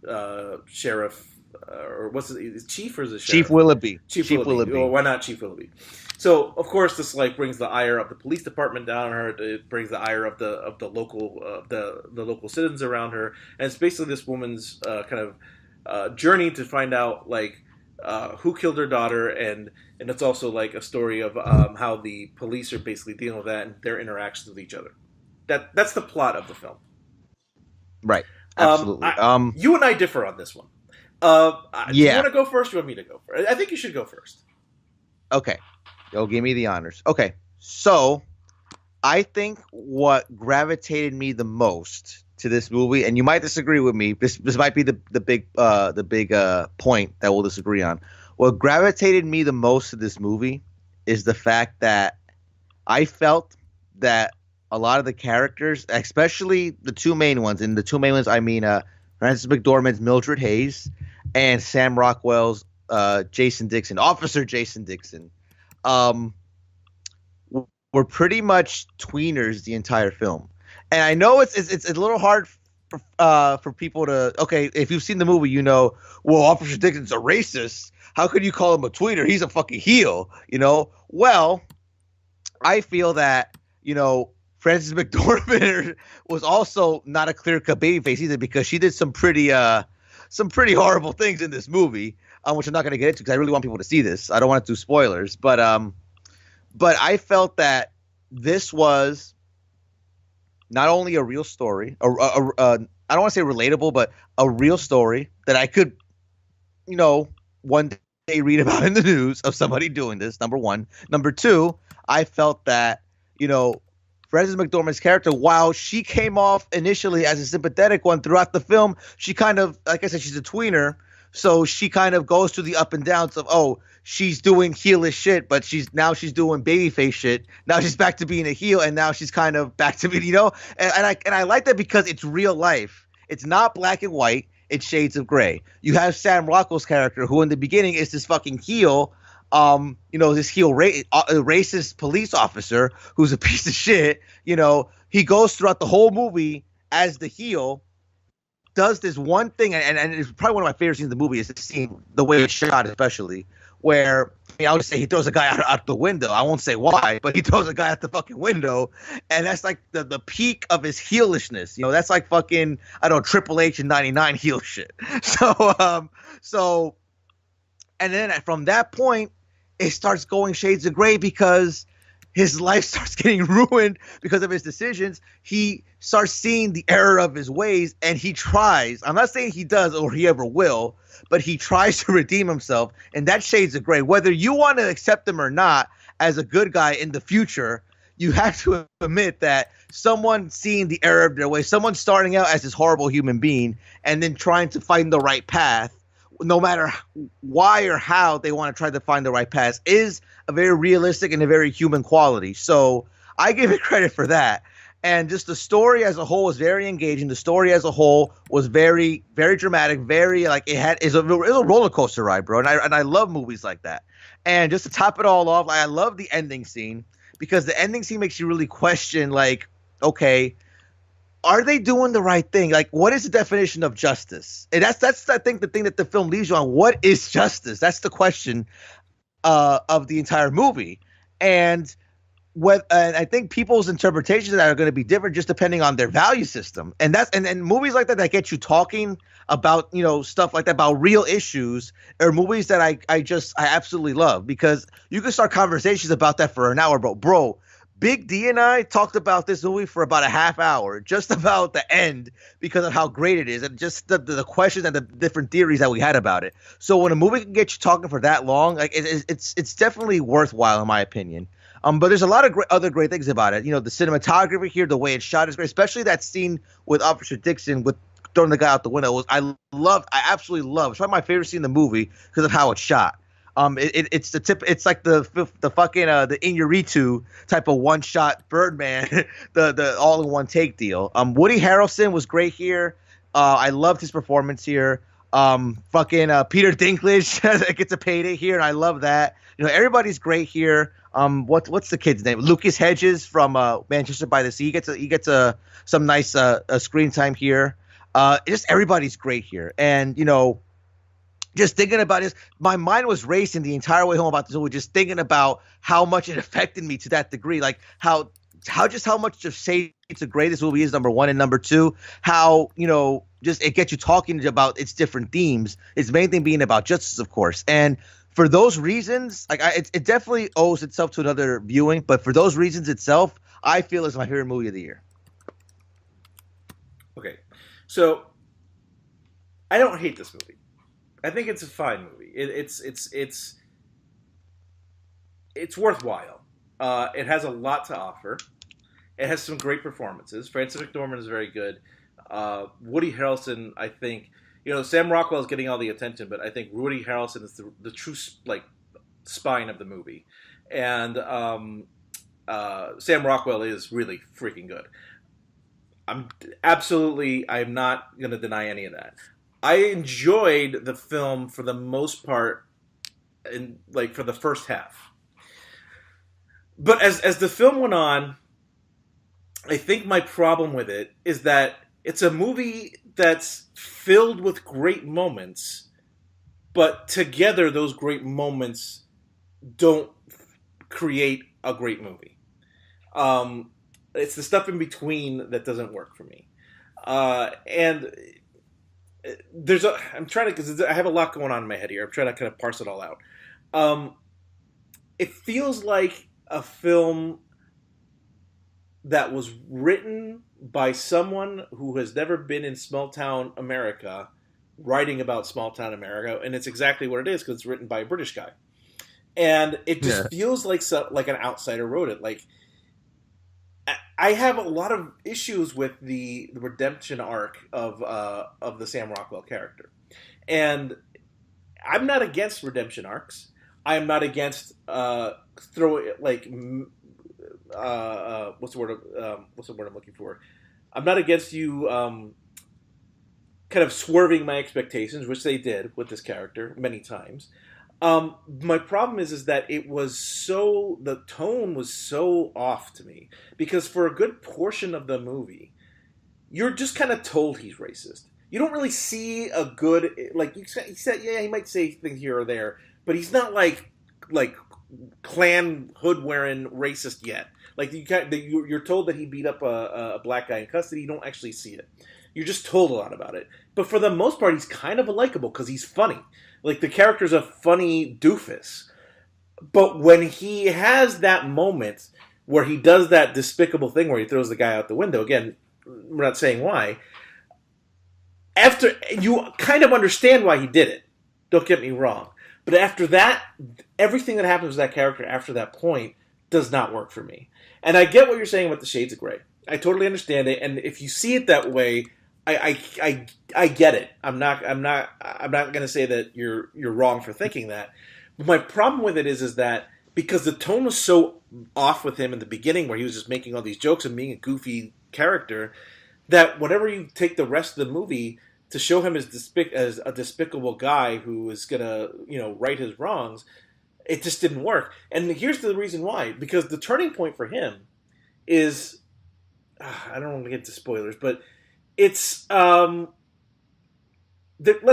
Sheriff, or what's it, Chief or is it Sheriff? Chief Willoughby. Chief Willoughby. Well, why not Chief Willoughby? So, of course, this brings the ire of the police department down on her. It brings the ire of the local the local citizens around her. And it's basically this woman's kind of journey to find out, who killed her daughter, and it's also like a story of how the police are basically dealing with that and their interactions with each other. That's the plot of the film. Right. Absolutely. You and I differ on this one. Do you want to go first? Or do you want me to go first? I think you should go first. Okay. Yo, give me the honors. Okay. So I think what gravitated me the most to this movie, and you might disagree with me. This might be the big point that we'll disagree on. What gravitated me the most to this movie is the fact that I felt that a lot of the characters, especially the 2 main ones, and the 2 main ones I mean Frances McDormand's Mildred Hayes and Sam Rockwell's Jason Dixon, Officer Jason Dixon, were pretty much tweeners the entire film. And I know it's a little hard for people to, okay, if you've seen the movie, well, Officer Dixon's a racist. How could you call him a tweener? He's a fucking heel, Well, I feel that, Frances McDormand was also not a clear-cut babyface either, because she did some pretty horrible things in this movie, which I'm not going to get into because I really want people to see this. I don't want to do spoilers, but I felt that this was not only a real story, I don't want to say relatable, but a real story that I could, one day read about in the news of somebody doing this, number one. Number two, I felt that, Frances McDormand's character, while she came off initially as a sympathetic one throughout the film, she kind of, like I said, she's a tweener. So she kind of goes through the up and downs of, she's doing heelish shit, but she's doing babyface shit. Now she's back to being a heel, and now she's kind of back to being, and I like that because it's real life. It's not black and white. It's shades of gray. You have Sam Rockwell's character, who in the beginning is this fucking heel, this heel racist police officer who's a piece of shit. He goes throughout the whole movie as the heel, does this one thing, and it's probably one of my favorite scenes in the movie is the scene, the way it's shot especially, where I'll just say he throws a guy out the window. I won't say why, but he throws a guy out the fucking window, and that's like the peak of his heelishness. That's like fucking, I don't know, Triple H in '99 heel shit. So, and then from that point, it starts going shades of gray because his life starts getting ruined because of his decisions. He starts seeing the error of his ways, and he tries. I'm not saying he does or he ever will, but he tries to redeem himself, and that shades of gray. Whether you want to accept him or not, as a good guy in the future, you have to admit that someone seeing the error of their way, someone starting out as this horrible human being and then trying to find the right path, no matter why or how they want to try to find the right path, is a very realistic and a very human quality. So I give it credit for that. And just the story as a whole was very engaging. The story as a whole was very, very dramatic. Very like it was a roller coaster ride, bro. And I love movies like that. And just to top it all off, I love the ending scene because the ending scene makes you really question, like, okay, are they doing the right thing? Like, what is the definition of justice? And that's I think the thing that the film leaves you on. What is justice? That's the question of the entire movie. And I think people's interpretations of that are going to be different just depending on their value system. And movies like that get you talking about, stuff like that, about real issues, are movies that I absolutely love, because you can start conversations about that for an hour, bro. Big D and I talked about this movie for about a half hour, just about the end, because of how great it is and just the questions and the different theories that we had about it. So when a movie can get you talking for that long, like it's definitely worthwhile in my opinion. But there's a lot of other great things about it. The cinematography here, the way it's shot is great, especially that scene with Officer Dixon with throwing the guy out the window. I absolutely love. It's probably my favorite scene in the movie because of how it's shot. It's the tip. It's like the fucking the Iñárritu type of one shot Birdman, the all in one take deal. Woody Harrelson was great here. I loved his performance here. Peter Dinklage gets a payday here, and I love that. Everybody's great here. What's the kid's name? Lucas Hedges from Manchester by the Sea. He gets some nice screen time here. Just everybody's great here, and just thinking about this, my mind was racing the entire way home about this movie, just thinking about how much it affected me to that degree, like how much of Shades of Grey this movie is, number one, and number two, how just it gets you talking about its different themes. Its main thing being about justice, of course, and for those reasons, like it definitely owes itself to another viewing. But for those reasons itself, I feel it's my favorite movie of the year. Okay, so I don't hate this movie. I think it's a fine movie. It's worthwhile. It has a lot to offer. It has some great performances. Frances McDormand is very good. Woody Harrelson, I think. Sam Rockwell is getting all the attention, but I think Woody Harrelson is the true spine of the movie, and Sam Rockwell is really freaking good. I'm not going to deny any of that. I enjoyed the film for the most part, for the first half, but as the film went on, I think my problem with it is that it's a movie that's filled with great moments, but together those great moments don't create a great movie. It's the stuff in between that doesn't work for me. And I'm trying to, because I have a lot going on in my head here. I'm trying to kind of parse it all out. It feels like a film that was written by someone who has never been in small-town America, writing about small-town America, and it's exactly what it is, because it's written by a British guy. And it just feels like an outsider wrote it. Like, I have a lot of issues with the redemption arc of the Sam Rockwell character. And I'm not against redemption arcs. I am not against what's the word I'm looking for? I'm not against you kind of swerving my expectations, which they did with this character many times. My problem is that the tone was so off to me, because for a good portion of the movie, you're just kind of told he's racist. You don't really see a good, he said, he might say things here or there, but he's not like Klan hood wearing racist yet. You're told that he beat up a black guy in custody. You don't actually see it. You're just told a lot about it. But for the most part, he's kind of likable because he's funny. Like, the character's a funny doofus. But when he has that moment where he does that despicable thing where he throws the guy out the window, again, we're not saying why, after you kind of understand why he did it. Don't get me wrong. But after that, everything that happens with that character after that point does not work for me. And I get what you're saying about the shades of gray. I totally understand it, and if you see it that way, I get it. I'm not going to say that you're wrong for thinking that. But my problem with it is that because the tone was so off with him in the beginning, where he was just making all these jokes and being a goofy character, that whenever you take the rest of the movie to show him as a despicable guy who is gonna, right his wrongs, it just didn't work. And here's the reason why: because the turning point for him is, I don't want to get to spoilers, but it's let's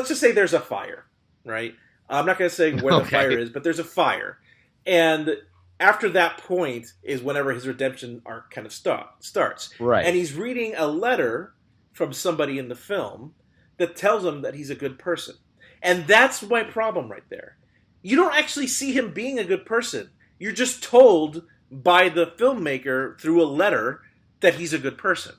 just say there's a fire, right? I'm not going to say where the fire is, but there's a fire, and after that point is whenever his redemption arc kind of starts. Right. And he's reading a letter from somebody in the film that tells him that he's a good person. And that's my problem right there. You don't actually see him being a good person. You're just told by the filmmaker through a letter that he's a good person.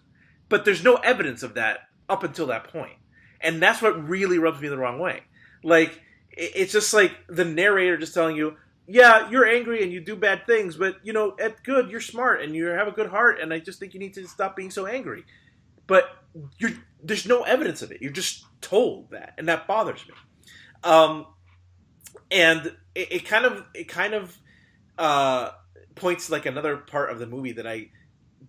But there's no evidence of that up until that point. And that's what really rubs me the wrong way. Like, it's just like the narrator just telling you, yeah, you're angry and you do bad things, but, at good, you're smart and you have a good heart, and I just think you need to stop being so angry. But there's no evidence of it. You're just told that, and that bothers me. And it kind of points to like another part of the movie that I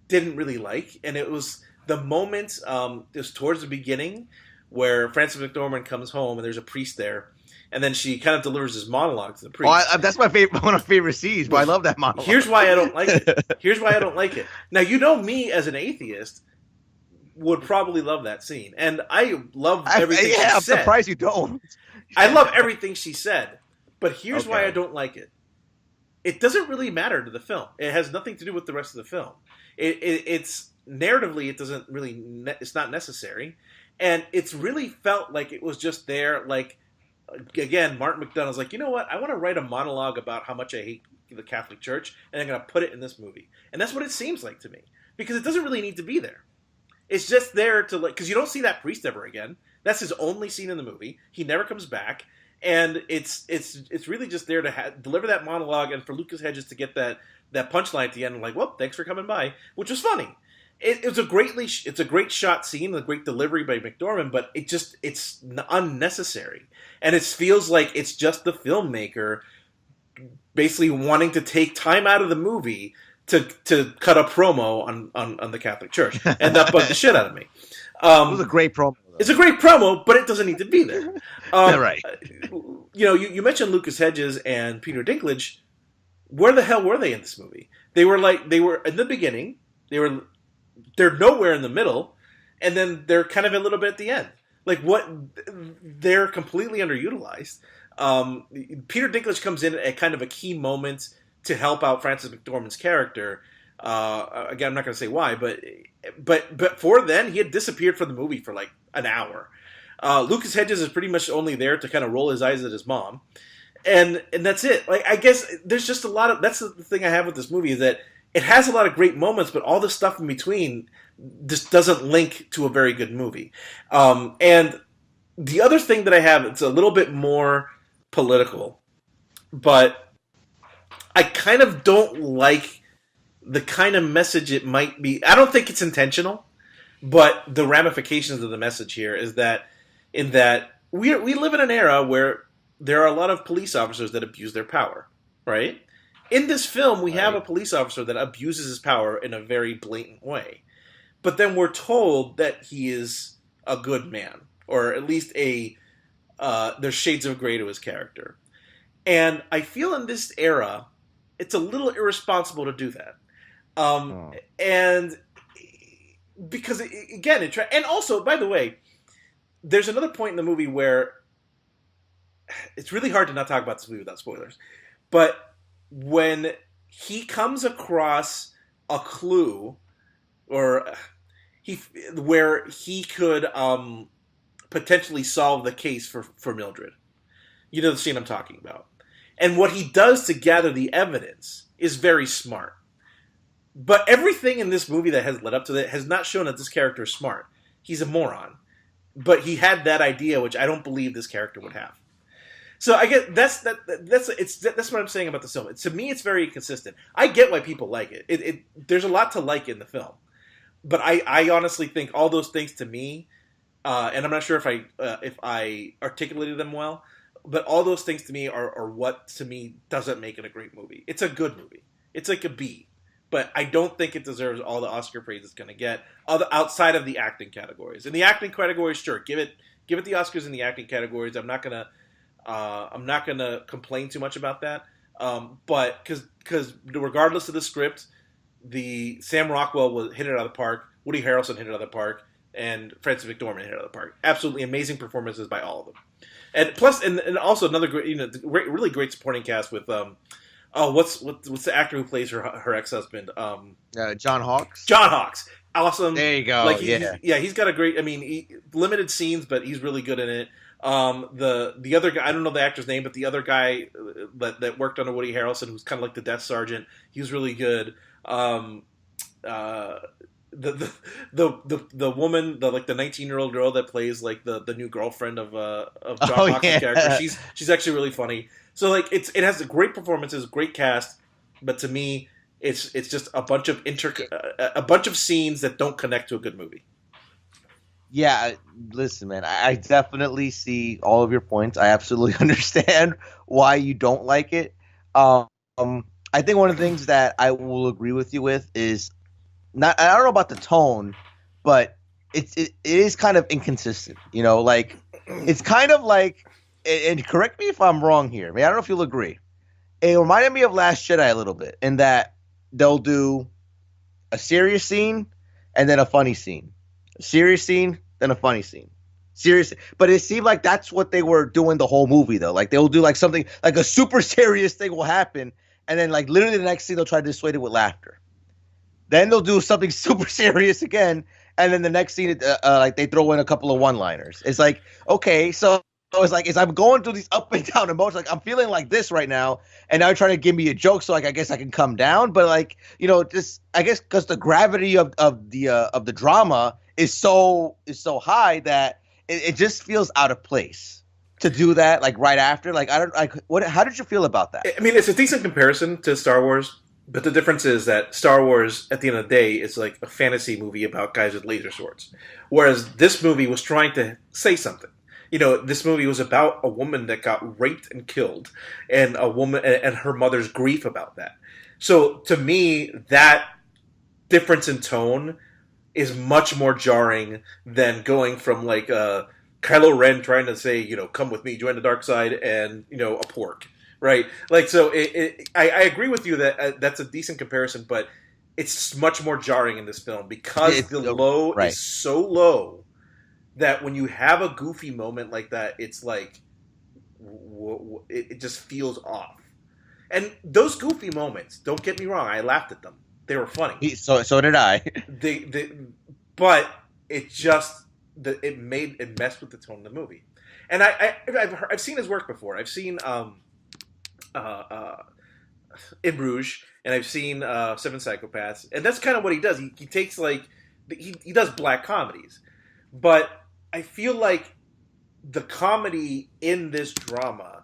didn't really like, and it was the moment, it was towards the beginning, where Frances McDormand comes home and there's a priest there. And then she kind of delivers this monologue to the priest. Oh, that's my favorite, one of my favorite scenes, but I love that monologue. Here's why I don't like it. Now, me as an atheist would probably love that scene. And I love everything she said. I'm surprised you don't. I love everything she said. But here's why I don't like it. It doesn't really matter to the film. It has nothing to do with the rest of the film. It's narratively, it doesn't really, it's not necessary. And it's really felt like it was just there, like, again, Martin McDonagh's like, you know what? I want to write a monologue about how much I hate the Catholic Church, and I'm going to put it in this movie. And that's what it seems like to me. Because it doesn't really need to be there. It's just there to, like, because you don't see that priest ever again. That's his only scene in the movie. He never comes back. And it's really just there to deliver that monologue, and for Lucas Hedges to get that punchline at the end, like, well, thanks for coming by, which was funny. It's a great shot scene, a great delivery by McDormand, but it's unnecessary, and it feels like it's just the filmmaker basically wanting to take time out of the movie to cut a promo on the Catholic Church, and that bugged the shit out of me. It was a great promo. It's a great promo, but it doesn't need to be there. Right. You mentioned Lucas Hedges and Peter Dinklage. Where the hell were they in this movie? They were in the beginning. They're nowhere in the middle, and then they're kind of a little bit at the end. Like, what? They're completely underutilized. Peter Dinklage comes in at kind of a key moment to help out Frances McDormand's character. Again, I'm not going to say why, but before then, he had disappeared from the movie for like an hour. Lucas Hedges is pretty much only there to kind of roll his eyes at his mom, and that's it. Like, I guess there's just a lot of, that's the thing I have with this movie, is that it has a lot of great moments, but all the stuff in between just doesn't link to a very good movie. And the other thing that I have, it's a little bit more political, but I kind of don't like the kind of message it might be. I don't think it's intentional, but the ramifications of the message here is that we live in an era where there are a lot of police officers that abuse their power, right? In this film, we have a police officer that abuses his power in a very blatant way. But then we're told that he is a good man, or at least there's shades of gray to his character. And I feel in this era, it's a little irresponsible to do that. And because, again, and also, by the way, there's another point in the movie where it's really hard to not talk about this movie without spoilers. But when he comes across a clue, or where he could potentially solve the case for Mildred, you know the scene I'm talking about, and what he does to gather the evidence is very smart. But everything in this movie that has led up to that has not shown that this character is smart. He's a moron, but he had that idea, which I don't believe this character would have. So I get that's what I'm saying about the film. To me, it's very consistent. I get why people like it. There's a lot to like in the film, but I honestly think all those things to me, and I'm not sure if I articulated them well, but all those things to me are what to me doesn't make it a great movie. It's a good movie. It's like a B, but I don't think it deserves all the Oscar praise it's going to get outside of the acting categories. In the acting categories, sure, give it the Oscars in the acting categories. I'm not gonna complain too much about that, but because regardless of the script, the Sam Rockwell hit it out of the park, Woody Harrelson hit it out of the park, and Francis McDormand hit it out of the park. Absolutely amazing performances by all of them, and plus, and also another great, really great supporting cast with what's the actor who plays her ex-husband? John Hawkes. John Hawkes, awesome. There you go. He's got a great. I mean, limited scenes, but he's really good in it. The other guy, I don't know the actor's name, but the other guy that worked under Woody Harrelson, who's kind of like the death sergeant, he was really good. The woman, the 19-year-old girl that plays like the new girlfriend of John Hawkes' character, she's actually really funny. So like it has great performances, great cast, but to me, it's just a bunch of scenes that don't connect to a good movie. Yeah, listen, man, I definitely see all of your points. I absolutely understand why you don't like it. I think one of the things that I will agree with you with is I don't know about the tone, but it is kind of inconsistent. Like it's kind of like, and correct me if I'm wrong here. I mean, I don't know if you'll agree. It reminded me of Last Jedi a little bit in that they'll do a serious scene and then a funny scene. A serious scene, then a funny scene. Serious, but it seemed like that's what they were doing the whole movie, though. Like they'll do like something like a super serious thing will happen, and then like literally the next scene they'll try to dissuade it with laughter. Then they'll do something super serious again, and then the next scene, like they throw in a couple of one-liners. It's like, okay, so it's like I'm going through these up and down emotions. Like I'm feeling like this right now, and now you're trying to give me a joke, so like I guess I can come down. But like just I guess because the gravity of the drama is so high that it just feels out of place to do that like right after. Like I don't like what. How did you feel about that? I mean, it's a decent comparison to Star Wars. But the difference is that Star Wars, at the end of the day, is like a fantasy movie about guys with laser swords. Whereas this movie was trying to say something. This movie was about a woman that got raped and killed, and a woman and her mother's grief about that. So to me, that difference in tone is much more jarring than going from like Kylo Ren trying to say, come with me, join the dark side, and a pork. Right, like so. I agree with you that that's a decent comparison, but it's much more jarring in this film because the low is so low that when you have a goofy moment like that, it's like it just feels off. And those goofy moments, don't get me wrong, I laughed at them; they were funny. So did I. But it just it messed with the tone of the movie. And I've seen his work before. I've seen. In Bruges, and I've seen Seven Psychopaths, and that's kind of what he does. He takes like he does black comedies, but I feel like the comedy in this drama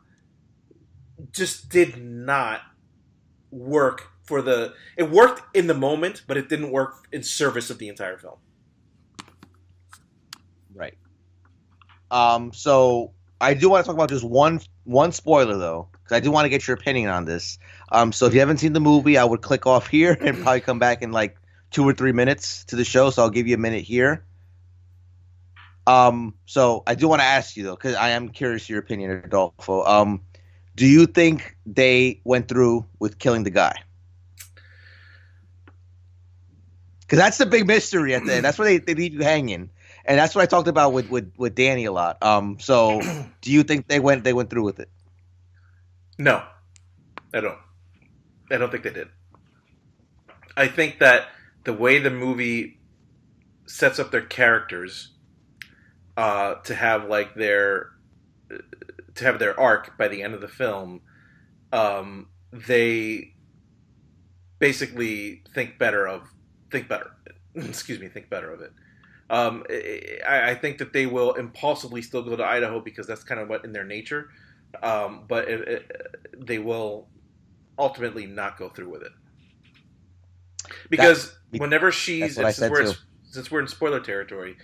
just did not work it worked in the moment, but it didn't work in service of the entire film. Right. So I do want to talk about just one spoiler though. I do want to get your opinion on this. So if you haven't seen the movie, I would click off here and probably come back in like 2 or 3 minutes to the show. So I'll give you a minute here. So I do want to ask you though, because I am curious your opinion, Adolfo. Do you think they went through with killing the guy? Because that's the big mystery at the end. That's where they leave you hanging, and that's what I talked about with Danny a lot. So do you think they went through with it? No, I don't. I don't think they did. I think that the way the movie sets up their characters to have like their arc by the end of the film, they basically think better of it. I think that they will impulsively still go to Idaho because that's kind of what in their nature. but they will ultimately not go through with it. Because whenever she's, since we're in spoiler territory,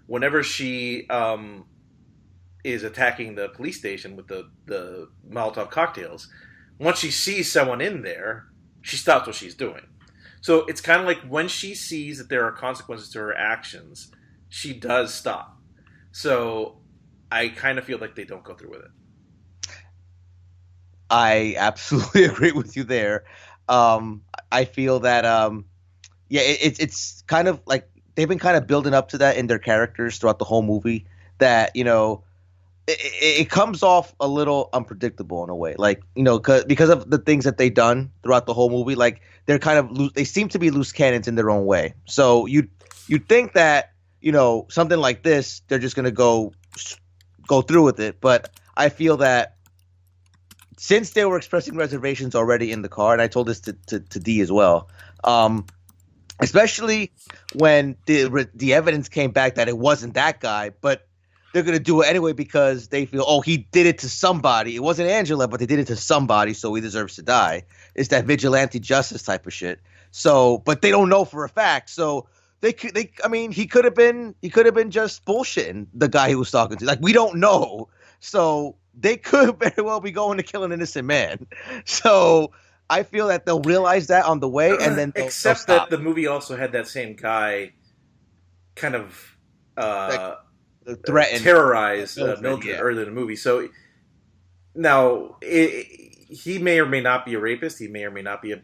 whenever she is attacking the police station with the Molotov cocktails, once she sees someone in there, she stops what she's doing. So it's kind of like when she sees that there are consequences to her actions, she does stop. So I kind of feel like they don't go through with it. I absolutely agree with you there. I feel that it's kind of like they've been kind of building up to that in their characters throughout the whole movie. That it comes off a little unpredictable in a way, like because of the things that they've done throughout the whole movie. Like they're kind of loose, they seem to be loose cannons in their own way. So you think that something like this they're just gonna go through with it, but I feel that since they were expressing reservations already in the car, and I told this to D as well, especially when the evidence came back that it wasn't that guy, but they're going to do it anyway because they feel, oh, he did it to somebody. It wasn't Angela, but they did it to somebody, so he deserves to die. It's that vigilante justice type of shit. So, but they don't know for a fact. So he could have been just bullshitting the guy he was talking to. Like, we don't know. So they could very well be going to kill an innocent man. So I feel that they'll realize that on the way, and then they'll stop. That the movie also had that same guy kind of terrorize Mildred earlier in the movie. So now he may or may not be a rapist. He may or may not be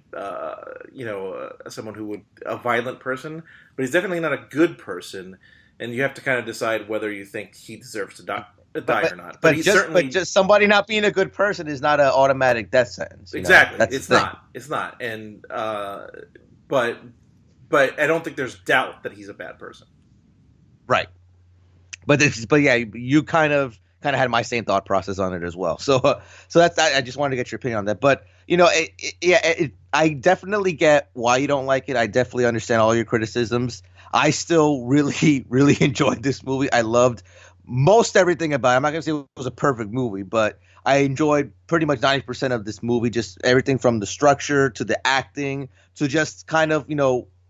someone who would a violent person, but he's definitely not a good person. And you have to kind of decide whether you think he deserves to die or not. But just somebody not being a good person is not an automatic death sentence. Exactly, it's not. It's not. And but I don't think there's doubt that he's a bad person. Right. But yeah, you kind of had my same thought process on it as well. So that's I just wanted to get your opinion on that. But I definitely get why you don't like it. I definitely understand all your criticisms. I still really, really enjoyed this movie. I loved most everything about it. I'm not gonna say it was a perfect movie, but I enjoyed pretty much 90% of this movie. Just everything from the structure to the acting to just kind of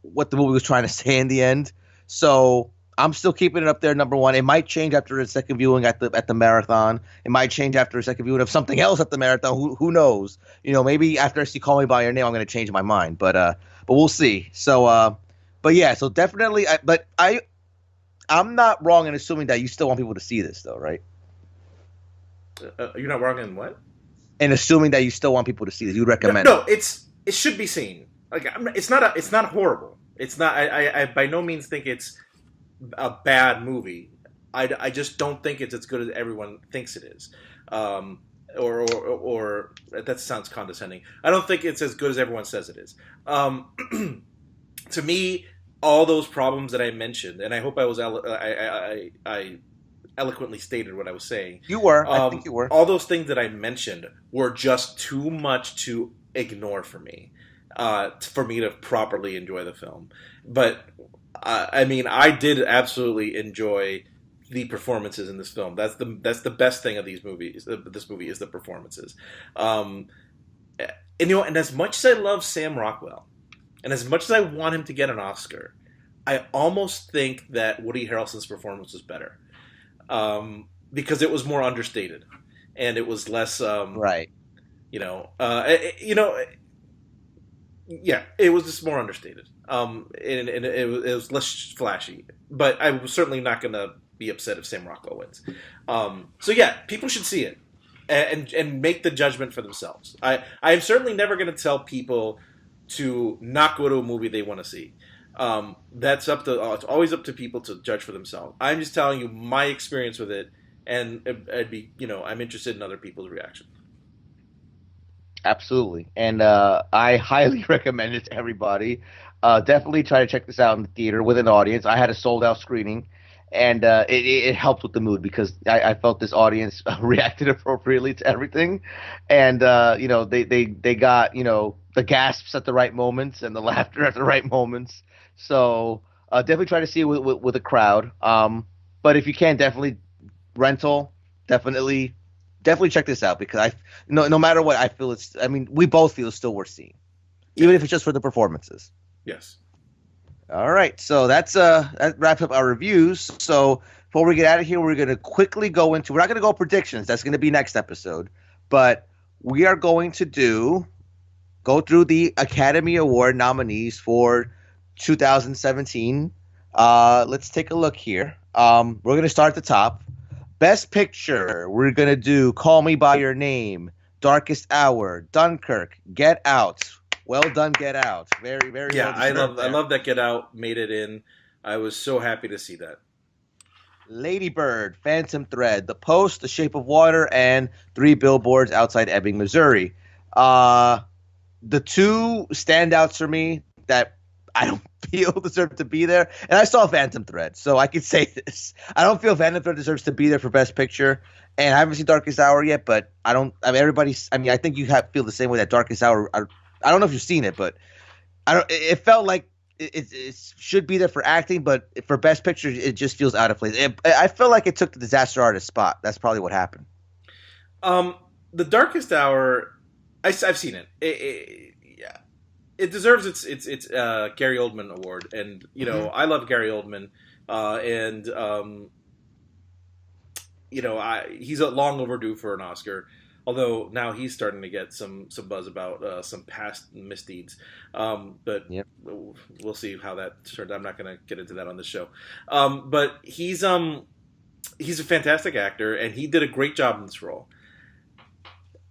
what the movie was trying to say in the end. So I'm still keeping it up there, number one. It might change after a second viewing at the marathon. It might change after a second viewing of something else at the marathon. Who knows? Maybe after I see Call Me by Your Name, I'm going to change my mind. But we'll see. So, but yeah, so definitely. I'm not wrong in assuming that you still want people to see this, though, right? You're not wrong in what? And assuming that you still want people to see this, you recommend? No, it should be seen. Like it's not horrible. It's not. I by no means think it's a bad movie. I just don't think it's as good as everyone thinks it is. Or that sounds condescending. I don't think it's as good as everyone says it is. To me, all those problems that I mentioned, and I hope I was I eloquently stated what I was saying. You were. I think you were. All those things that I mentioned were just too much to ignore for me to properly enjoy the film. But I did absolutely enjoy the performances in this film. That's the best thing of these movies. This movie is the performances. And as much as I love Sam Rockwell, and as much as I want him to get an Oscar, I almost think that Woody Harrelson's performance was better, because it was more understated, and it was less right. Yeah, it was just more understated. And it was less flashy. But I was certainly not going to be upset if Sam Rockwell wins. So yeah, people should see it and make the judgment for themselves. I am certainly never going to tell people to not go to a movie they want to see. That's up to it's always up to people to judge for themselves. I'm just telling you my experience with it, and I'm interested in other people's reaction. Absolutely. And I highly recommend it to everybody. Definitely try to check this out in the theater with an audience. I had a sold-out screening, and it helped with the mood because I felt this audience reacted appropriately to everything. And, they got, the gasps at the right moments and the laughter at the right moments. So definitely try to see it with a crowd. But if you can, definitely rental, definitely definitely check this out because no matter what, I feel it's. I mean, we both feel it's still worth seeing, even if it's just for the performances. Yes. All right, so that wraps up our reviews. So before we get out of here, we're going to quickly go into. We're not going to go predictions. That's going to be next episode, but we are going to go through the Academy Award nominees for 2017. Let's take a look here. We're going to start at the top. Best Picture, we're going to do Call Me By Your Name, Darkest Hour, Dunkirk, Get Out. Well done, Get Out. Very, very yeah. well I love that Get Out made it in. I was so happy to see that. Lady Bird, Phantom Thread, The Post, The Shape of Water, and 3 Billboards Outside Ebbing, Missouri. The two standouts for me that I don't feel deserve to be there, and I saw Phantom Thread, so I could say this. I don't feel Phantom Thread deserves to be there for Best Picture, and I haven't seen Darkest Hour yet, but I think you feel the same way that Darkest Hour. I don't know if you've seen it, but it felt like it should be there for acting, but for Best Picture, it just feels out of place. I feel like it took the Disaster Artist spot. That's probably what happened. The Darkest Hour, I've seen it. Yeah, it deserves its Gary Oldman award, and I love Gary Oldman, and he's long overdue for an Oscar. Although now he's starting to get some buzz about some past misdeeds, but we'll see how that turns. I'm not going to get into that on this show, but he's a fantastic actor and he did a great job in this role.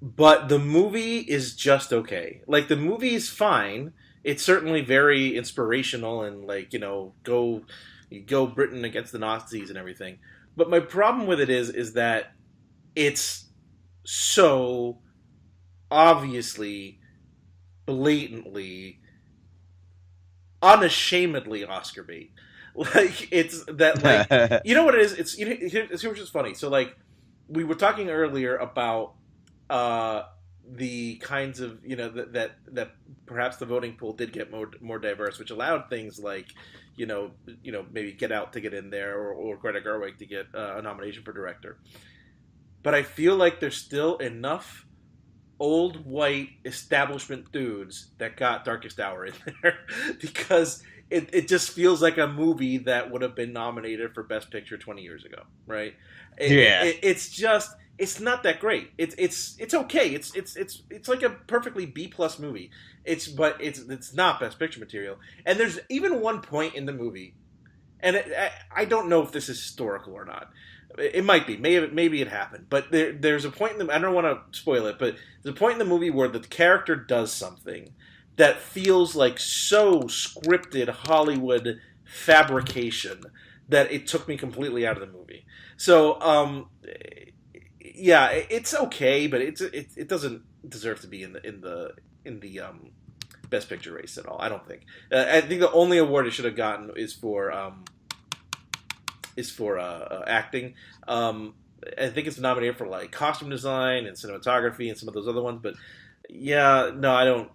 But the movie is just okay. Like the movie is fine. It's certainly very inspirational and go Britain against the Nazis and everything. But my problem with it is that it's so obviously, blatantly, unashamedly Oscar bait. Like it's that you know what it is? Here's what's funny. So we were talking earlier about the kinds of that perhaps the voting pool did get more diverse, which allowed things like maybe Get Out to get in there or Greta Gerwig to get a nomination for director. But I feel like there's still enough old white establishment dudes that got Darkest Hour in there because it just feels like a movie that would have been nominated for Best Picture 20 years ago, right? It's not that great. It's okay. It's like a perfectly B+ movie. But it's not Best Picture material. And there's even one point in the movie, and I don't know if this is historical or not. It might be. Maybe it happened. But there's a point I don't want to spoil it, but there's a point in the movie where the character does something that feels like so scripted Hollywood fabrication that it took me completely out of the movie. So, yeah, it's okay, but it doesn't deserve to be in the Best Picture race at all. I don't think. I think the only award it should have gotten is for acting. I think it's nominated for costume design and cinematography and some of those other ones. But yeah, no, I don't.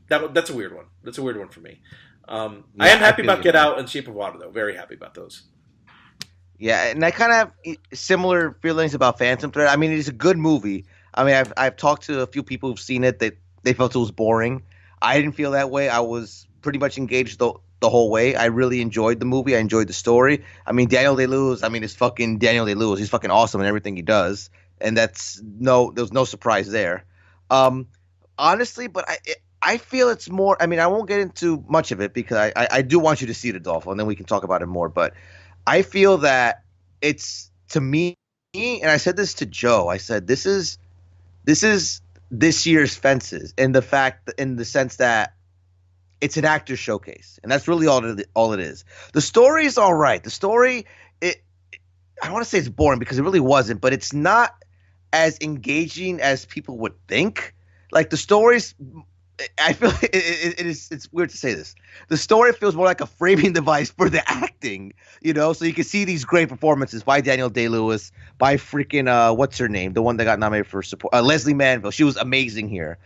That's a weird one. That's a weird one for me. I am happy about Get Out and Shape of Water, though. Very happy about those. Yeah, and I kind of have similar feelings about Phantom Thread. I mean, it is a good movie. I mean, I've talked to a few people who've seen it that they felt it was boring. I didn't feel that way. I was pretty much engaged the whole way. I really enjoyed the movie. I enjoyed the story. I mean, Daniel Day-Lewis. I mean, it's fucking Daniel Day-Lewis. He's fucking awesome in everything he does, and there was no surprise there. Honestly, but I feel it's more. I mean, I won't get into much of it because I do want you to see it, Adolfo, and then we can talk about it more. But I feel that it's, to me, and I said this to Joe. I said this is this year's Fences in the sense that it's an actor's showcase, and that's really all it is. The story is all right. The story, I don't want to say it's boring because it really wasn't, but it's not as engaging as people would think. Like the stories, I feel it's weird to say this. The story feels more like a framing device for the acting, so you can see these great performances by Daniel Day-Lewis, by freaking, what's her name? The one that got nominated for support, Leslie Manville. She was amazing here,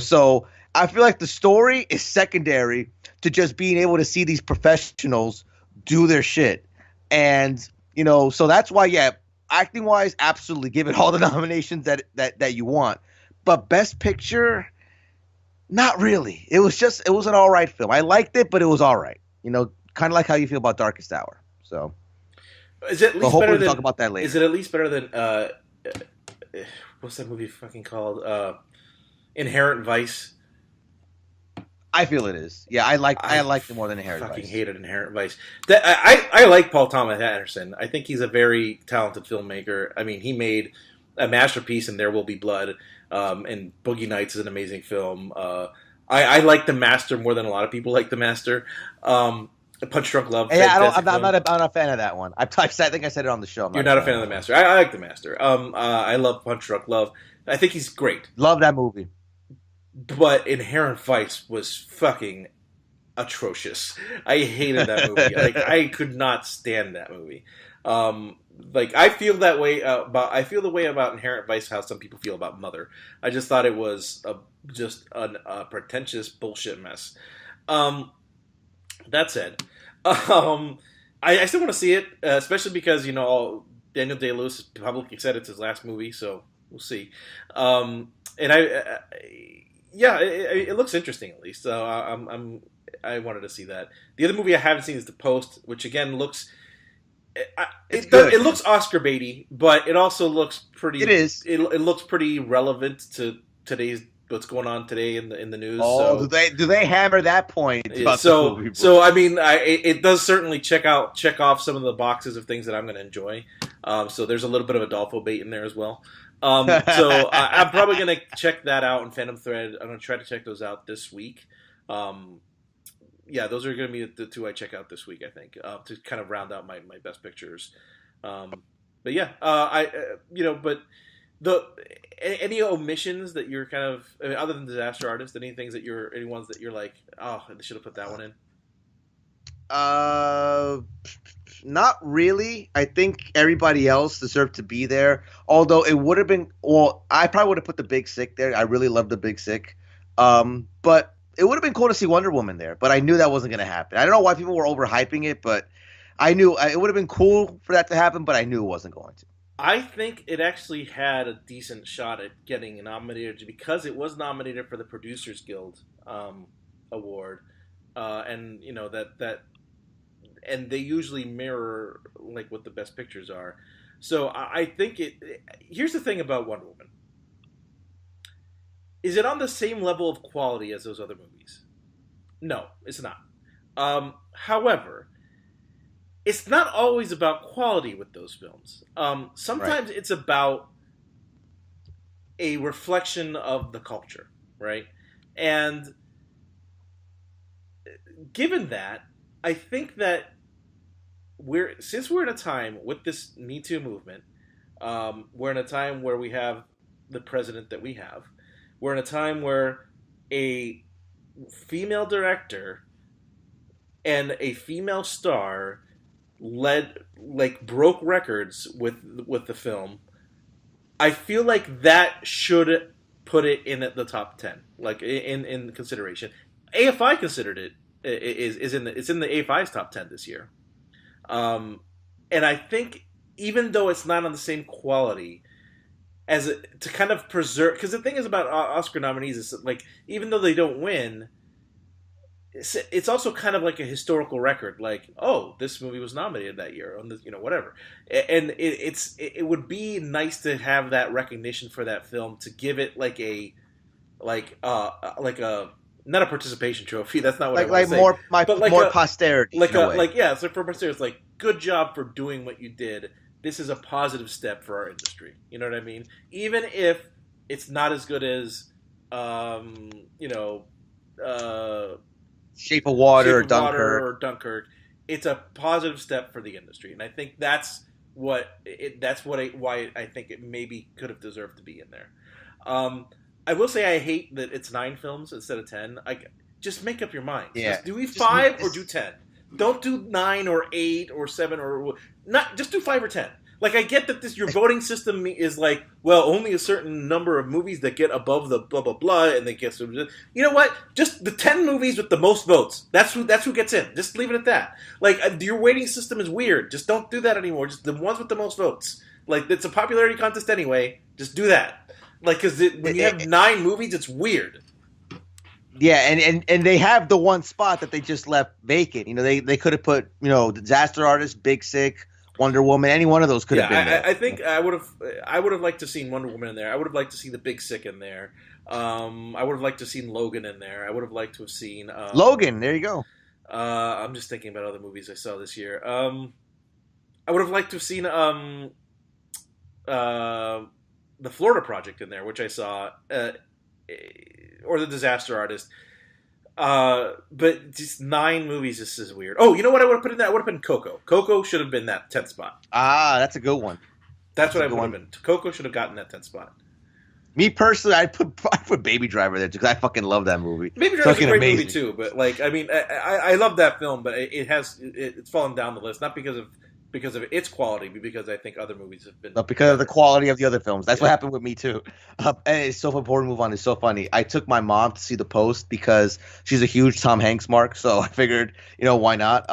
so I feel like the story is secondary to just being able to see these professionals do their shit. And, so that's why, yeah, acting wise, absolutely give it all the nominations that you want. But Best Picture, not really. It was an all right film. I liked it, but it was all right. Kind of like how you feel about Darkest Hour. So, is it at least hopefully better we'll than? Talk about that later. Is it at least better than? What's that movie fucking called? Inherent Vice. I feel it is. Yeah, I liked it more than Inherent Vice. Fucking hated Inherent Vice. I like Paul Thomas Anderson. I think he's a very talented filmmaker. I mean, he made a masterpiece in There Will Be Blood, and Boogie Nights is an amazing film. I like The Master more than a lot of people like The Master. Punch Drunk Love. Yeah, I'm not a fan of that one. I think I said it on the show. You're not a fan of The Master. I like The Master. I love Punch Drunk Love. I think he's great. Love that movie. But Inherent Vice was fucking atrocious. I hated that movie. I could not stand that movie. I feel that way the way about Inherent Vice how some people feel about Mother. I just thought it was just a pretentious bullshit mess. That said, I still want to see it, especially because Daniel Day-Lewis publicly said it's his last movie, so we'll see. It looks interesting at least. So I wanted to see that. The other movie I haven't seen is The Post, which again looks. It looks Oscar baity, but it also looks pretty. It is. It looks pretty relevant to what's going on today in the news. Oh, so, do they hammer that point? So I mean, it does certainly check off some of the boxes of things that I'm going to enjoy. So there's a little bit of Adolfo bait in there as well. So I'm probably going to check that out on Phantom Thread. I'm going to try to check those out this week. Those are going to be the two I check out this week, I think, to kind of round out my best pictures. Any omissions that you're kind of, I mean, other than Disaster Artist, any ones that you're like, oh, they should have put that one in? Not really. I think everybody else deserved to be there. Although it would have been, I probably would have put The Big Sick there. I really love The Big Sick. But it would have been cool to see Wonder Woman there. But I knew that wasn't going to happen. I don't know why people were overhyping it, but I knew it would have been cool for that to happen. But I knew it wasn't going to. I think it actually had a decent shot at getting nominated because it was nominated for the Producers Guild award, and and they usually mirror like what the best pictures are. So I think here's the thing about Wonder Woman. Is it on the same level of quality as those other movies? No, it's not. However, it's not always about quality with those films. Sometimes It's about a reflection of the culture, right? And given that, I think that since we're in a time with this Me Too movement, we're in a time where we have the president that we have. We're in a time where a female director and a female star broke records with the film. I feel like that should put it in at the top 10, like in consideration. AFI considered it it's in the AFI's top 10 this year. And I think even though it's not on the same quality to kind of preserve, because the thing is about Oscar nominees is like even though they don't win, it's also kind of like a historical record. Like, oh, this movie was nominated that year on this, whatever. And it would be nice to have that recognition for that film to give it like a not a participation trophy. That's not what I want to say. More posterity. So for posterity, it's like good job for doing what you did. This is a positive step for our industry. You know what I mean? Even if it's not as good as Shape of Water or Dunkirk. It's a positive step for the industry, and I think that's why I think it maybe could have deserved to be in there. I will say I hate that it's 9 films instead of 10. Just make up your mind. Yeah. Just do 5 or do 10. Don't do 9 or 8 or 7 or not. Just do 5 or 10. Like, I get that your voting system is like, well, only a certain number of movies that get above the blah, blah, blah, and they get... You know what? Just the 10 movies with the most votes. That's who gets in. Just leave it at that. Like, your weighting system is weird. Just don't do that anymore. Just the ones with the most votes. Like, it's a popularity contest anyway. Just do that. Like, because when you have 9 movies, it's weird. Yeah, and they have the one spot that they just left vacant. You know, they could have put, you know, Disaster Artist, Big Sick, Wonder Woman. Any one of those could have been there. I think I would have liked to seen Wonder Woman in there. I would have liked to see the Big Sick in there. I would have liked to seen Logan in there. I would have liked to have seen Logan. There you go. I'm just thinking about other movies I saw this year. I would have liked to have seen the Florida Project in there, which I saw, or the Disaster Artist. But just 9 movies. This is weird. Oh, you know what I would have put in there? I would have put in Coco. Coco should have been that 10th spot. Ah, that's a good one. That's what I would have been. Coco should have gotten that 10th spot. Me personally, I put Baby Driver there because I fucking love that movie. Baby Driver is a great movie too, but like, I mean, I love that film, but it's fallen down the list not because of its quality, but because I think other movies have been. But because of the quality of the other films, that's what happened with me too. And it's so important to move on. It's so funny. I took my mom to see The Post because she's a huge Tom Hanks mark, so I figured, you know, why not?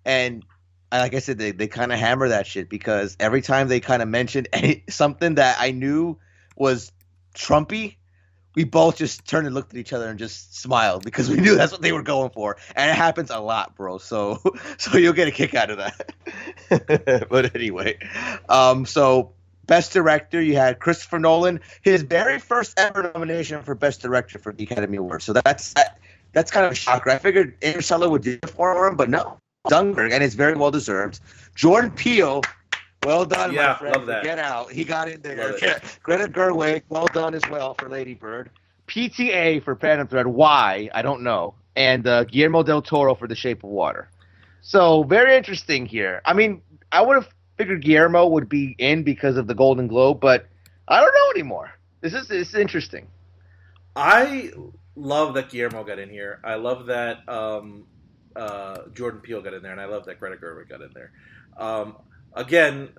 And like I said, they kind of hammer that shit because every time they kind of mentioned something that I knew was Trumpy, we both just turned and looked at each other and just smiled because we knew that's what they were going for, and it happens a lot, bro. So you'll get a kick out of that. But anyway, so Best Director, you had Christopher Nolan, his very first ever nomination for Best Director for the Academy Awards. So that's kind of a shocker. I figured Interstellar would do it for him, but no, Dunkirk, and it's very well deserved. Jordan Peele. Well done, my friend. Love that. Get out. He got in there. Greta Gerwig, well done as well for Lady Bird. PTA for Phantom Thread. Why? I don't know. And Guillermo del Toro for The Shape of Water. So very interesting here. I mean, I would have figured Guillermo would be in because of the Golden Globe, but I don't know anymore. This is interesting. I love that Guillermo got in here. I love that Jordan Peele got in there, and I love that Greta Gerwig got in there. Again,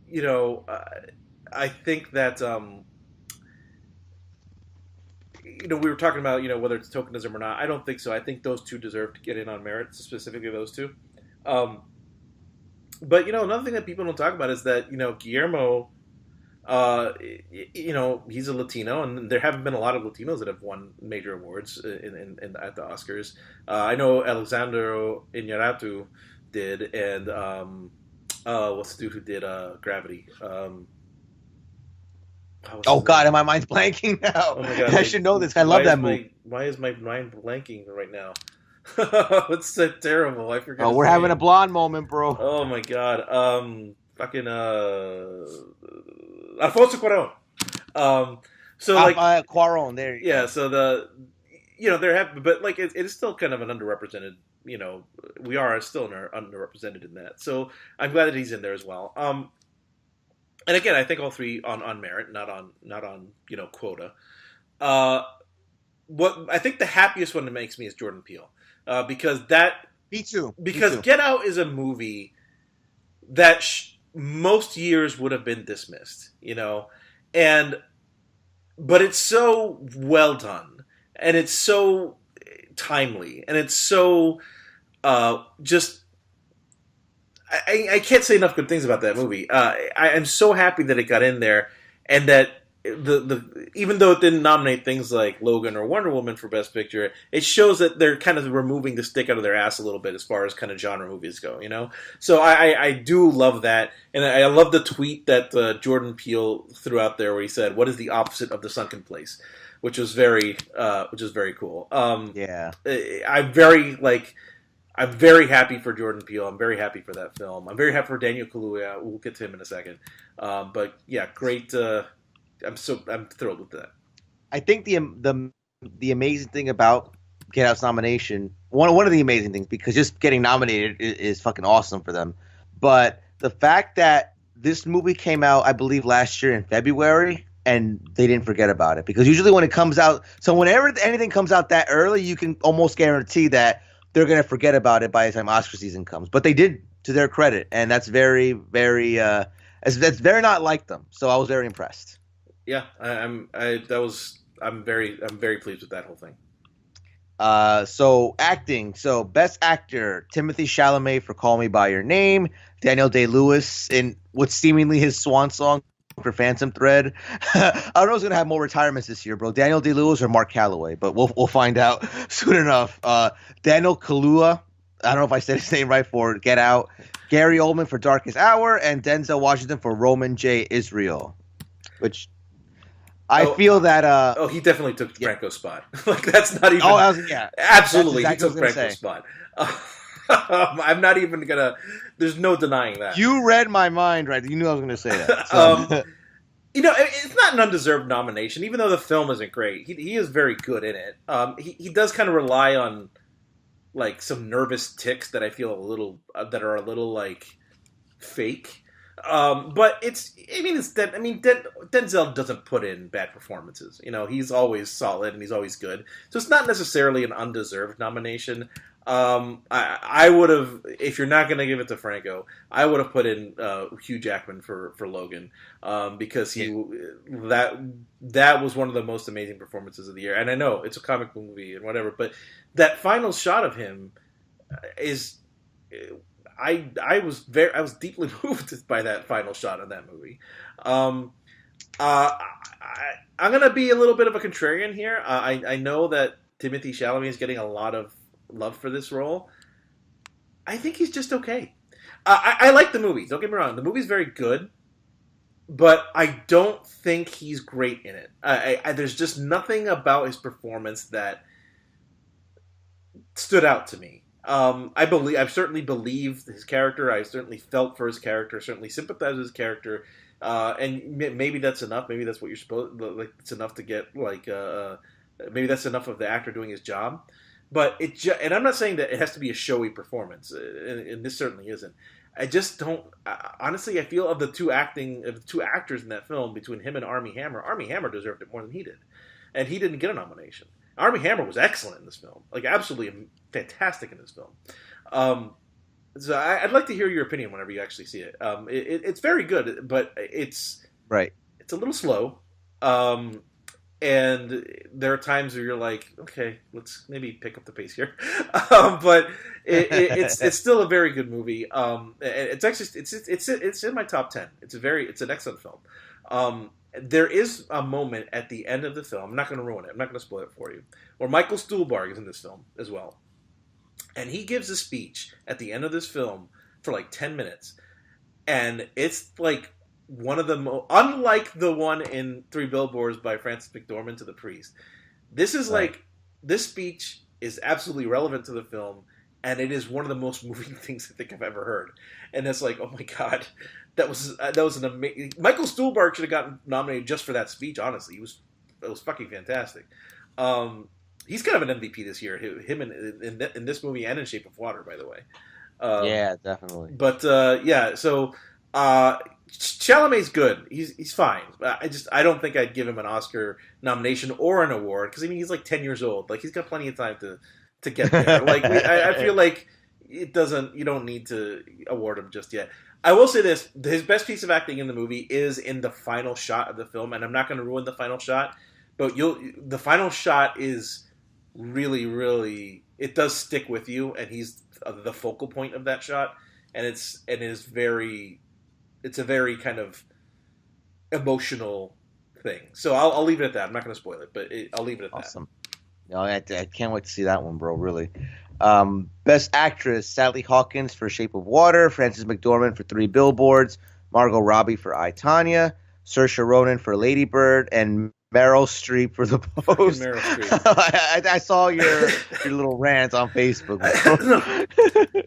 you know, I think that, you know, we were talking about, you know, whether it's tokenism or not. I don't think so. I think those two deserve to get in on merit, specifically those two. But, you know, another thing that people don't talk about is that, you know, Guillermo, you know, he's a Latino, and there haven't been a lot of Latinos that have won major awards at the Oscars. I know Alexandro Iñárritu did, and what's the dude who did Gravity? God, my mind's blanking now. Oh my God, I should know this. I love that movie. Why is my mind blanking right now? It's so terrible. I forgot. Oh, we're having a blonde moment, bro. Oh my God. Fucking Alfonso Cuarón. So like Cuarón, there. Yeah. So there have, but like it is still kind of an underrepresented. You know, we are still underrepresented in that. So I'm glad that he's in there as well. And again, I think all three on merit, not on you know, quota. What I think the happiest one that makes me is Jordan Peele, because that. Me too. Because Get Out is a movie that most years would have been dismissed, you know, but it's so well done, and it's so timely, and it's so just. I can't say enough good things about that movie. I'm so happy that it got in there, and that even though it didn't nominate things like Logan or Wonder Woman for Best Picture, it shows that they're kind of removing the stick out of their ass a little bit as far as kind of genre movies go, you know? So I do love that, and I love the tweet that Jordan Peele threw out there where he said, "What is the opposite of The Sunken Place?" which was very cool. Yeah. I'm very happy for Jordan Peele. I'm very happy for that film. I'm very happy for Daniel Kaluuya. We'll get to him in a second. But yeah, great. I'm thrilled with that. I think the amazing thing about Get Out's nomination, one of the amazing things, because just getting nominated is fucking awesome for them. But the fact that this movie came out, I believe, last year in February, and they didn't forget about it, because usually when it comes out, so whenever anything comes out that early, you can almost guarantee that they're going to forget about it by the time Oscar season comes. But they did, to their credit, and that's very, very that's very not like them. So I was very impressed. Yeah, I'm very pleased with that whole thing. So acting. So best actor, Timothy Chalamet for Call Me by Your Name, Daniel Day-Lewis in what's seemingly his swan song for Phantom Thread. I don't know who's gonna have more retirements this year, bro. Daniel Day-Lewis or Mark Calloway, but we'll find out soon enough. Daniel Kaluuya, I don't know if I said his name right, for Get Out, Gary Oldman for Darkest Hour, and Denzel Washington for Roman J. Israel, which I feel that he definitely took Franco's spot. Like that's not even. Absolutely, he took Franco's spot. I'm not even gonna. There's no denying that. You read my mind, right? You knew I was gonna say that. So. It's not an undeserved nomination, even though the film isn't great. He is very good in it. He does kind of rely on like some nervous tics that I feel that are a little like fake. But Denzel doesn't put in bad performances. He's always solid and he's always good. So it's not necessarily an undeserved nomination. I would have, if you're not going to give it to Franco, I would have put in Hugh Jackman for Logan, because that was one of the most amazing performances of the year. And I know it's a comic book movie and whatever, but that final shot of him is. I was deeply moved by that final shot of that movie. I'm gonna be a little bit of a contrarian here. I know that Timothy Chalamet is getting a lot of love for this role. I think he's just okay. I like the movie. Don't get me wrong. The movie's very good, but I don't think he's great in it. There's just nothing about his performance that stood out to me. I certainly believed his character. I certainly felt for his character. Certainly sympathized with his character. And maybe that's enough. Maybe that's what you're supposed. Like it's enough to get like. Maybe that's enough of the actor doing his job. But and I'm not saying that it has to be a showy performance, and this certainly isn't. I just don't. Honestly, I feel of the two actors in that film, between him and Armie Hammer deserved it more than he did, and he didn't get a nomination. Armie Hammer was excellent in this film, like absolutely fantastic in this film. So I'd like to hear your opinion whenever you actually see it. It's very good, but it's right. It's a little slow, and there are times where you're like, okay, let's maybe pick up the pace here. But it's still a very good movie. It's actually it's in my top 10. It's an excellent film. There is a moment at the end of the film. I'm not going to ruin it. I'm not going to spoil it for you. Where Michael Stuhlbarg is in this film as well, and he gives a speech at the end of this film for like 10 minutes, and it's like one of the unlike the one in Three Billboards by Frances McDormand to the Priest. This is like this speech is absolutely relevant to the film, and it is one of the most moving things I think I've ever heard. And it's like, oh my god. That was an amazing. Michael Stuhlbarg should have gotten nominated just for that speech. Honestly, it was fucking fantastic. He's kind of an MVP this year. Him in this movie and in Shape of Water, by the way. Yeah, definitely. But yeah, so Chalamet's good. He's fine. I don't think I'd give him an Oscar nomination or an award, because he's like 10 years old. Like he's got plenty of time to get there. Like I feel like you don't need to award him just yet. I will say this: his best piece of acting in the movie is in the final shot of the film, and I'm not going to ruin the final shot, but the final shot is really, really, it does stick with you, and he's the focal point of that shot, and it's a very kind of emotional thing. So I'll leave it at that. I'm not going to spoil it, but I'll leave it at that. Awesome. No, I can't wait to see that one, bro. Really. Best Actress, Sally Hawkins for Shape of Water, Frances McDormand for Three Billboards, Margot Robbie for I, Tonya, Saoirse Ronan for Lady Bird, and Meryl Streep for The Post. Meryl Streep. I saw your little rant on Facebook.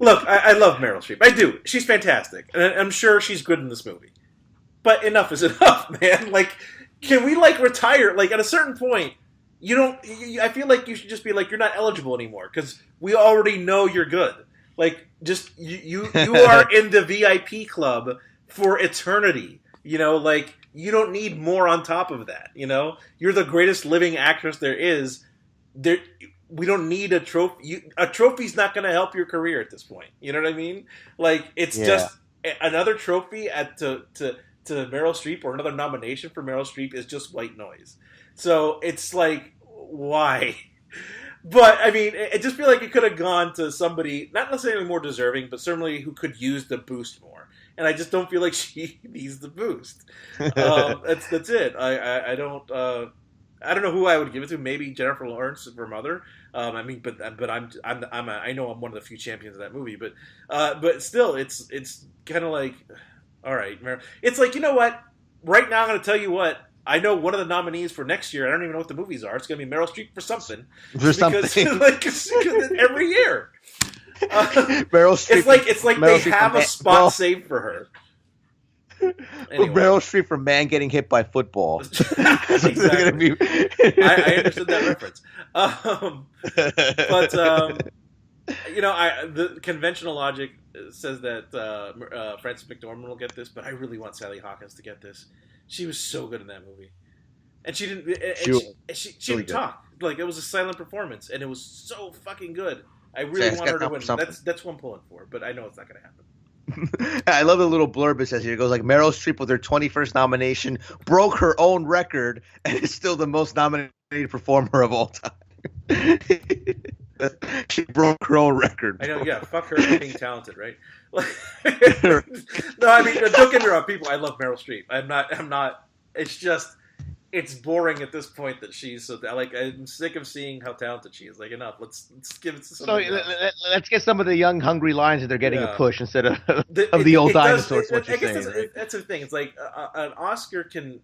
Look, I love Meryl Streep. I do. She's fantastic, and I'm sure she's good in this movie. But enough is enough, man. Like, can we retire? Like, at a certain point, I feel like you should just be like, you're not eligible anymore, because we already know you're good. Like, just you are in the VIP club for eternity. Like, you don't need more on top of that. You're the greatest living actress there is. We don't need a trophy. A trophy's not going to help your career at this point. You know what I mean? Like, it's just another trophy to Meryl Streep, or another nomination for Meryl Streep, is just white noise. So it's like, why? But I mean, I just feel like it could have gone to somebody not necessarily more deserving, but certainly who could use the boost more. And I just don't feel like she needs the boost. That's it. I don't know who I would give it to. Maybe Jennifer Lawrence for Mother. I mean, but I know I'm one of the few champions of that movie. But still, it's kind of like, all right, it's like, you know what? Right now, I'm going to tell you what. I know one of the nominees for next year. I don't even know what the movies are. It's going to be Meryl Streep for something. Because every year, Meryl Streep. It's like they have a spot saved for her. Anyway. Meryl Streep for Man Getting Hit by Football. Exactly. I understood that reference. The conventional logic says that Frances McDormand will get this, but I really want Sally Hawkins to get this. She was so good in that movie, and she didn't. She didn't talk. Like, it was a silent performance, and it was so fucking good. I really want her to win. That's what I'm pulling for, but I know it's not going to happen. I love the little blurb it says here. It goes like, Meryl Streep with her 21st nomination broke her own record and is still the most nominated performer of all time. She broke her own record. I know, yeah. Fuck her for being talented, right? No, I mean, don't get me wrong, people. I love Meryl Streep. I'm not. It's just, it's boring at this point that she's so. Like, I'm sick of seeing how talented she is. Like, enough. Let's give it to somebody else. Let's get some of the young, hungry lines that they're getting a push instead of the old dinosaurs. That's the thing. It's like an Oscar can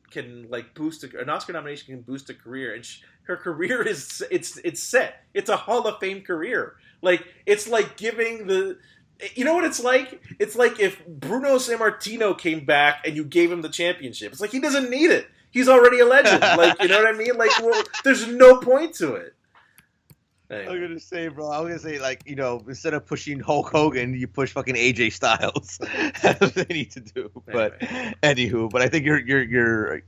like boost an Oscar nomination can boost a career, and her career is it's set. It's a Hall of Fame career. Like, it's like giving the. You know what it's like? It's like if Bruno Sammartino came back and you gave him the championship. It's like he doesn't need it. He's already a legend. Like, you know what I mean? Like, well, there's no point to it. Anyway. I'm gonna say, bro. I'm gonna say, like, instead of pushing Hulk Hogan, you push fucking AJ Styles. That's what they need to do. But anywho, I think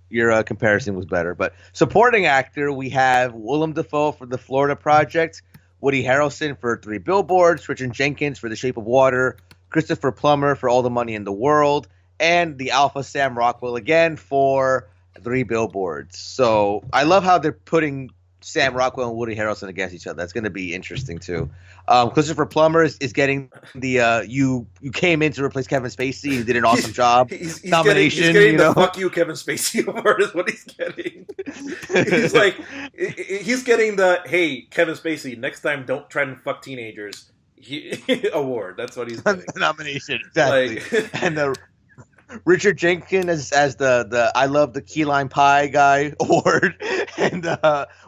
your comparison was better. But supporting actor, we have Willem Dafoe for The Florida Project, Woody Harrelson for 3 Billboards, Richard Jenkins for The Shape of Water, Christopher Plummer for All the Money in the World, and the Alpha Sam Rockwell again for 3 Billboards. So I love how they're putting Sam Rockwell and Woody Harrelson against each other. That's going to be interesting too. Christopher Plummer is getting the you came in to replace Kevin Spacey. You did an awesome job. He's nomination. Getting the fuck you Kevin Spacey award is what he's getting. He's getting the hey Kevin Spacey, next time don't try and fuck teenagers award. That's what he's getting. Nomination, exactly. And Richard Jenkins as the I love the key lime pie guy award, and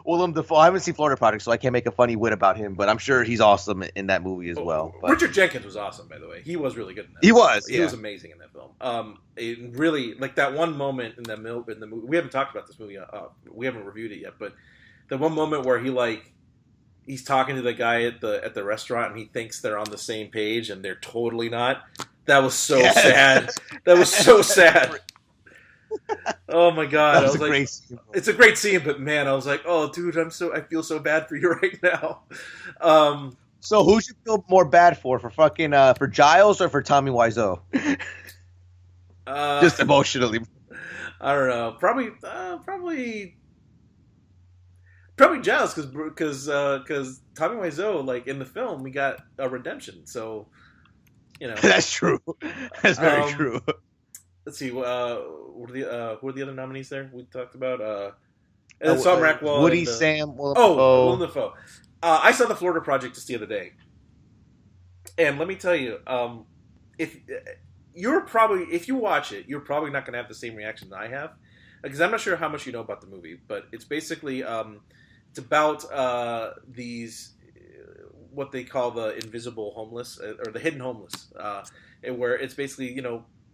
Willem Dafoe. I haven't seen Florida Project, so I can't make a funny wit about him, but I'm sure he's awesome in that movie as well. But Richard Jenkins was awesome, by the way. He was really good in that. He was amazing in that film. It really, like, that one moment in the movie. We haven't talked about this movie. We haven't reviewed it yet, but the one moment where he's talking to the guy at the restaurant, and he thinks they're on the same page, and they're totally not. That was so sad. That was so sad. Oh my god! I was like, it's a great scene, but man, I was like, oh dude, I feel so bad for you right now. So who should feel more bad for fucking for Giles or for Tommy Wiseau? Just emotionally. I don't know. Probably Giles because Tommy Wiseau, like, in the film, we got a redemption, so. That's true. That's very true. Let's see. Who are the other nominees there? We talked about Sam Rockwell, Woody, Sam, Willem Dafoe. I saw The Florida Project just the other day, and let me tell you, if you watch it, you're probably not going to have the same reaction that I have, because I'm not sure how much you know about the movie, but it's basically it's about these. What they call the invisible homeless or the hidden homeless, where it's basically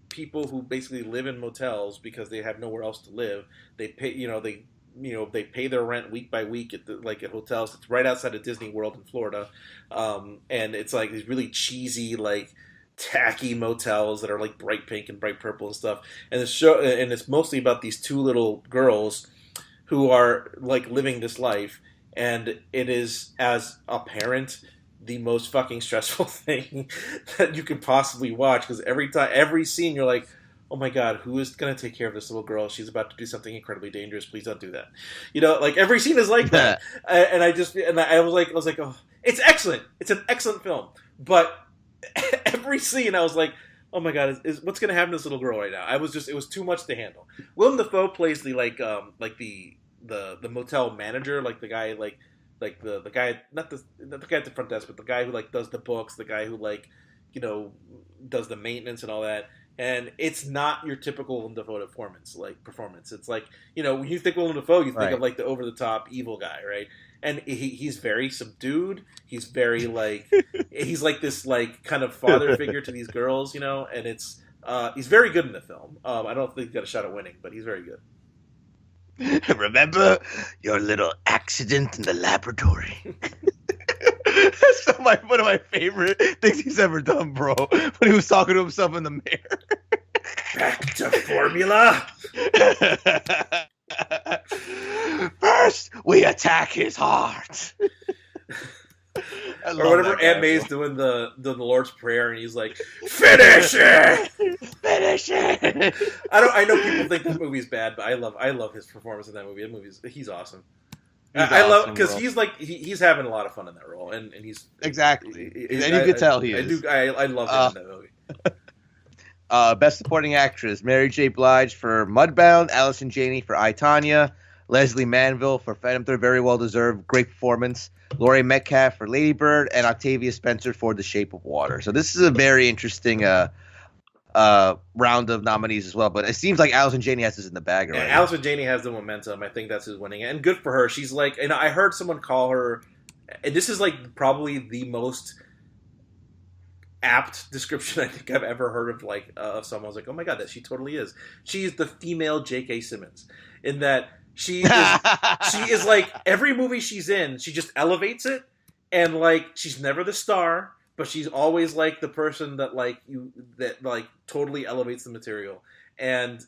people who basically live in motels because they have nowhere else to live. They pay they pay their rent week by week at hotels. It's right outside of Disney World in Florida, and it's like these really cheesy, like, tacky motels that are like bright pink and bright purple and stuff. And it's mostly about these 2 little girls who are like living this life. And it is, as a parent, the most fucking stressful thing that you could possibly watch, because every scene you're like, oh my God, who is going to take care of this little girl? She's about to do something incredibly dangerous. Please don't do that. You know, like every scene is like that. And I was like, oh, it's excellent. It's an excellent film. But every scene I was like, oh my God, is what's going to happen to this little girl right now? It was too much to handle. Willem Dafoe plays the motel manager, like the guy, the guy, not the guy at the front desk, but the guy who like does the books, the guy who like, you know, does the maintenance and all that. And it's not your typical Willem Dafoe performance. It's like, you know, when you think Willem Dafoe, you think of like the over the top evil guy, right? And he's very subdued. He's very like he's like this like kind of father figure to these girls, you know. And it's he's very good in the film. I don't think he got a shot at winning, but he's very good. Remember your little accident in the laboratory? That's one of my favorite things he's ever done, bro. When he was talking to himself in the mirror. Back to formula. First, we attack his heart. Or whenever Aunt May's doing the Lord's Prayer, and he's like, "Finish it, finish it." I know people think that movie's bad, but I love his performance in that movie. He's awesome. I love because he's like he's having a lot of fun in that role, and he's exactly, and you can tell he is. I love him in that movie. Best Supporting Actress: Mary J. Blige for Mudbound, Allison Janney for I, Tonya, Leslie Manville for Phantom Thread, very well deserved, great performance. Laurie Metcalf for Lady Bird, and Octavia Spencer for The Shape of Water. So this is a very interesting round of nominees as well. But it seems like Allison Janney has this in the bag already. Yeah, Allison Janney has the momentum. I think that's who's winning, and good for her. She's like, and I heard someone call her, and this is like probably the most apt description I think I've ever heard of like of someone. I was like, oh my God, that she totally is. She is the female J.K. Simmons in that. She is like every movie she's in, she just elevates it, and like she's never the star, but she's always like the person that totally elevates the material. And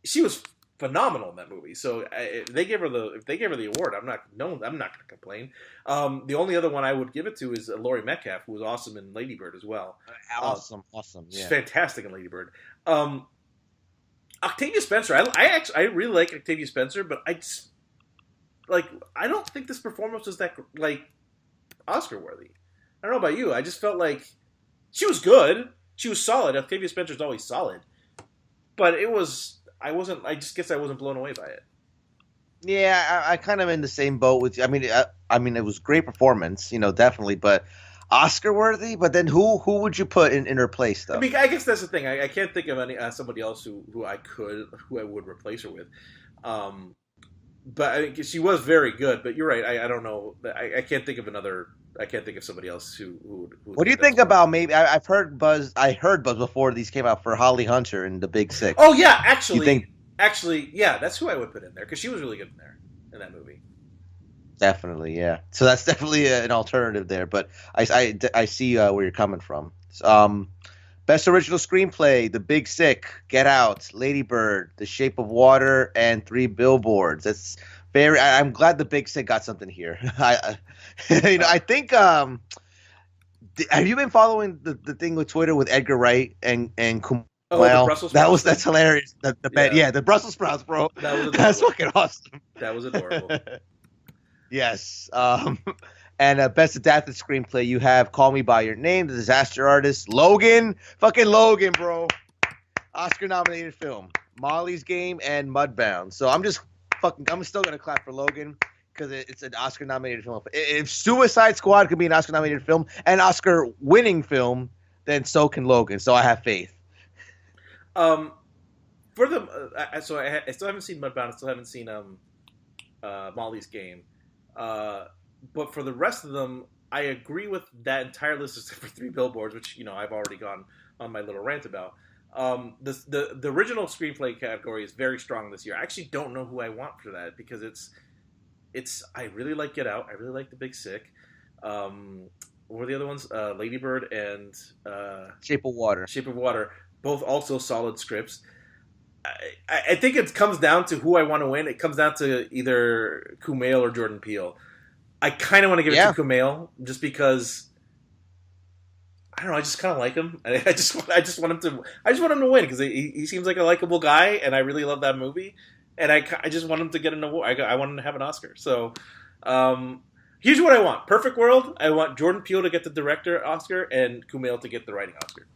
she was phenomenal in that movie. So if they gave her the award, I'm not going to complain. The only other one I would give it to is Laurie Metcalf, who was awesome in Lady Bird as well. Awesome. Yeah. She's fantastic in Lady Bird. Octavia Spencer, I really like Octavia Spencer, but I don't think this performance was that like Oscar worthy. I don't know about you. I just felt like she was good. She was solid. Octavia Spencer's always solid, but I just guess I wasn't blown away by it. Yeah, I kind of in the same boat with you. I mean, it was great performance, you know, definitely, but Oscar worthy. But then who would you put in her place though? I mean, I guess that's the thing. I can't think of any somebody else who I would replace her with. But she was very good. But you're right. I don't know. I can't think of another. I can't think of somebody else who what do you think about maybe? I've heard buzz. I heard buzz before these came out for Holly Hunter in The Big Sick. Oh yeah, actually, yeah, that's who I would put in there because she was really good in that movie. Definitely, yeah. So that's definitely an alternative there, but I see where you're coming from. Best Original Screenplay: The Big Sick, Get Out, Lady Bird, The Shape of Water, and 3 Billboards. That's very. I'm glad The Big Sick got something here. I think. Have you been following the thing with Twitter with Edgar Wright and Kumail? Oh, the Brussels sprouts. That's hilarious. The Brussels sprouts, bro. That's fucking awesome. That was adorable. Yes. And Best Adapted Screenplay, you have Call Me By Your Name, The Disaster Artist, Logan. Fucking Logan, bro. Oscar-nominated film. Molly's Game and Mudbound. So I'm still going to clap for Logan because it's an Oscar-nominated film. If Suicide Squad could be an Oscar-nominated film and Oscar-winning film, then so can Logan. So I have faith. I still haven't seen Mudbound. I still haven't seen Molly's Game. But for the rest of them, I agree with that entire list except for 3 Billboards, which I've already gone on my little rant about. The original screenplay category is very strong this year. I actually don't know who I want for that because it's I really like Get Out. I really like The Big Sick. What were the other ones? Lady Bird and Shape of Water. Shape of Water. Both also solid scripts. I think it comes down to who I want to win. It comes down to either Kumail or Jordan Peele. I kind of want to give it to Kumail just because I don't know. I just kind of like him. I just want him to win because he seems like a likable guy, and I really love that movie. And I just want him to get an award. I want him to have an Oscar. So, here's what I want: perfect world. I want Jordan Peele to get the director Oscar and Kumail to get the writing Oscar.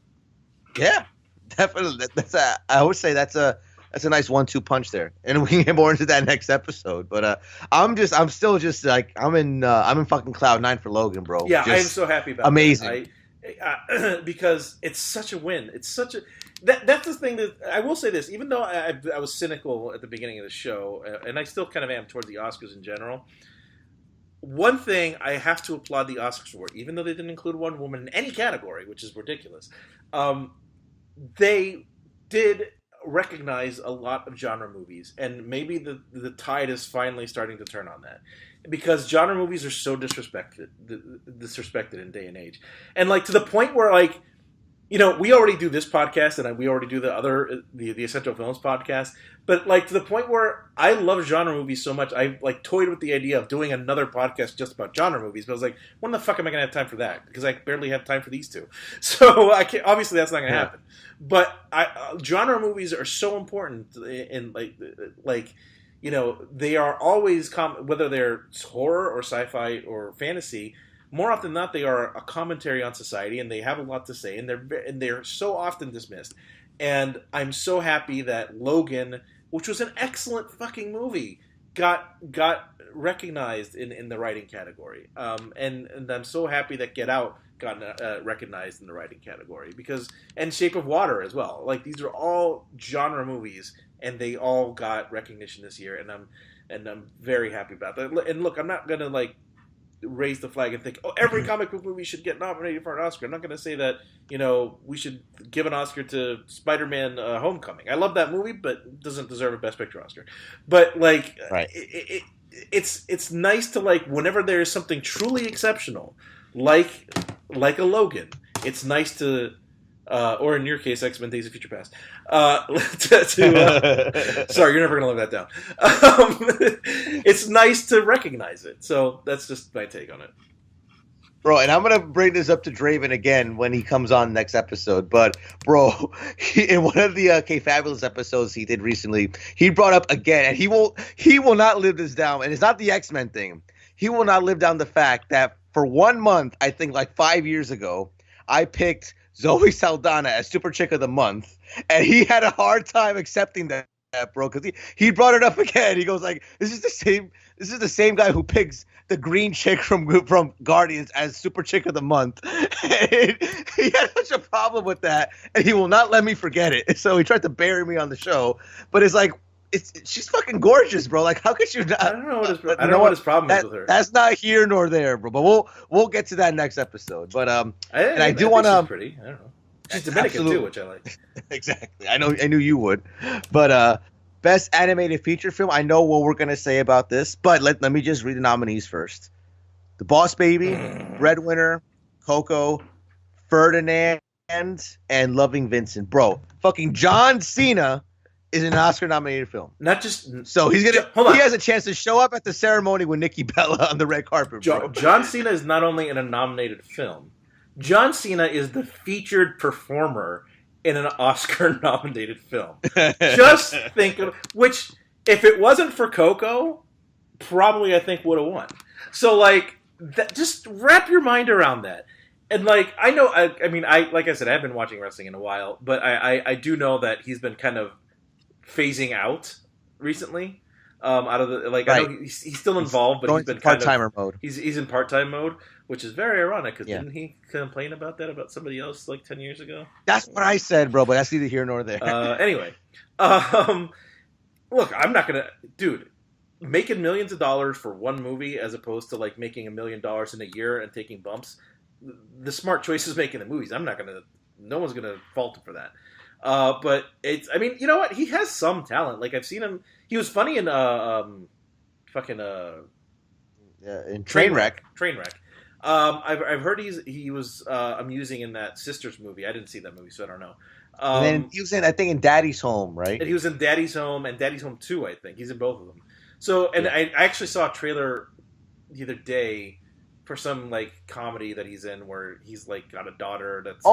Yeah, definitely. I would say that's a nice 1-2 punch there, and we can get more into that next episode. But I'm still just like I'm in fucking cloud 9 for Logan, bro. Yeah, just I am so happy about amazing. Because it's such a win. It's such a that's the thing that I will say this. Even though I was cynical at the beginning of the show, and I still kind of am toward the Oscars in general. One thing I have to applaud the Oscars for, even though they didn't include one woman in any category, which is ridiculous, they did recognize a lot of genre movies, and maybe the tide is finally starting to turn on that, because genre movies are so disrespected in day and age, and like to the point where like, you know, we already do this podcast and we already do the Essential Films podcast, but like to the point where I love genre movies so much, I like toyed with the idea of doing another podcast just about genre movies, but I was like, when the fuck am I going to have time for that? Because I barely have time for these two. So I can't, obviously that's not going to happen. But genre movies are so important in like, you know, they are always, whether they're horror or sci-fi or fantasy, more often than not, they are a commentary on society, and they have a lot to say, and they're so often dismissed. And I'm so happy that Logan, which was an excellent fucking movie, got recognized in the writing category. And I'm so happy that Get Out got recognized in the writing category, and Shape of Water as well. Like, these are all genre movies, and they all got recognition this year, and I'm very happy about that. And look, I'm not gonna like raise the flag and think, oh, every comic book movie should get nominated for an Oscar. I'm not going to say that, you know, we should give an Oscar to Spider-Man Homecoming. I love that movie, but it doesn't deserve a Best Picture Oscar. But, like, right. It's nice to, like, whenever there is something truly exceptional, like a Logan, it's nice to, or in your case, X-Men Days of Future Past. Sorry, you're never going to live that down. It's nice to recognize it. So that's just my take on it. Bro, and I'm going to bring this up to Draven again when he comes on next episode. But, bro, in one of the K-Fabulous episodes he did recently, he brought up again, and he will not live this down. And it's not the X-Men thing. He will not live down the fact that for 1 month, I think like 5 years ago, I picked Zoe Saldana as Super Chick of the Month, and he had a hard time accepting that, bro, because he brought it up again. He goes like, this is the same guy who picks the green chick from Guardians as Super Chick of the Month. And he had such a problem with that, and he will not let me forget it. So he tried to bury me on the show, but it's like, she's fucking gorgeous, bro. Like, how could you not? I don't know what his problem is with her. That's not here nor there, bro. But we'll get to that next episode. But I do want to. She's pretty. I don't know. She's Dominican too, which I like. Exactly. I knew you would. But best animated feature film. I know what we're gonna say about this, but let me just read the nominees first. The Boss Baby, Breadwinner, Coco, Ferdinand, and Loving Vincent. Bro, fucking John Cena is an Oscar-nominated film. Not just so he has a chance to show up at the ceremony with Nikki Bella on the red carpet. Bro. John Cena is not only in a nominated film. John Cena is the featured performer in an Oscar-nominated film. Just think of which, if it wasn't for Coco, probably I think would have won. So like, just wrap your mind around that. And like, I know, I mean, like I said, I haven't been watching wrestling in a while, but I do know that he's been kind of phasing out recently, out of the right. I know he's still involved, but he's been part-timer mode. He's in part-time mode, which is very ironic because didn't he complain about that about somebody else like 10 years ago? That's what I said, bro. But that's neither here nor there. Anyway, look, I'm not gonna, dude. Making millions of dollars for one movie as opposed to like making $1 million in a year and taking bumps. The smart choice is making the movies. No one's gonna fault him for that. But it's, I mean, you know what? He has some talent. Like, I've seen him. He was funny in, in Trainwreck. Trainwreck. I've heard he was amusing in that Sisters movie. I didn't see that movie, so I don't know. And then he was in, I think, in Daddy's Home, right? And he was in Daddy's Home and Daddy's Home 2, I think. He's in both of them. So, and I actually saw a trailer the other day for some like comedy that he's in where he's like got a daughter that's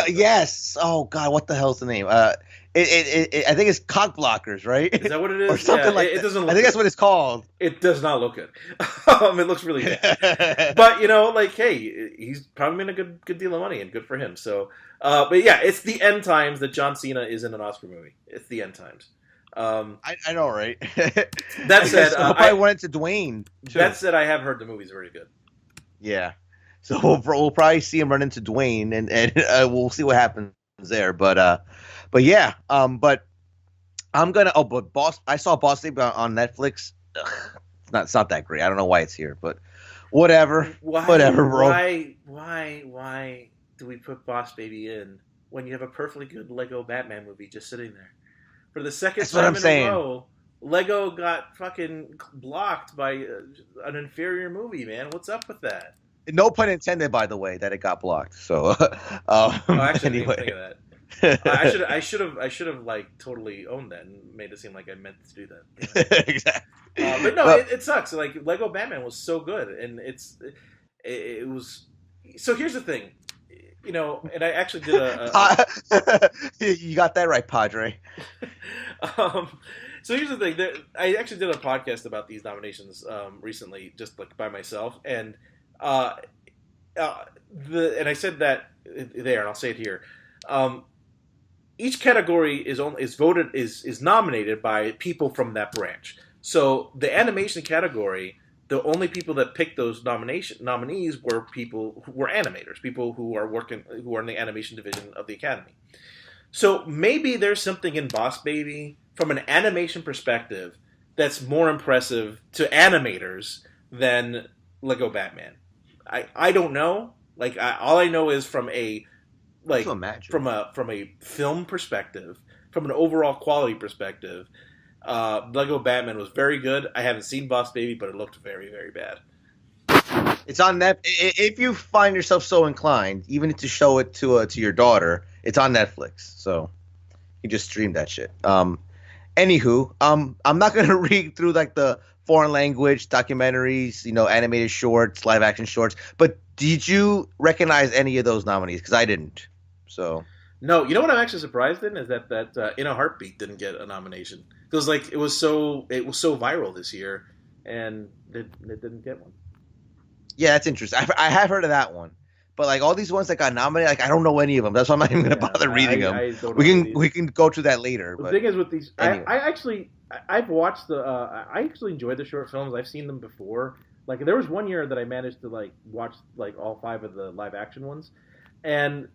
yes. Oh God, what the hell's the name? I think it's Cock Blockers, right? Is that what it is? Or something like it that. doesn't look I think good. that's what it's called. It does not look good. It looks really bad. But like, hey, he's probably made a good deal of money, and good for him. So, but yeah, it's the end times that John Cena is in an Oscar movie. It's the end times. I know, right? That said, I probably went to Dwayne. Too. That said, I have heard the movie's very good. Yeah, so we'll probably see him run into Dwayne, and we'll see what happens there. But yeah, but I'm gonna. Oh, but I saw Boss Baby on Netflix. Ugh, it's not that great. I don't know why it's here, but whatever. Whatever, bro. Why do we put Boss Baby in when you have a perfectly good Lego Batman movie just sitting there? For the second time in a row, Lego got fucking blocked by an inferior movie, man. What's up with that? No pun intended, by the way, that it got blocked. So, actually, anyway. I didn't think of that. I should have like totally owned that and made it seem like I meant to do that. Exactly. But no, it sucks. Like Lego Batman was so good, and it was. So here's the thing. And I actually did You got that right, Padre. So here's the thing. I actually did a podcast about these nominations recently, just like by myself, and and I said that there, and I'll say it here. Each category is nominated by people from that branch. So the animation category, the only people that picked those nominees were people who were animators, people who are in the animation division of the Academy. So maybe there's something in Boss Baby from an animation perspective that's more impressive to animators than Lego Batman. I don't know. Like all I know is from a film perspective, from an overall quality perspective. Lego Batman was very good. I haven't seen Boss Baby, but it looked very, very bad. It's on Netflix. If you find yourself so inclined, even to show it to your daughter, it's on Netflix. So you just stream that shit. Anywho, I'm not gonna read through like the foreign language documentaries, animated shorts, live action shorts. But did you recognize any of those nominees? Because I didn't. So no. You know what I'm actually surprised in is that In a Heartbeat didn't get a nomination. Because like it was so viral this year, and it didn't get one. Yeah, that's interesting. I have heard of that one, but like all these ones that got nominated, like I don't know any of them. That's why I'm not even gonna bother reading them. We can go through that later. The thing is with these, anyway. I've watched I actually enjoyed the short films. I've seen them before. Like there was one year that I managed to like watch like all 5 of the live action ones, and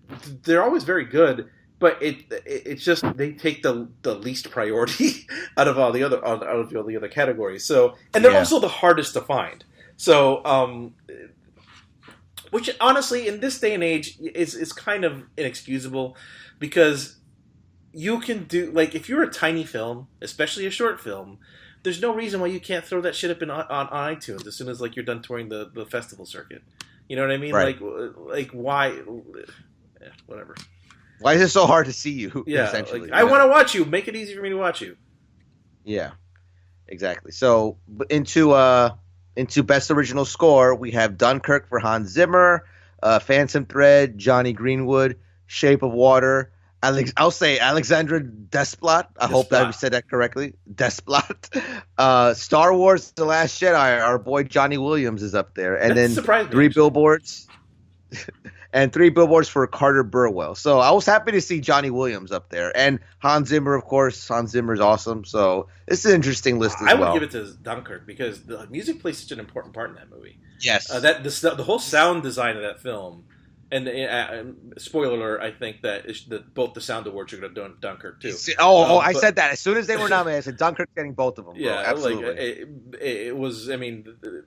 they're always very good. But it's just they take the least priority out of all the other categories. So and they're also the hardest to find. So which honestly in this day and age is kind of inexcusable, because you can do like if you're a tiny film, especially a short film, there's no reason why you can't throw that shit up on iTunes as soon as like you're done touring the festival circuit. You know what I mean? Right. Like why? Whatever. Why is it so hard to see you? Yeah, essentially, like, I want to watch you. Make it easy for me to watch you. Yeah, exactly. So into Best Original Score, we have Dunkirk for Hans Zimmer, Phantom Thread, Johnny Greenwood, Shape of Water. I'll say Alexandra Desplat. I hope that we said that correctly. Desplat. Star Wars: The Last Jedi. Our boy Johnny Williams is up there, and then 3 billboards. And 3 billboards for Carter Burwell. So I was happy to see Johnny Williams up there. And Hans Zimmer, of course. Hans Zimmer is awesome. So it's an interesting list as well. I would give it to Dunkirk because the music plays such an important part in that movie. Yes. The whole sound design of that film. And spoiler alert, I think that both the sound awards are going to Dunkirk too. I said that. As soon as they were nominated, I said Dunkirk's getting both of them. Bro. Yeah, absolutely. Like, it was, I mean,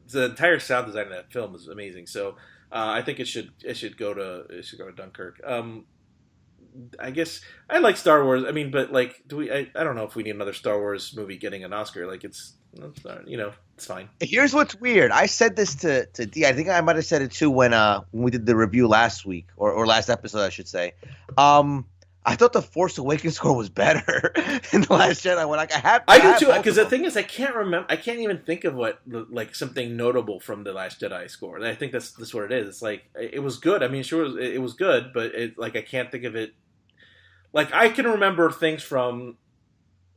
the entire sound design of that film is amazing. So I think it should go to Dunkirk. I guess I like Star Wars. I mean, but like, I don't know if we need another Star Wars movie getting an Oscar. Like it's fine. Here's what's weird. I said this to D. I think I might have said it too when we did the review last week or last episode, I should say. I thought the Force Awakens score was better in the Last Jedi. When I do too, because the thing is, I can't remember. I can't even think of what like something notable from the Last Jedi score. I think that's what it is. It's like it was good. I mean, sure, it was good, but I can't think of it. Like I can remember things from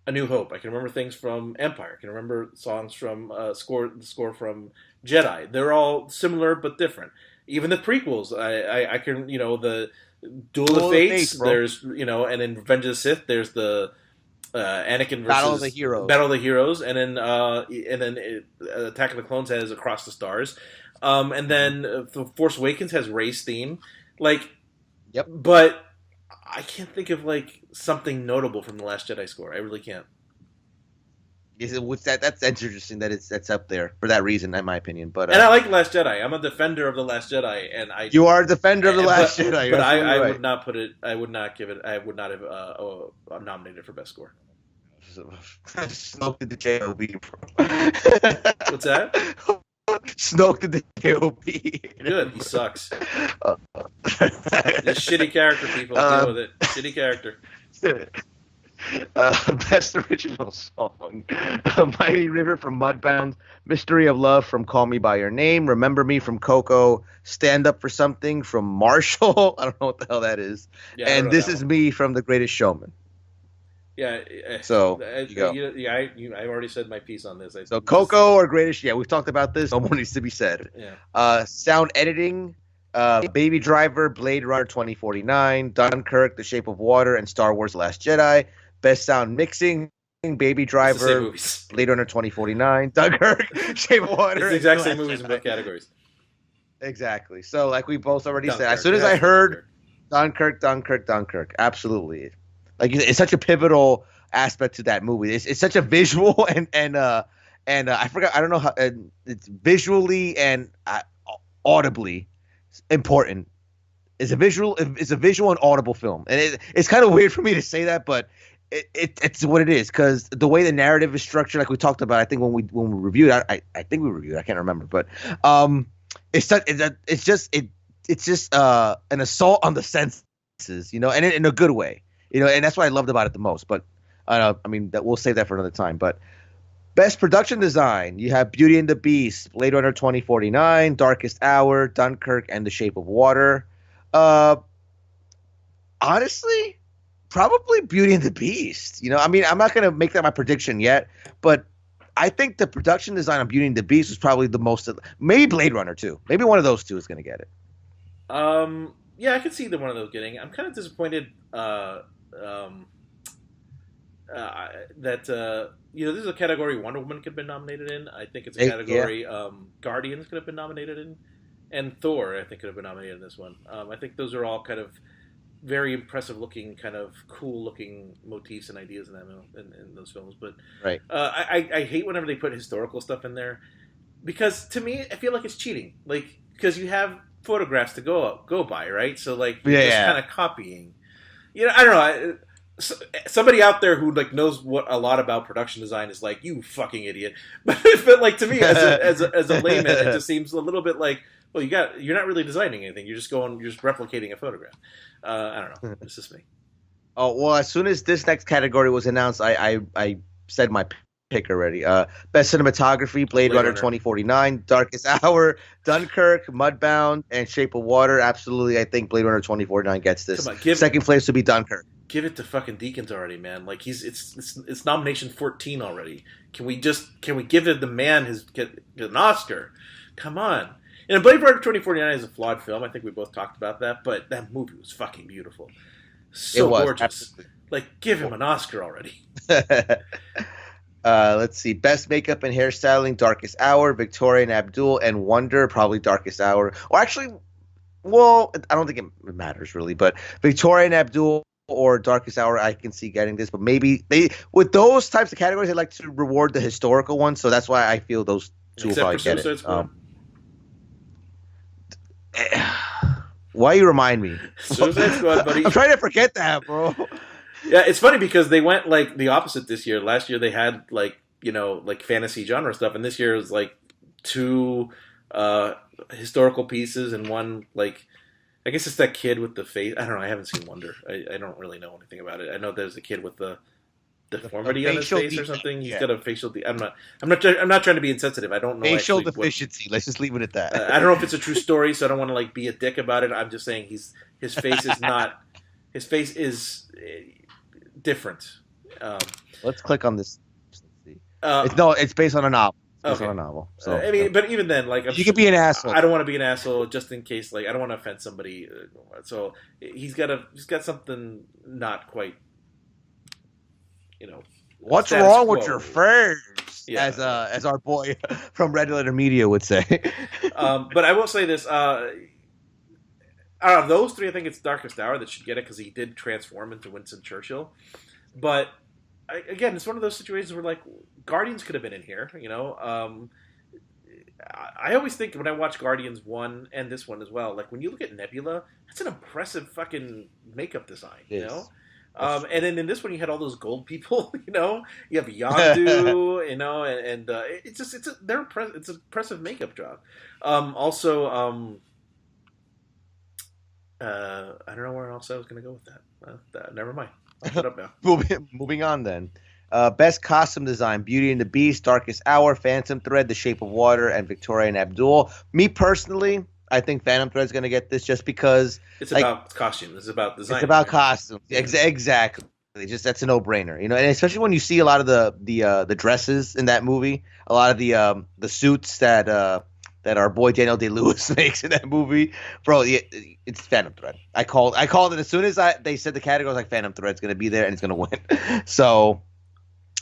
A New Hope. I can remember things from Empire. I can remember songs from the score from Jedi. They're all similar but different. Even the prequels, I can the Duel of Fates. There's and in Revenge of the Sith, there's the Anakin versus Battle of the Heroes, and then Attack of the Clones has Across the Stars, and then The Force Awakens has Rey's theme. Yep. But I can't think of something notable from the Last Jedi score. I really can't. That's interesting that that's up there for that reason, in my opinion. But and I like Last Jedi. I'm a defender of the Last Jedi, and you are a defender of the Last Jedi. But I would not put it. I would not give it. I would not have nominated for best score. Snoke did the J.O.B. What's that? Snoke did the J.O.B. Good. He sucks. This shitty character, people. Deal with it. Shitty character. Best original song: Mighty River from Mudbound, Mystery of Love from Call Me by Your Name, Remember Me from Coco, Stand Up for Something from Marshall. I don't know what the hell that is. Yeah, and This Is Me from The Greatest Showman. Yeah. So I already said my piece on this. So Coco or Greatest? Yeah, we've talked about this. No more needs to be said. Yeah. Sound editing. Baby Driver, Blade Runner 2049, Dunkirk, The Shape of Water, and Star Wars: The Last Jedi. Best sound mixing: Baby Driver, Blade Runner 2049, Dunkirk, Shape of Water. It's the exact same movies in both categories. Exactly. So, like we both already said, as soon as I heard Dunkirk, absolutely. Like it's such a pivotal aspect to that movie. It's such a visual and I forgot. I don't know how it's visually and audibly important. It's a visual and audible film, and it's kind of weird for me to say that, but it's what it is, because the way the narrative is structured, like we talked about, I think when we reviewed it, I think we reviewed it, I can't remember, but it's just an assault on the senses, and in a good way, and that's what I loved about it the most. But I mean, that we'll save that for another time. But best production design, you have Beauty and the Beast, Blade Runner 2049, Darkest Hour, Dunkirk, and The Shape of Water. Honestly, probably Beauty and the Beast. I mean, I'm not going to make that my prediction yet, but I think the production design on Beauty and the Beast was probably the most. Maybe Blade Runner too. Maybe one of those two is going to get it. Yeah, I could see one of those getting. I'm kind of disappointed that this is a category Wonder Woman could have been nominated in. I think it's a category Guardians could have been nominated in, and Thor I think could have been nominated in this one. I think those are all kind of very impressive looking, kind of cool looking motifs and ideas in those films. But right. I hate whenever they put historical stuff in there, because to me I feel like it's cheating. Because you have photographs to go by, right? So you're just kind of copying. I don't know. Somebody out there who knows a lot about production design is like, you fucking idiot. But to me as a layman, it just seems a little bit like, well, you're not really designing anything. You're just replicating a photograph. I don't know. It's just me. Oh, well, as soon as this next category was announced, I said my pick already. Best cinematography: Blade Runner 2049, Darkest Hour, Dunkirk, Mudbound, and Shape of Water. Absolutely, I think Blade Runner 2049 gets this. Come on, second place would be Dunkirk. Give it to fucking Deakins already, man. It's nomination 14 already. Can we give it the man get an Oscar? Come on. And Blade Runner 2049 is a flawed film. I think we both talked about that, but that movie was fucking beautiful. So gorgeous. Absolutely. Give him an Oscar already. Let's see. Best makeup and hairstyling: Darkest Hour, Victoria and Abdul, and Wonder. Probably Darkest Hour. Or actually, well, I don't think it matters really, but Victoria and Abdul or Darkest Hour, I can see getting this, but maybe with those types of categories, they like to reward the historical ones, so that's why I feel those two will probably get it. Why you remind me? Suicide Squad, buddy. I'm trying to forget that, bro. Yeah, it's funny because they went the opposite this year. Last year they had fantasy genre stuff, and this year is two historical pieces and one I guess it's that kid with the face. I don't know. I haven't seen Wonder. I don't really know anything about it. I know there's a kid with the deformity on his face or something. He's got a facial. I'm not trying to be insensitive. I don't know. Facial deficiency. Let's just leave it at that. I don't know if it's a true story, so I don't want to like be a dick about it. I'm just saying his face is not. His face is different. Let's click on this. It's based on a novel. It's on a novel. So I mean, but even then, like you could be an asshole. I don't want to be an asshole just in case. Like I don't want to offend somebody. So he's got something not quite. What's wrong with your face? Yeah. As our boy from Red Letter Media would say. But I will say this: out of those three, I think it's Darkest Hour that should get it because he did transform into Winston Churchill. But again, it's one of those situations where like Guardians could have been in here. I always think when I watch Guardians 1 and this one as well, like when you look at Nebula, that's an impressive fucking makeup design. And then in this one, you had all those gold people. You have Yondu. And it's an impressive makeup job. Also, I don't know where else I was going to go with that. Never mind. I'll shut up now. Moving on then. Best costume design: Beauty and the Beast, Darkest Hour, Phantom Thread, The Shape of Water, and Victoria and Abdul. Me personally, I think Phantom Thread's going to get this just because it's about costumes. It's about design. It's about costumes. Exactly. That's a no-brainer, and especially when you see a lot of the dresses in that movie, a lot of the suits that our boy Daniel Day-Lewis makes in that movie, bro. It's Phantom Thread. I called it as soon as they said the category. I was like, Phantom Thread's going to be there and it's going to win. So,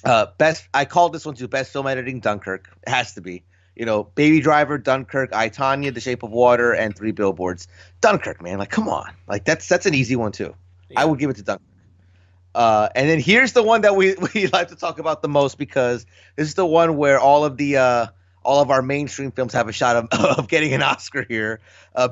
I called this one too. Best film editing: Dunkirk. It has to be. Baby Driver, Dunkirk, I, Tonya, The Shape of Water, and 3 Billboards. Dunkirk, man. Like, come on. Like, that's an easy one, too. Yeah. I would give it to Dunkirk. And then here's the one that we like to talk about the most because this is the one where all of our mainstream films have a shot of getting an Oscar here.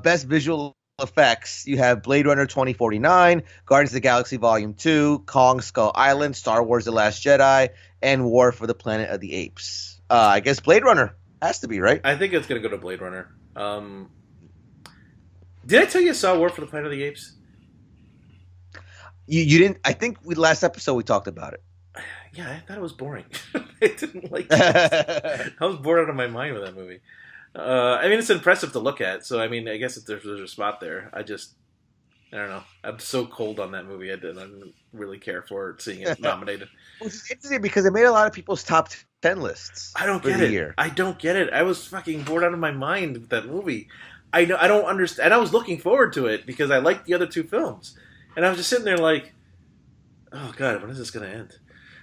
Best visual effects. You have Blade Runner 2049, Guardians of the Galaxy Volume 2, Kong Skull Island, Star Wars The Last Jedi, and War for the Planet of the Apes. I guess Blade Runner. Has to be, right? I think it's going to go to Blade Runner. Did I tell you I saw War for the Planet of the Apes? You didn't? I think last episode we talked about it. Yeah, I thought it was boring. I didn't like it. I was bored out of my mind with that movie. I mean, it's impressive to look at. So, I mean, I guess if there's a spot there. I don't know. I'm so cold on that movie. I didn't really care for seeing it nominated. Well, it's interesting because it made a lot of people's top 10 lists. I don't get it. I don't get it. I was fucking bored out of my mind with that movie. I don't understand. And I was looking forward to it because I liked the other two films. And I was just sitting there like, oh God, when is this going to end?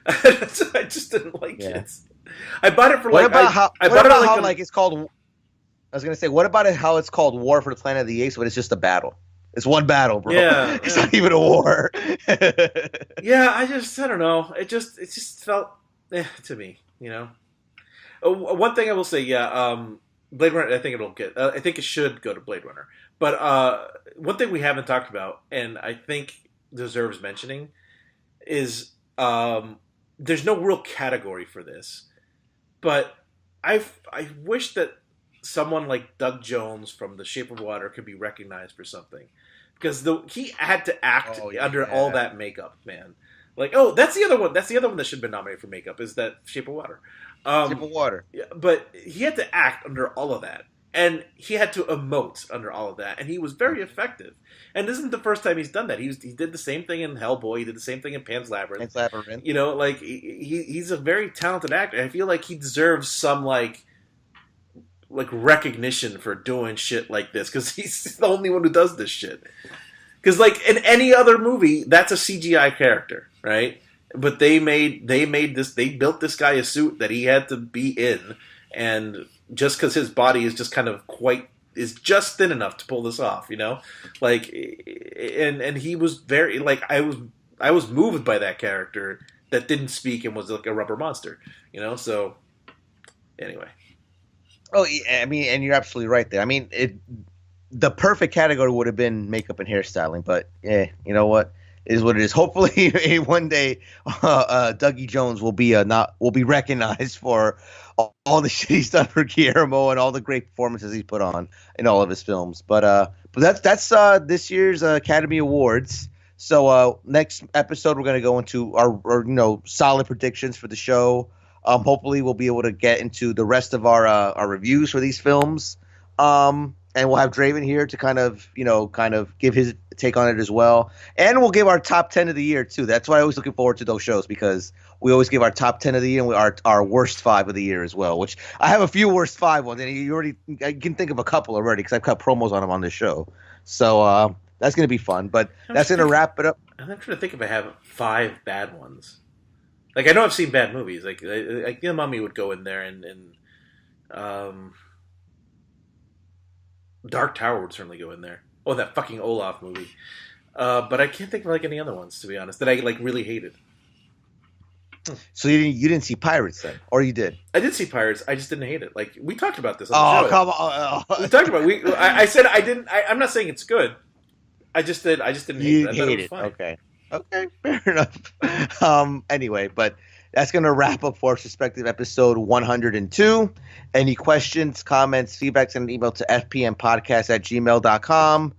I just didn't like it. I bought it for what about how it's called? I was going to say, what about how it's called War for the Planet of the Apes, but it's just a battle? It's one battle, bro. Yeah, it's not even a war. Yeah, I don't know. It just felt to me, One thing I will say, Blade Runner. I think it'll get. I think it should go to Blade Runner. But one thing we haven't talked about, and I think deserves mentioning, is there's no real category for this. But I wish that someone like Doug Jones from The Shape of Water could be recognized for something, because he had to act under all that makeup, man. Like, that's the other one. That's the other one that should have been nominated for makeup, is that Shape of Water. Shape of Water. Yeah, but he had to act under all of that, and he had to emote under all of that, and he was very effective. And this isn't the first time he's done that. He did the same thing in Hellboy. He did the same thing in Pan's Labyrinth. Like he's a very talented actor. I feel like he deserves some like recognition for doing shit like this, because he's the only one who does this shit. Because like in any other movie, that's a CGI character, right? But they built this guy a suit that he had to be in, and just because his body is just kind of is just thin enough to pull this off, like, and he was very like, I was moved by that character that didn't speak and was like a rubber monster, so anyway. Oh, I mean, and you're absolutely right there. I mean, the perfect category would have been makeup and hairstyling, but you know what? it is what it is. Hopefully, one day, Dougie Jones will be recognized for all the shit he's done for Guillermo and all the great performances he's put on in all of his films. But that's this year's Academy Awards. So next episode, we're going to go into our solid predictions for the show. Hopefully, we'll be able to get into the rest of our reviews for these films. And we'll have Draven here to kind of give his take on it as well. And we'll give our top 10 of the year, too. That's why I'm always looking forward to those shows, because we always give our top 10 of the year and our worst 5 of the year as well, which I have a few worst 5 ones. And I can think of a couple already because I've cut promos on them on this show. So that's going to be fun. But that's going to wrap it up. I'm trying to think if I have 5 bad ones. Like, I know I've seen bad movies. Like The Mummy would go in there, and Dark Tower would certainly go in there. Oh, that fucking Olaf movie. But I can't think of any other ones, to be honest, that I really hated. So you didn't see Pirates then, or you did? I did see Pirates. I just didn't hate it. Like, we talked about this on the show. Oh, come on! We talked about it. I said I didn't. I'm not saying it's good. I just didn't hate it. I thought it was fine. Okay, fair enough. Anyway, but that's going to wrap up for Perspective episode 102. Any questions, comments, feedback, send an email to fpmpodcast@gmail.com.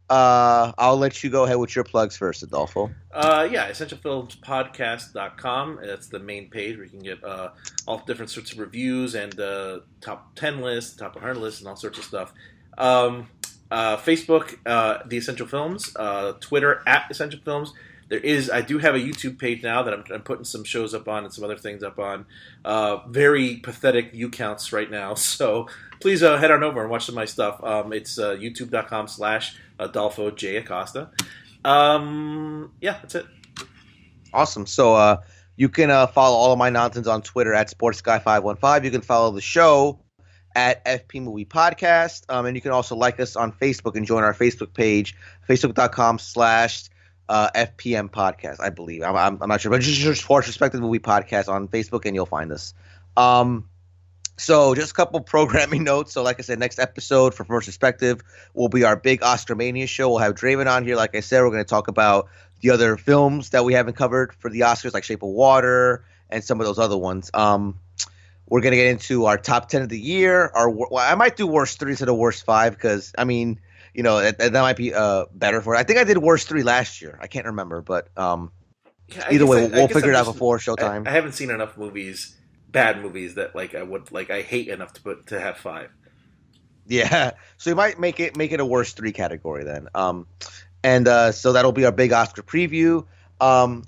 I'll let you go ahead with your plugs first, Adolfo. EssentialFilmsPodcast.com. That's the main page where you can get all different sorts of reviews and top 10 lists, top 100 lists, and all sorts of stuff. Facebook, The Essential Films. Twitter, @EssentialFilms. I do have a YouTube page now that I'm putting some shows up on and some other things up on. Very pathetic view counts right now, so please head on over and watch some of my stuff. It's youtube.com/Adolfo J. Acosta. Yeah, that's it. Awesome. So you can follow all of my nonsense on Twitter @SportsGuy515. You can follow the show at FP Movie Podcast. And you can also like us on Facebook and join our Facebook page, facebook.com/FPM Podcast, I believe. I'm not sure, but just search Sports Perspective Movie Podcast on Facebook and you'll find us. So just a couple programming notes. So like I said, next episode for First Perspective will be our big Oscar Mania show. We'll have Draven on here. Like I said, we're going to talk about the other films that we haven't covered for the Oscars, like Shape of Water and some of those other ones. We're going to get into our top 10 of the year. I might do worst 3 instead of worst 5 because, I mean, that might be better for it. I think I did worst 3 last year. I can't remember, but either way, we'll figure it out before showtime. I haven't seen enough bad movies that I hate enough to have 5. Yeah, so you might make it a worst 3 category then. So that'll be our big Oscar preview.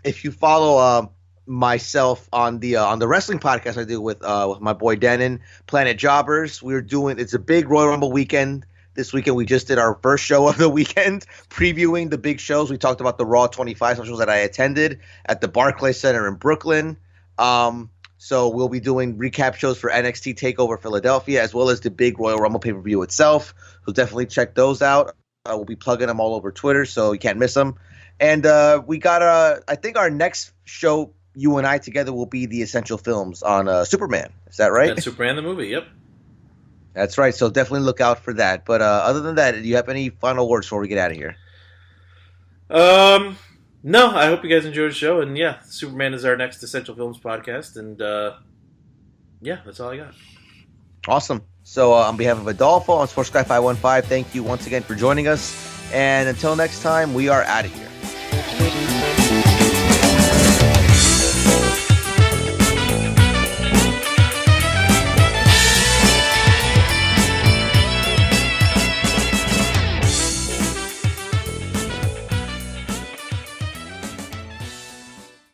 If you follow myself on the wrestling podcast I do with my boy Denon, Planet Jobbers, it's a big Royal Rumble weekend. This weekend we just did our first show of the weekend, previewing the big shows. We talked about the Raw 25 specials that I attended at the Barclays Center in Brooklyn. So we'll be doing recap shows for NXT TakeOver Philadelphia, as well as the big Royal Rumble pay-per-view itself. So definitely check those out. We'll be plugging them all over Twitter, so you can't miss them. And we got I think our next show, you and I together, will be the Essential Films on Superman. Is that right? That's Superman the movie, yep. That's right. So definitely look out for that. But other than that, do you have any final words before we get out of here? No, I hope you guys enjoyed the show. And yeah, Superman is our next Essential Films podcast. And yeah, that's all I got. Awesome. So on behalf of Adolfo on Sports Guy 515, thank you once again for joining us. And until next time, we are out of here.